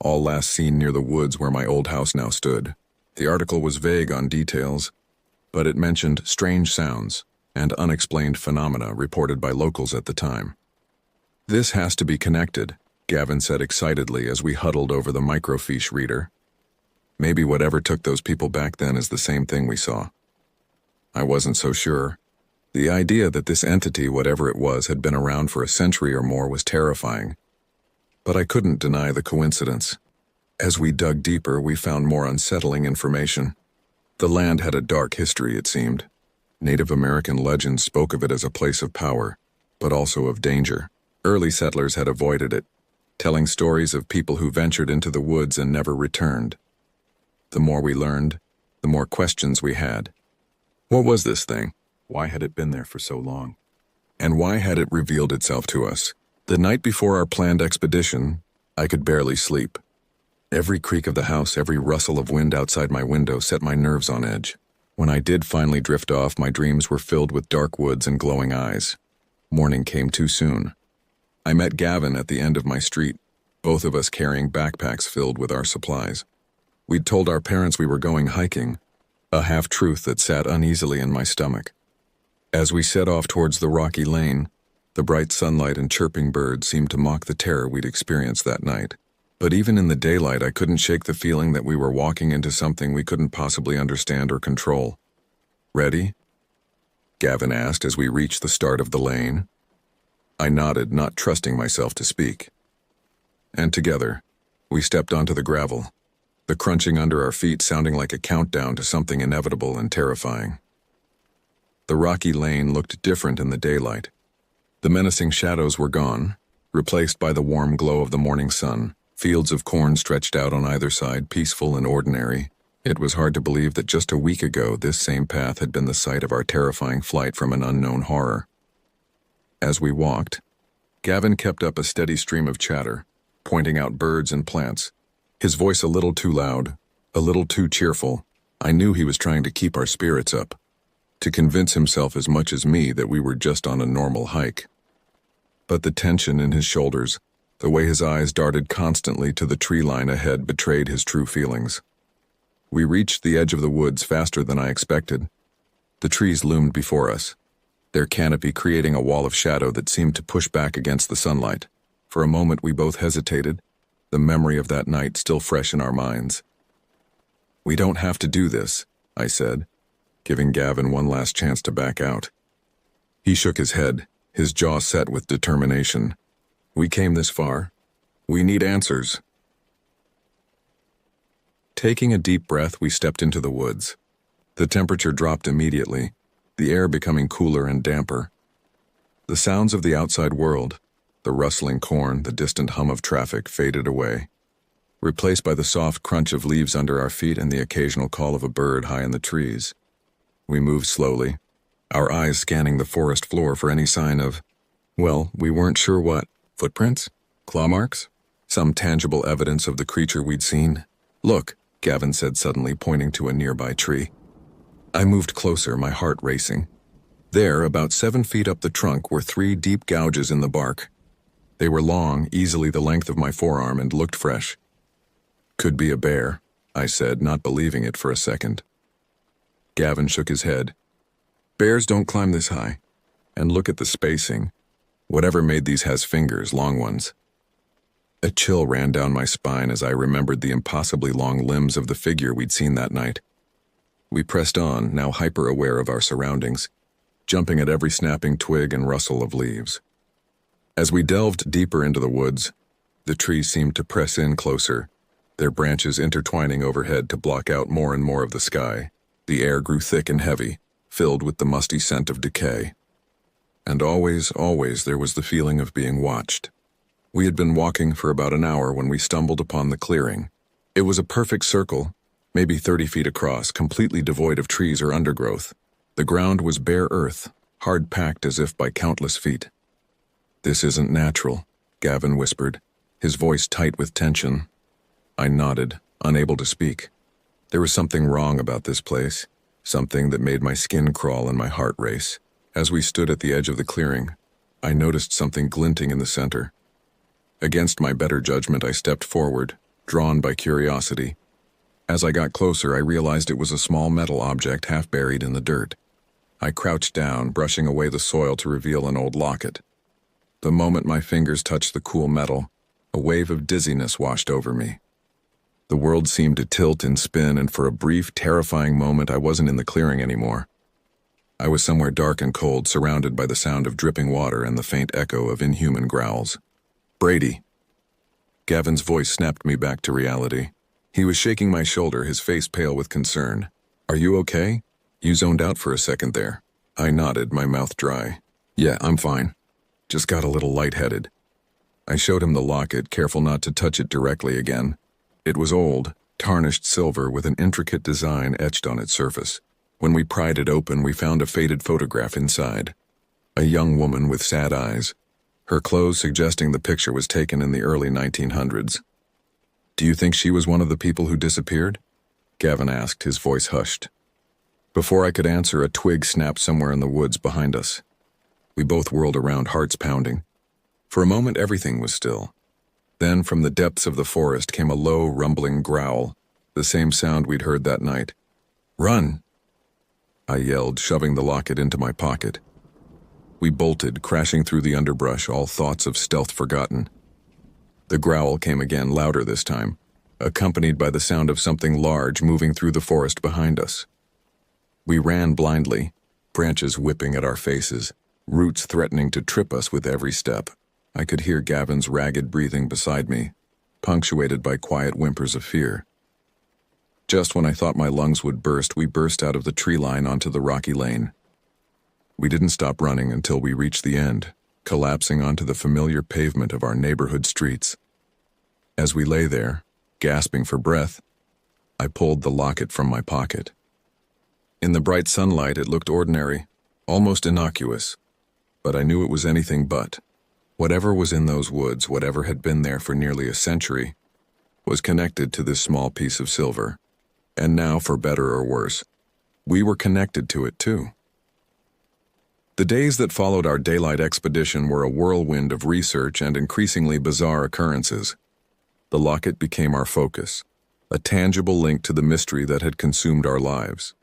[SPEAKER 1] all last seen near the woods where my old house now stood. The article was vague on details, but it mentioned strange sounds and unexplained phenomena reported by locals at the time. "This has to be connected," Gavin said excitedly as we huddled over the microfiche reader. "Maybe whatever took those people back then is the same thing we saw." I wasn't so sure. The idea that this entity, whatever it was, had been around for a century or more was terrifying. But I couldn't deny the coincidence. As we dug deeper, we found more unsettling information. The land had a dark history, it seemed. Native American legends spoke of it as a place of power, but also of danger. Early settlers had avoided it, telling stories of people who ventured into the woods and never returned. The more we learned, the more questions we had. What was this thing? Why had it been there for so long? And why had it revealed itself to us? The night before our planned expedition, I could barely sleep. Every creak of the house, every rustle of wind outside my window set my nerves on edge. When I did finally drift off, my dreams were filled with dark woods and glowing eyes. Morning came too soon. I met Gavin at the end of my street, both of us carrying backpacks filled with our supplies. We'd told our parents we were going hiking, a half-truth that sat uneasily in my stomach. As we set off towards the rocky lane, the bright sunlight and chirping birds seemed to mock the terror we'd experienced that night. But even in the daylight, I couldn't shake the feeling that we were walking into something we couldn't possibly understand or control. "Ready?" Gavin asked as we reached the start of the lane. I nodded, not trusting myself to speak. And together, we stepped onto the gravel, the crunching under our feet sounding like a countdown to something inevitable and terrifying. The rocky lane looked different in the daylight. The menacing shadows were gone, replaced by the warm glow of the morning sun. Fields of corn stretched out on either side, peaceful and ordinary. It was hard to believe that just a week ago this same path had been the site of our terrifying flight from an unknown horror. As we walked, Gavin kept up a steady stream of chatter, pointing out birds and plants, his voice a little too loud, a little too cheerful. I knew he was trying to keep our spirits up, to convince himself as much as me that we were just on a normal hike. But the tension in his shoulders, the way his eyes darted constantly to the tree line ahead, betrayed his true feelings. We reached the edge of the woods faster than I expected. The trees loomed before us, their canopy creating a wall of shadow that seemed to push back against the sunlight. For a moment we both hesitated, the memory of that night still fresh in our minds. "We don't have to do this," I said, giving Gavin one last chance to back out. He shook his head, his jaw set with determination. "We came this far. We need answers." Taking a deep breath, we stepped into the woods. The temperature dropped immediately, the air becoming cooler and damper. The sounds of the outside world, the rustling corn, the distant hum of traffic, faded away, replaced by the soft crunch of leaves under our feet and the occasional call of a bird high in the trees. We moved slowly, our eyes scanning the forest floor for any sign of, well, we weren't sure what. Footprints? Claw marks? Some tangible evidence of the creature we'd seen? "Look," Gavin said suddenly, pointing to a nearby tree. I moved closer, my heart racing. There, about 7 feet up the trunk, were 3 deep gouges in the bark. They were long, easily the length of my forearm, and looked fresh. "Could be a bear," I said, not believing it for a second. Gavin shook his head. "Bears don't climb this high. And look at the spacing. Whatever made these has fingers, long ones." A chill ran down my spine as I remembered the impossibly long limbs of the figure we'd seen that night. We pressed on, now hyper-aware of our surroundings, jumping at every snapping twig and rustle of leaves. As we delved deeper into the woods, the trees seemed to press in closer, their branches intertwining overhead to block out more and more of the sky. The air grew thick and heavy, filled with the musty scent of decay. And always, always there was the feeling of being watched. We had been walking for about an hour when we stumbled upon the clearing. It was a perfect circle, maybe 30 feet across, completely devoid of trees or undergrowth. The ground was bare earth, hard-packed as if by countless feet. "This isn't natural," Gavin whispered, his voice tight with tension. I nodded, unable to speak. There was something wrong about this place, something that made my skin crawl and my heart race. As we stood at the edge of the clearing, I noticed something glinting in the center. Against my better judgment, I stepped forward, drawn by curiosity. As I got closer, I realized it was a small metal object half buried in the dirt. I crouched down, brushing away the soil to reveal an old locket. The moment my fingers touched the cool metal, a wave of dizziness washed over me. The world seemed to tilt and spin, and for a brief, terrifying moment, I wasn't in the clearing anymore. I was somewhere dark and cold, surrounded by the sound of dripping water and the faint echo of inhuman growls. "Brady." Gavin's voice snapped me back to reality. He was shaking my shoulder, his face pale with concern. "Are you okay? You zoned out for a second there." I nodded, my mouth dry. "Yeah, I'm fine. Just got a little lightheaded." I showed him the locket, careful not to touch it directly again. It was old, tarnished silver with an intricate design etched on its surface. When we pried it open, we found a faded photograph inside. A young woman with sad eyes, her clothes suggesting the picture was taken in the early 1900s. "Do you think she was one of the people who disappeared?" Gavin asked, his voice hushed. Before I could answer, a twig snapped somewhere in the woods behind us. We both whirled around, hearts pounding. For a moment, everything was still. Then, from the depths of the forest came a low, rumbling growl, the same sound we'd heard that night. "Run!" I yelled, shoving the locket into my pocket. We bolted, crashing through the underbrush, all thoughts of stealth forgotten. The growl came again, louder this time, accompanied by the sound of something large moving through the forest behind us. We ran blindly, branches whipping at our faces, roots threatening to trip us with every step. I could hear Gavin's ragged breathing beside me, punctuated by quiet whimpers of fear. Just when I thought my lungs would burst, we burst out of the tree line onto the rocky lane. We didn't stop running until we reached the end, collapsing onto the familiar pavement of our neighborhood streets. As we lay there, gasping for breath, I pulled the locket from my pocket. In the bright sunlight, it looked ordinary, almost innocuous, but I knew it was anything but. Whatever was in those woods, whatever had been there for nearly a century, was connected to this small piece of silver. And now, for better or worse, we were connected to it too. The days that followed our daylight expedition were a whirlwind of research and increasingly bizarre occurrences. The locket became our focus, a tangible link to the mystery that had consumed our lives.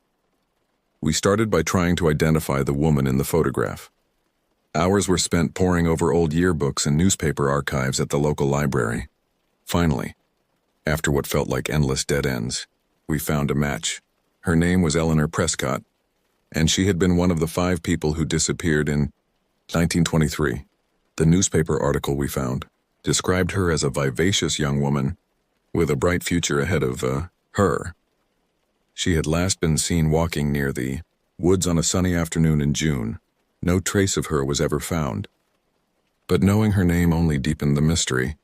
[SPEAKER 1] We started by trying to identify the woman in the photograph. Hours were spent poring over old yearbooks and newspaper archives at the local library. Finally, after what felt like endless dead ends, we found a match. Her name was Eleanor Prescott, and she had been one of the 5 people who disappeared in 1923. The newspaper article we found described her as a vivacious young woman with a bright future ahead of her. She had last been seen walking near the woods on a sunny afternoon in June. No trace of her was ever found. But knowing her name only deepened the mystery.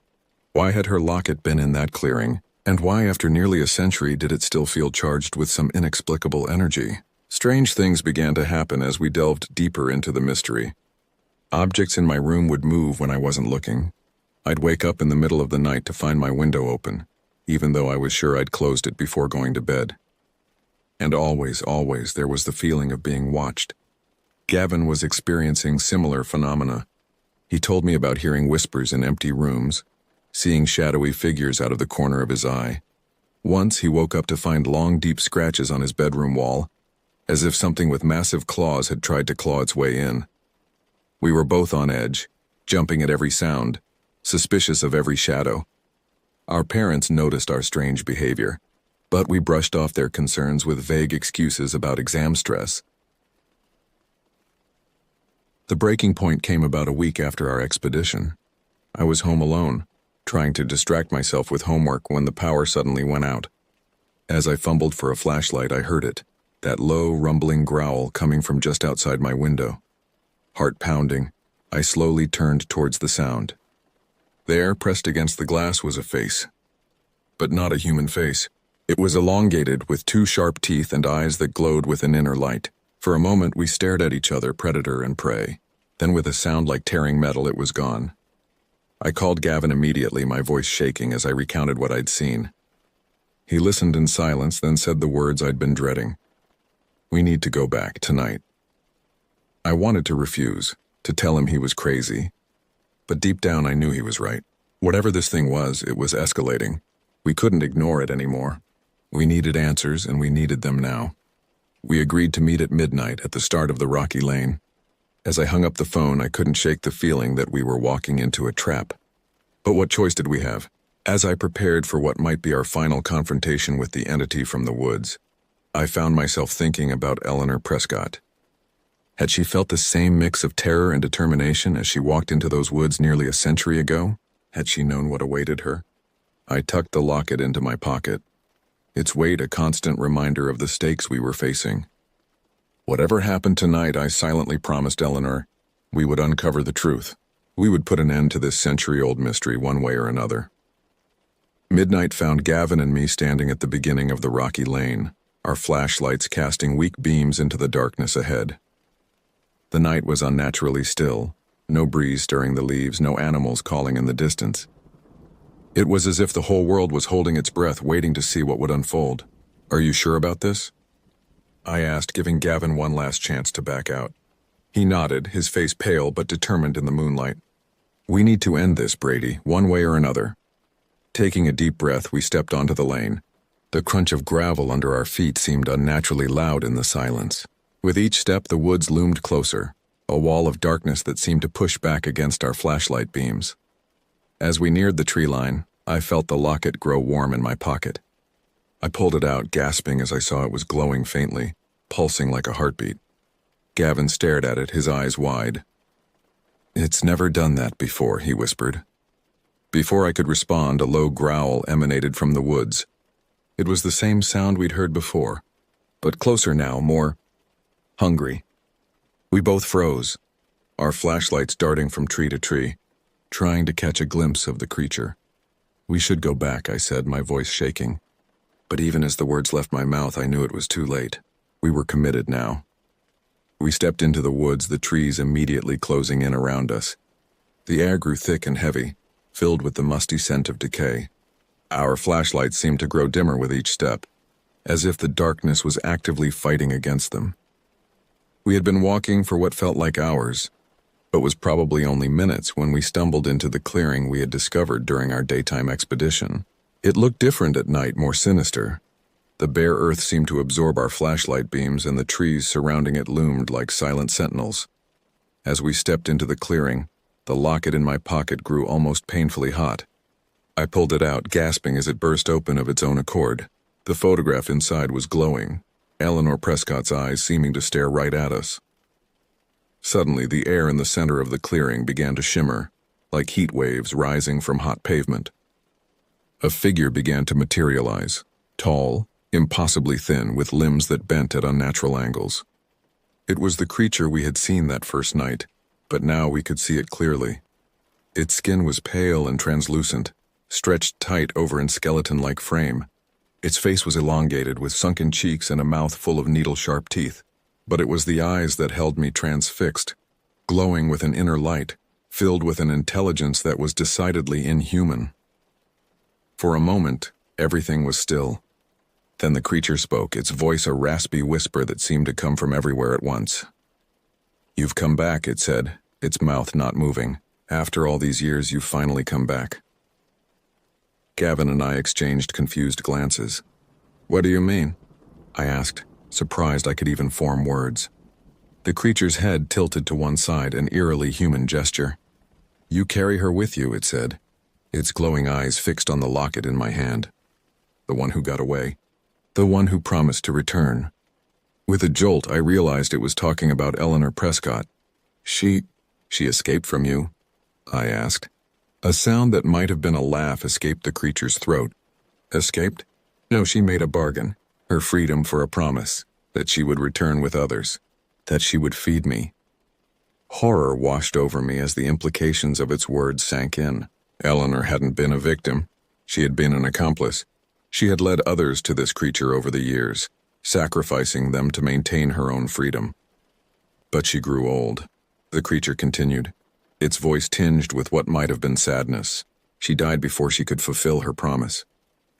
[SPEAKER 1] Why had her locket been in that clearing? And why, after nearly a century, did it still feel charged with some inexplicable energy? Strange things began to happen as we delved deeper into the mystery. Objects in my room would move when I wasn't looking. I'd wake up in the middle of the night to find my window open, even though I was sure I'd closed it before going to bed. And always, there was the feeling of being watched. Gavin was experiencing similar phenomena. He told me about hearing whispers in empty rooms, seeing shadowy figures out of the corner of his eye. Once he woke up to find long, deep scratches on his bedroom wall, as if something with massive claws had tried to claw its way in. We were both on edge, jumping at every sound, suspicious of every shadow. Our parents noticed our strange behavior, but we brushed off their concerns with vague excuses about exam stress. The breaking point came about a week after our expedition. I was home alone, trying to distract myself with homework when the power suddenly went out. As I fumbled for a flashlight, I heard it, that low, rumbling growl coming from just outside my window. Heart pounding, I slowly turned towards the sound. There, pressed against the glass, was a face. But not a human face. It was elongated, with 2 sharp teeth and eyes that glowed with an inner light. For a moment, we stared at each other, predator and prey. Then, with a sound like tearing metal, it was gone. I called Gavin immediately, my voice shaking as I recounted what I'd seen. He listened in silence, then said the words I'd been dreading. "We need to go back tonight." I wanted to refuse, to tell him he was crazy, but deep down I knew he was right. Whatever this thing was, it was escalating. We couldn't ignore it anymore. We needed answers, and we needed them now. We agreed to meet at midnight at the start of the rocky lane. As I hung up the phone, I couldn't shake the feeling that we were walking into a trap. But what choice did we have? As I prepared for what might be our final confrontation with the entity from the woods, I found myself thinking about Eleanor Prescott. Had she felt the same mix of terror and determination as she walked into those woods nearly a century ago? Had she known what awaited her? I tucked the locket into my pocket, its weight a constant reminder of the stakes we were facing. Whatever happened tonight, I silently promised Eleanor, we would uncover the truth. We would put an end to this century-old mystery one way or another. Midnight found Gavin and me standing at the beginning of the rocky lane, our flashlights casting weak beams into the darkness ahead. The night was unnaturally still, no breeze stirring the leaves, no animals calling in the distance. It was as if the whole world was holding its breath, waiting to see what would unfold. "Are you sure about this?" I asked, giving Gavin one last chance to back out. He nodded, his face pale but determined in the moonlight. "We need to end this, Brady, one way or another." Taking a deep breath, we stepped onto the lane. The crunch of gravel under our feet seemed unnaturally loud in the silence. With each step, the woods loomed closer, a wall of darkness that seemed to push back against our flashlight beams. As we neared the tree line, I felt the locket grow warm in my pocket. I pulled it out, gasping as I saw it was glowing faintly, pulsing like a heartbeat. Gavin stared at it, his eyes wide. "It's never done that before," he whispered. Before I could respond, a low growl emanated from the woods. It was the same sound we'd heard before, but closer now, more hungry. We both froze, our flashlights darting from tree to tree, trying to catch a glimpse of the creature. "We should go back," I said, my voice shaking. But even as the words left my mouth, I knew it was too late. We were committed now. We stepped into the woods, the trees immediately closing in around us. The air grew thick and heavy, filled with the musty scent of decay. Our flashlights seemed to grow dimmer with each step, as if the darkness was actively fighting against them. We had been walking for what felt like hours, but was probably only minutes when we stumbled into the clearing we had discovered during our daytime expedition. It looked different at night, more sinister. The bare earth seemed to absorb our flashlight beams, and the trees surrounding it loomed like silent sentinels. As we stepped into the clearing, the locket in my pocket grew almost painfully hot. I pulled it out, gasping as it burst open of its own accord. The photograph inside was glowing, Eleanor Prescott's eyes seeming to stare right at us. Suddenly, the air in the center of the clearing began to shimmer, like heat waves rising from hot pavement. A figure began to materialize, tall, impossibly thin, with limbs that bent at unnatural angles. It was the creature we had seen that first night, but now we could see it clearly. Its skin was pale and translucent, stretched tight over an skeleton-like frame. Its face was elongated, with sunken cheeks and a mouth full of needle-sharp teeth. But it was the eyes that held me transfixed, glowing with an inner light, filled with an intelligence that was decidedly inhuman. For a moment, everything was still. Then the creature spoke, its voice a raspy whisper that seemed to come from everywhere at once. "You've come back," it said, its mouth not moving. "After all these years, you've finally come back." Gavin and I exchanged confused glances. "What do you mean?" I asked, surprised I could even form words. The creature's head tilted to one side, an eerily human gesture. "You carry her with you," it said, its glowing eyes fixed on the locket in my hand. "The one who got away. The one who promised to return." With a jolt, I realized it was talking about Eleanor Prescott. She escaped from you?" I asked. A sound that might have been a laugh escaped the creature's throat. "Escaped? No, she made a bargain. Her freedom for a promise, that she would return with others, that she would feed me." Horror washed over me as the implications of its words sank in. Eleanor hadn't been a victim. She had been an accomplice. She had led others to this creature over the years, sacrificing them to maintain her own freedom. But she grew old. The creature continued, its voice tinged with what might have been sadness. She died before she could fulfill her promise.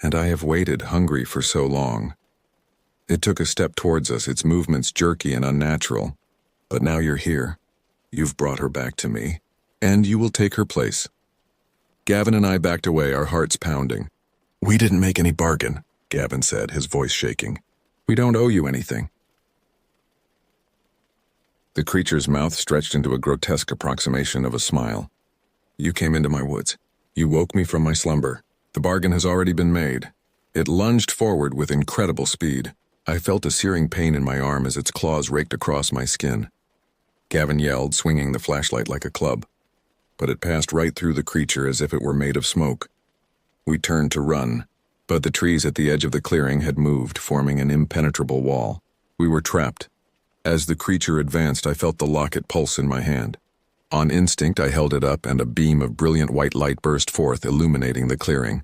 [SPEAKER 1] and I have waited hungry for so long. It took a step towards us, its movements jerky and unnatural. But now you're here. You've brought her back to me, and you will take her place. Gavin and I backed away, our hearts pounding. We didn't make any bargain, Gavin said, his voice shaking. We don't owe you anything. The creature's mouth stretched into a grotesque approximation of a smile. You came into my woods. You woke me from my slumber. The bargain has already been made. It lunged forward with incredible speed. I felt a searing pain in my arm as its claws raked across my skin. Gavin yelled, swinging the flashlight like a club. But it passed right through the creature as if it were made of smoke. We turned to run, but the trees at the edge of the clearing had moved, forming an impenetrable wall. We were trapped. As the creature advanced, I felt the locket pulse in my hand. On instinct, I held it up, and a beam of brilliant white light burst forth, illuminating the clearing.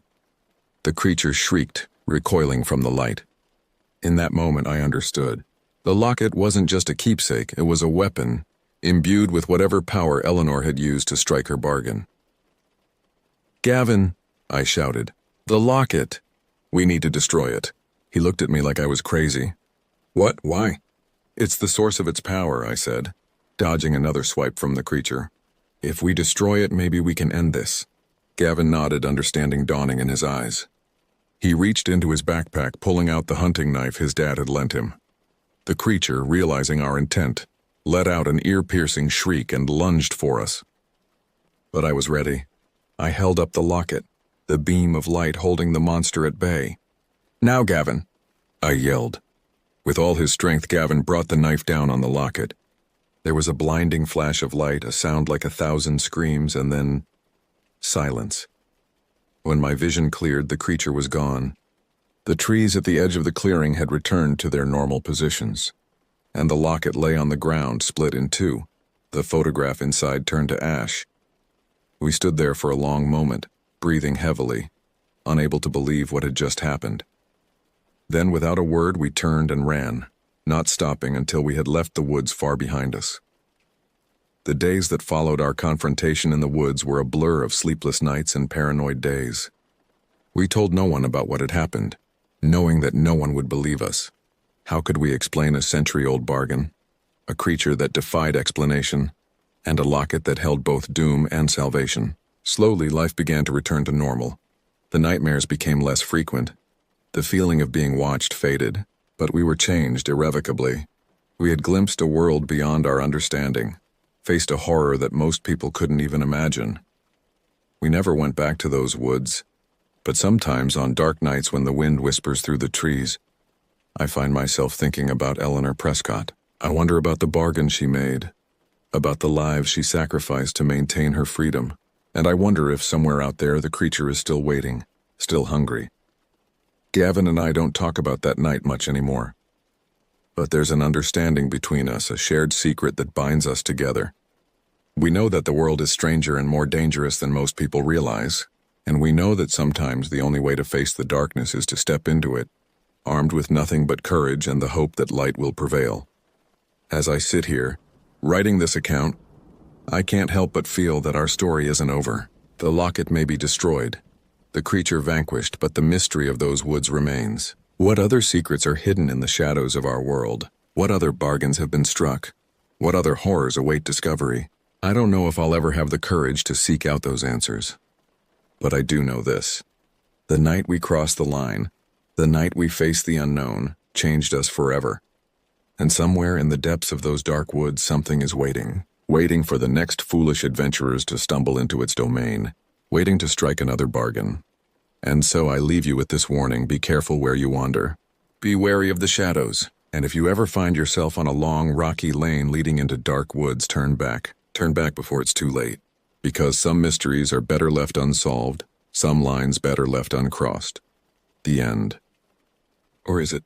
[SPEAKER 1] The creature shrieked, recoiling from the light. In that moment, I understood. The locket wasn't just a keepsake, it was a weapon, imbued with whatever power Eleanor had used to strike her bargain. Gavin, I shouted. The locket. We need to destroy it. He looked at me like I was crazy. What? Why? It's the source of its power, I said, dodging another swipe from the creature. If we destroy it, maybe we can end this. Gavin nodded, understanding dawning in his eyes. He reached into his backpack, pulling out the hunting knife his dad had lent him. The creature, realizing our intent, let out an ear-piercing shriek and lunged for us. But I was ready. I held up the locket, the beam of light holding the monster at bay. Now, Gavin, I yelled. With all his strength, Gavin brought the knife down on the locket. There was a blinding flash of light, a sound like 1,000 screams, and then silence. When my vision cleared, the creature was gone. The trees at the edge of the clearing had returned to their normal positions, and the locket lay on the ground, split in two. The photograph inside turned to ash. We stood there for a long moment, breathing heavily, unable to believe what had just happened. Then, without a word, we turned and ran, not stopping until we had left the woods far behind us. The days that followed our confrontation in the woods were a blur of sleepless nights and paranoid days. We told no one about what had happened, knowing that no one would believe us. How could we explain a century-old bargain, a creature that defied explanation, and a locket that held both doom and salvation? Slowly, life began to return to normal. The nightmares became less frequent. The feeling of being watched faded, but we were changed irrevocably. We had glimpsed a world beyond our understanding, faced a horror that most people couldn't even imagine. We never went back to those woods, but sometimes on dark nights when the wind whispers through the trees, I find myself thinking about Eleanor Prescott. I wonder about the bargain she made, about the lives she sacrificed to maintain her freedom, and I wonder if somewhere out there the creature is still waiting, still hungry. Gavin and I don't talk about that night much anymore. But there's an understanding between us, a shared secret that binds us together. We know that the world is stranger and more dangerous than most people realize, and we know that sometimes the only way to face the darkness is to step into it, armed with nothing but courage and the hope that light will prevail. As I sit here, writing this account, I can't help but feel that our story isn't over. The locket may be destroyed, the creature vanquished, but the mystery of those woods remains. What other secrets are hidden in the shadows of our world? What other bargains have been struck? What other horrors await discovery? I don't know if I'll ever have the courage to seek out those answers. But I do know this. The night we crossed the line, the night we faced the unknown, changed us forever. And somewhere in the depths of those dark woods, something is waiting for the next foolish adventurers to stumble into its domain, waiting to strike another bargain. And so I leave you with this warning: be careful where you wander. Be wary of the shadows, and if you ever find yourself on a long, rocky lane leading into dark woods, turn back. Turn back before it's too late, because some mysteries are better left unsolved, some lines better left uncrossed. The end. Or is it?